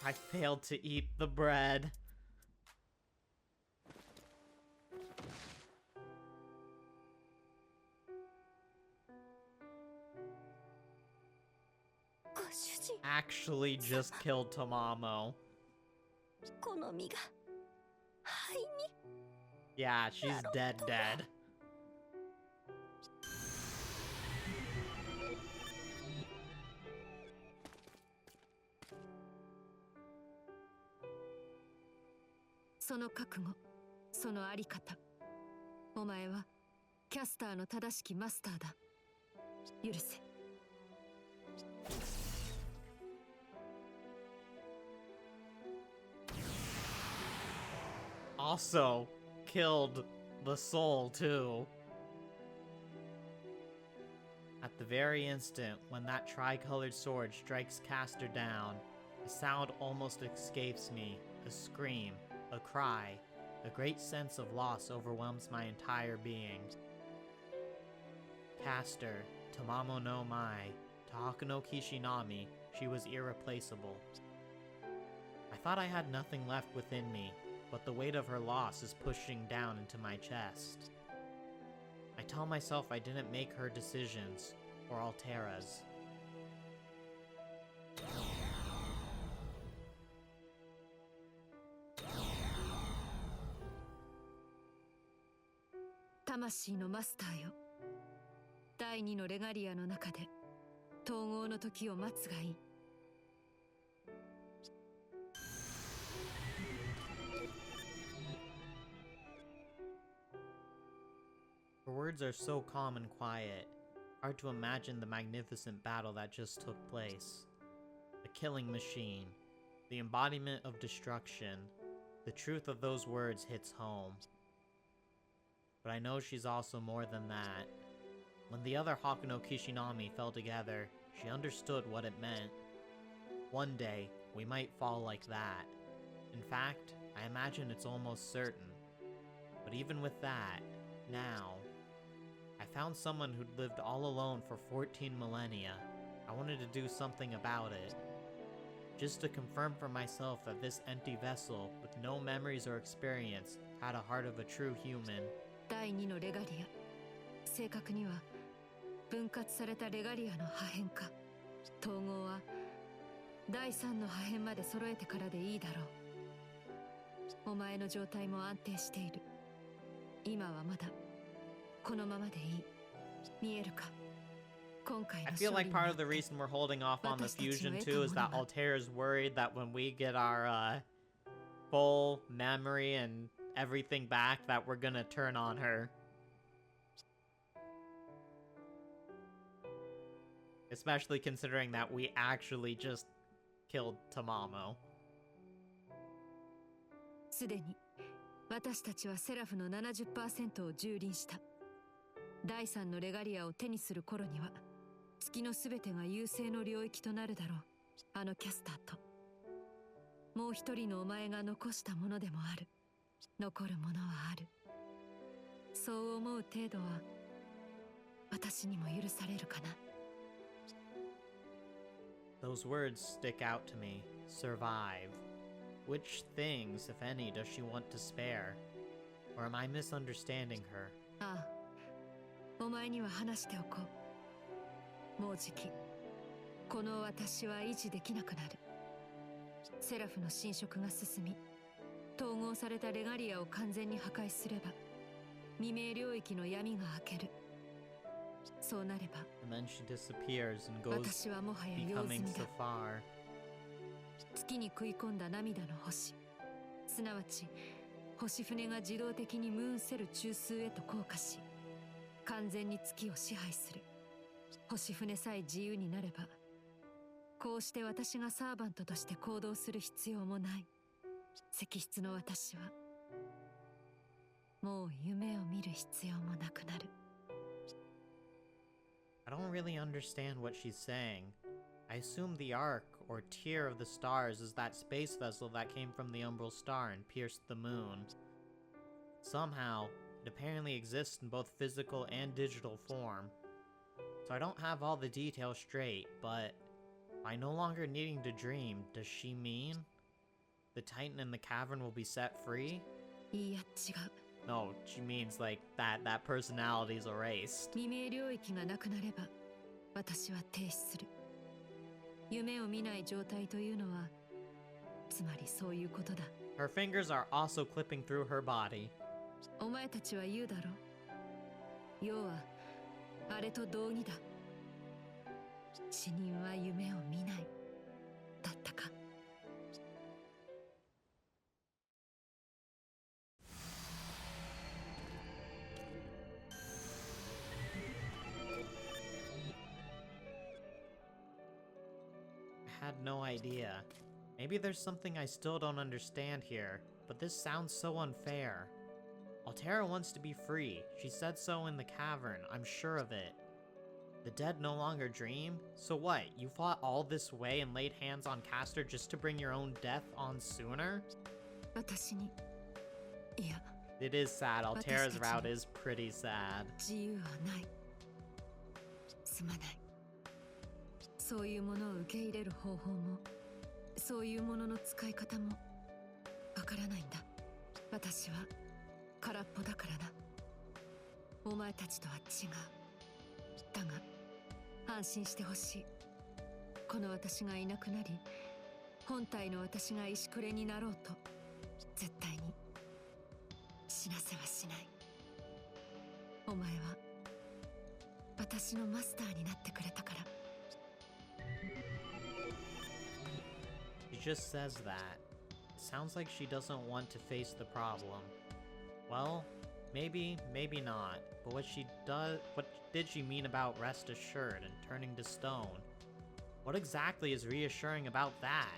I failed to eat the bread. ご主人、 Actually just killed Tamamo. この身が肺に。 Yeah, she's dead. その覚悟、そのあり方。お前はキャスターの正しきマスターだ。許せ。 Also killed the soul too. At the very instant when that tricolored sword strikes Caster down, a sound almost escapes me, a scream, a cry, a great sense of loss overwhelms my entire being. Caster, Tamamo no Mai, Tahaka no Kishinami, she was irreplaceable. I thought I had nothing left within me, but the weight of her loss is pushing down into my chest. I tell myself I didn't make her decisions, or Altera's. Tamashiiのマスターよ。第二のレガリアの中で統合の時を待つがいい。 Her words are so calm and quiet, hard to imagine the magnificent battle that just took place. The killing machine, the embodiment of destruction, the truth of those words hits home. But I know she's also more than that. When the other Hakuno Kishinami fell together, she understood what it meant. One day, we might fall like that. In fact, I imagine it's almost certain. But even with that, now, I found someone who'd lived all alone for 14 millennia. I wanted to do something about it. Just to confirm for myself that this empty vessel, with no memories or experience, had a heart of a true human. 第二のレガリア。正確には分割されたレガリアの破片か。統合は第三の破片まで揃えてからでいいだろう。お前の状態も安定している。今はまだこのままでいい。見えるか、I feel like part of the reason we're holding off on the fusion too is that Altera's worried that when we get our full memory and everything back that we're gonna turn on her. Especially considering that we actually just killed Tamamo. すでに私たちはセラフの 70% を蹂躙した。第3のレガリアを手にする頃には月のすべてが優勢の領域となるだろう。あのキャスターともう一人のお前が残したものでもある。残るものはある。そう思う程度は私にも許されるかな。Those words stick out to me. Survive. Which things, if any, does she want to spare? Or am I misunderstanding her? ああ、お前には話しておこう。もうじきこの私は維持できなくなる。セラフの侵食が進み、統合されたレガリアを完全に破壊すれば未明領域の闇が明ける。そうなれば And then she disappears and goes 私はもはや用済 becoming みだ。 so far. 月に食い込んだ涙の星、すなわち星船が自動的にムーンセル中枢へと降下し、完全に月を支配する。星船さえ自由になれば、こうして私がサーバントとして行動する必要もない。石室の私はもう夢を見る必要もなくなる。I don't really understand what she's saying. I assume the arc, or tier of the stars, is that space vessel that came from the Umbral star and pierced the moon. Somehow, it apparently exists in both physical and digital form. So I don't have all the details straight, but by no longer needing to dream, does she mean the Titan in the cavern will be set free? いいや違う。 No, she means like that personality is erased. 未明領域がなくなれば私は停止する。夢を見ない状態というのはつまりそういうことだ。 Her fingers are also clipping through her body. お前たちは言うだろう。要はあれと同義だ。死人は夢を見ないだったか。 I had no idea. Maybe there's something I still don't understand here, but this sounds so unfair. Altera wants to be free. She said so in the cavern, I'm sure of it. The dead no longer dream? So what, you fought all this way and laid hands on Castor just to bring your own death on sooner? 私にいや It is sad. Altera's route is pretty sad. 自由はない。すまない。そういうものを受け入れる方法もそういうものの使い方もわからないんだ。私は空っぽだからな。お前たちとは違う。だが安心してほしい。この私がいなくなり本体の私が石くれになろうと絶対に死なせはしない。お前は私のマスターになってくれたから。 She just says that. It sounds like she doesn't want to face the problem. Well, maybe not. But what did she mean about rest assured and turning to stone? What exactly is reassuring about that?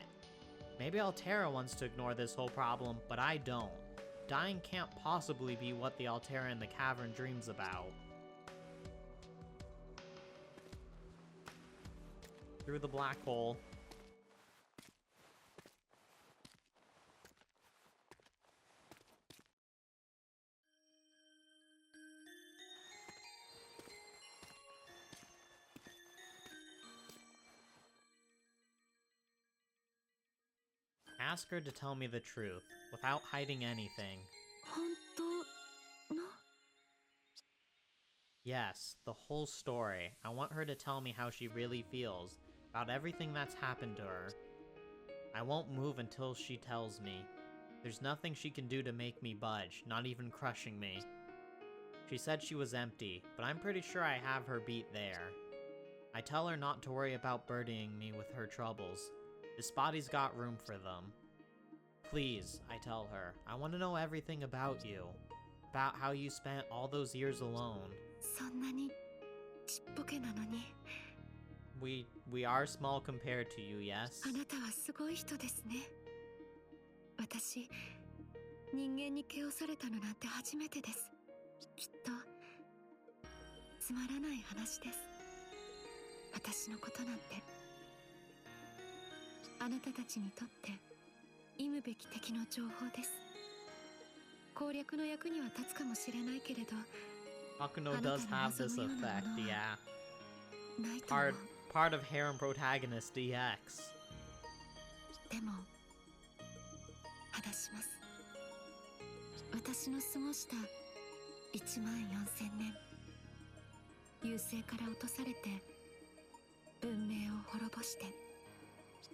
Maybe Altera wants to ignore this whole problem, but I don't. Dying can't possibly be what the Altera in the cavern dreams about. Through the black hole. Ask her to tell me the truth, without hiding anything. 本当の Yes, the whole story. I want her to tell me how she really feels, about everything that's happened to her. I won't move until she tells me. There's nothing she can do to make me budge, not even crushing me. She said she was empty, but I'm pretty sure I have her beat there. I tell her not to worry about burdening me with her troubles. This body's got room for them. Please, I tell her, I want to know everything about you. About how you spent all those years alone. そんなにちっぽけなのに We are small compared to you, yes? あなたはすごい人ですね。私、人間に毛をされたのなんて初めてです。きっとつまらない話です。私のことなんて。あなたたちにとって忌むべき敵の情報です。攻略の役には立つかもしれないけれど、 Bakuno does have this effect, yeah. ないと思う。 Part of Harem Protagonist DX. でも話します。私の過ごした14000年、優勢から落とされて文明を滅ぼして、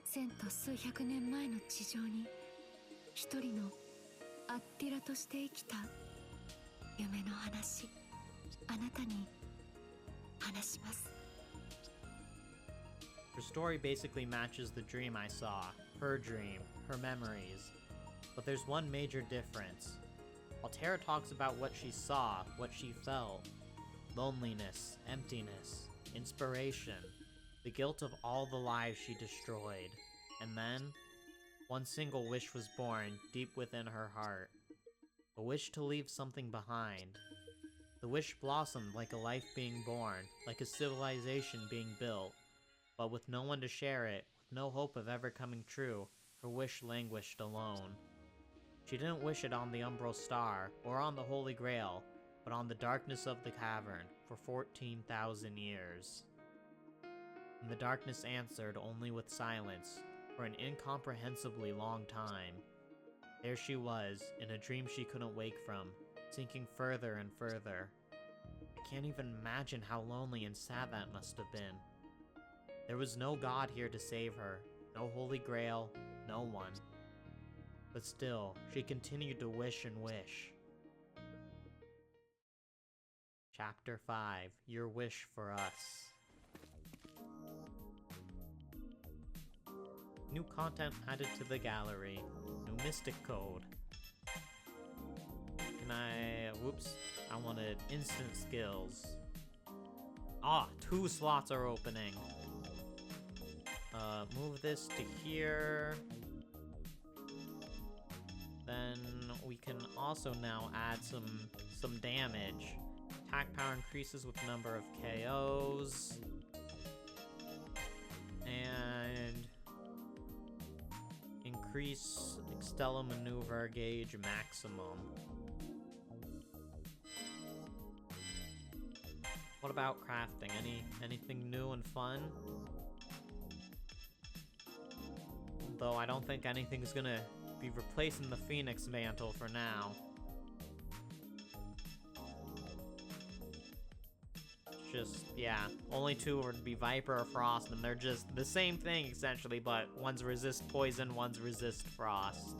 千と数百年前の地上に一人のアッティラとして生きた夢の話、あなたに話します。 Her story basically matches the dream I saw, her dream, her memories. But there's one major difference. Altera talks about what she saw, what she felt. Loneliness, emptiness, inspiration, the guilt of all the lives she destroyed. And then, one single wish was born deep within her heart. A wish to leave something behind. The wish blossomed like a life being born, like a civilization being built. But with no one to share it, with no hope of ever coming true, her wish languished alone. She didn't wish it on the Umbral Star, or on the Holy Grail, but on the darkness of the cavern, for 14,000 years. And the darkness answered only with silence, for an incomprehensibly long time. There she was, in a dream she couldn't wake from, sinking further and further. I can't even imagine how lonely and sad that must have been. There was no god here to save her, no Holy Grail, no one. But still, she continued to wish and wish. Chapter 5, Your Wish for Us. New content added to the gallery. New mystic code. Can I... whoops. I wanted instant skills. Ah, 2 slots are opening. Move this to here. Then we can also now add some damage. Attack power increases with number of KOs. And increase Extella maneuver gauge maximum. What about crafting? Anything new and fun? Though I don't think anything's gonna be replacing the Phoenix Mantle for now. Just, yeah, only 2 would be Viper or Frost, and they're just the same thing essentially, but one's resist poison, one's resist frost.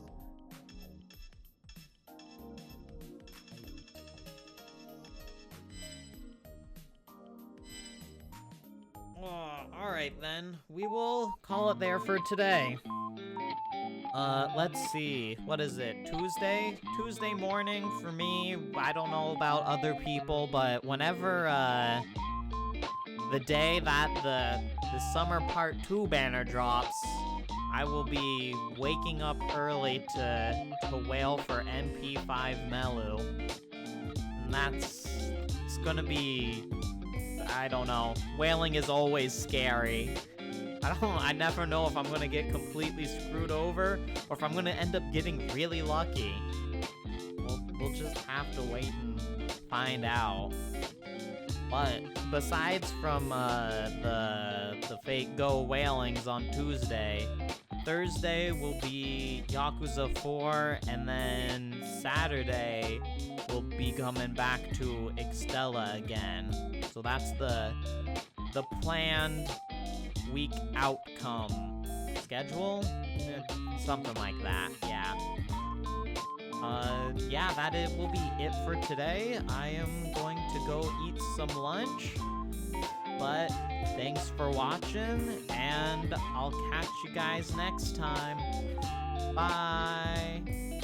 Alright then, we will call it there for today. Let's see, what is it, Tuesday? Tuesday morning for me. I don't know about other people, but whenever, the day that the Summer Part 2 banner drops, I will be waking up early to wail for MP5 Melu. And it's gonna be, I don't know, wailing is always scary. I never know if I'm gonna get completely screwed over, or if I'm gonna end up getting really lucky. We'll just have to wait and find out. But besides from the fake Go wailings on Tuesday, Thursday will be Yakuza 4, and then Saturday we'll be coming back to Extella again. So that's the planned week outcome schedule? Something like that, yeah. Yeah, that will be it for today. I am going to go eat some lunch. But thanks for watching, and I'll catch you guys next time. Bye!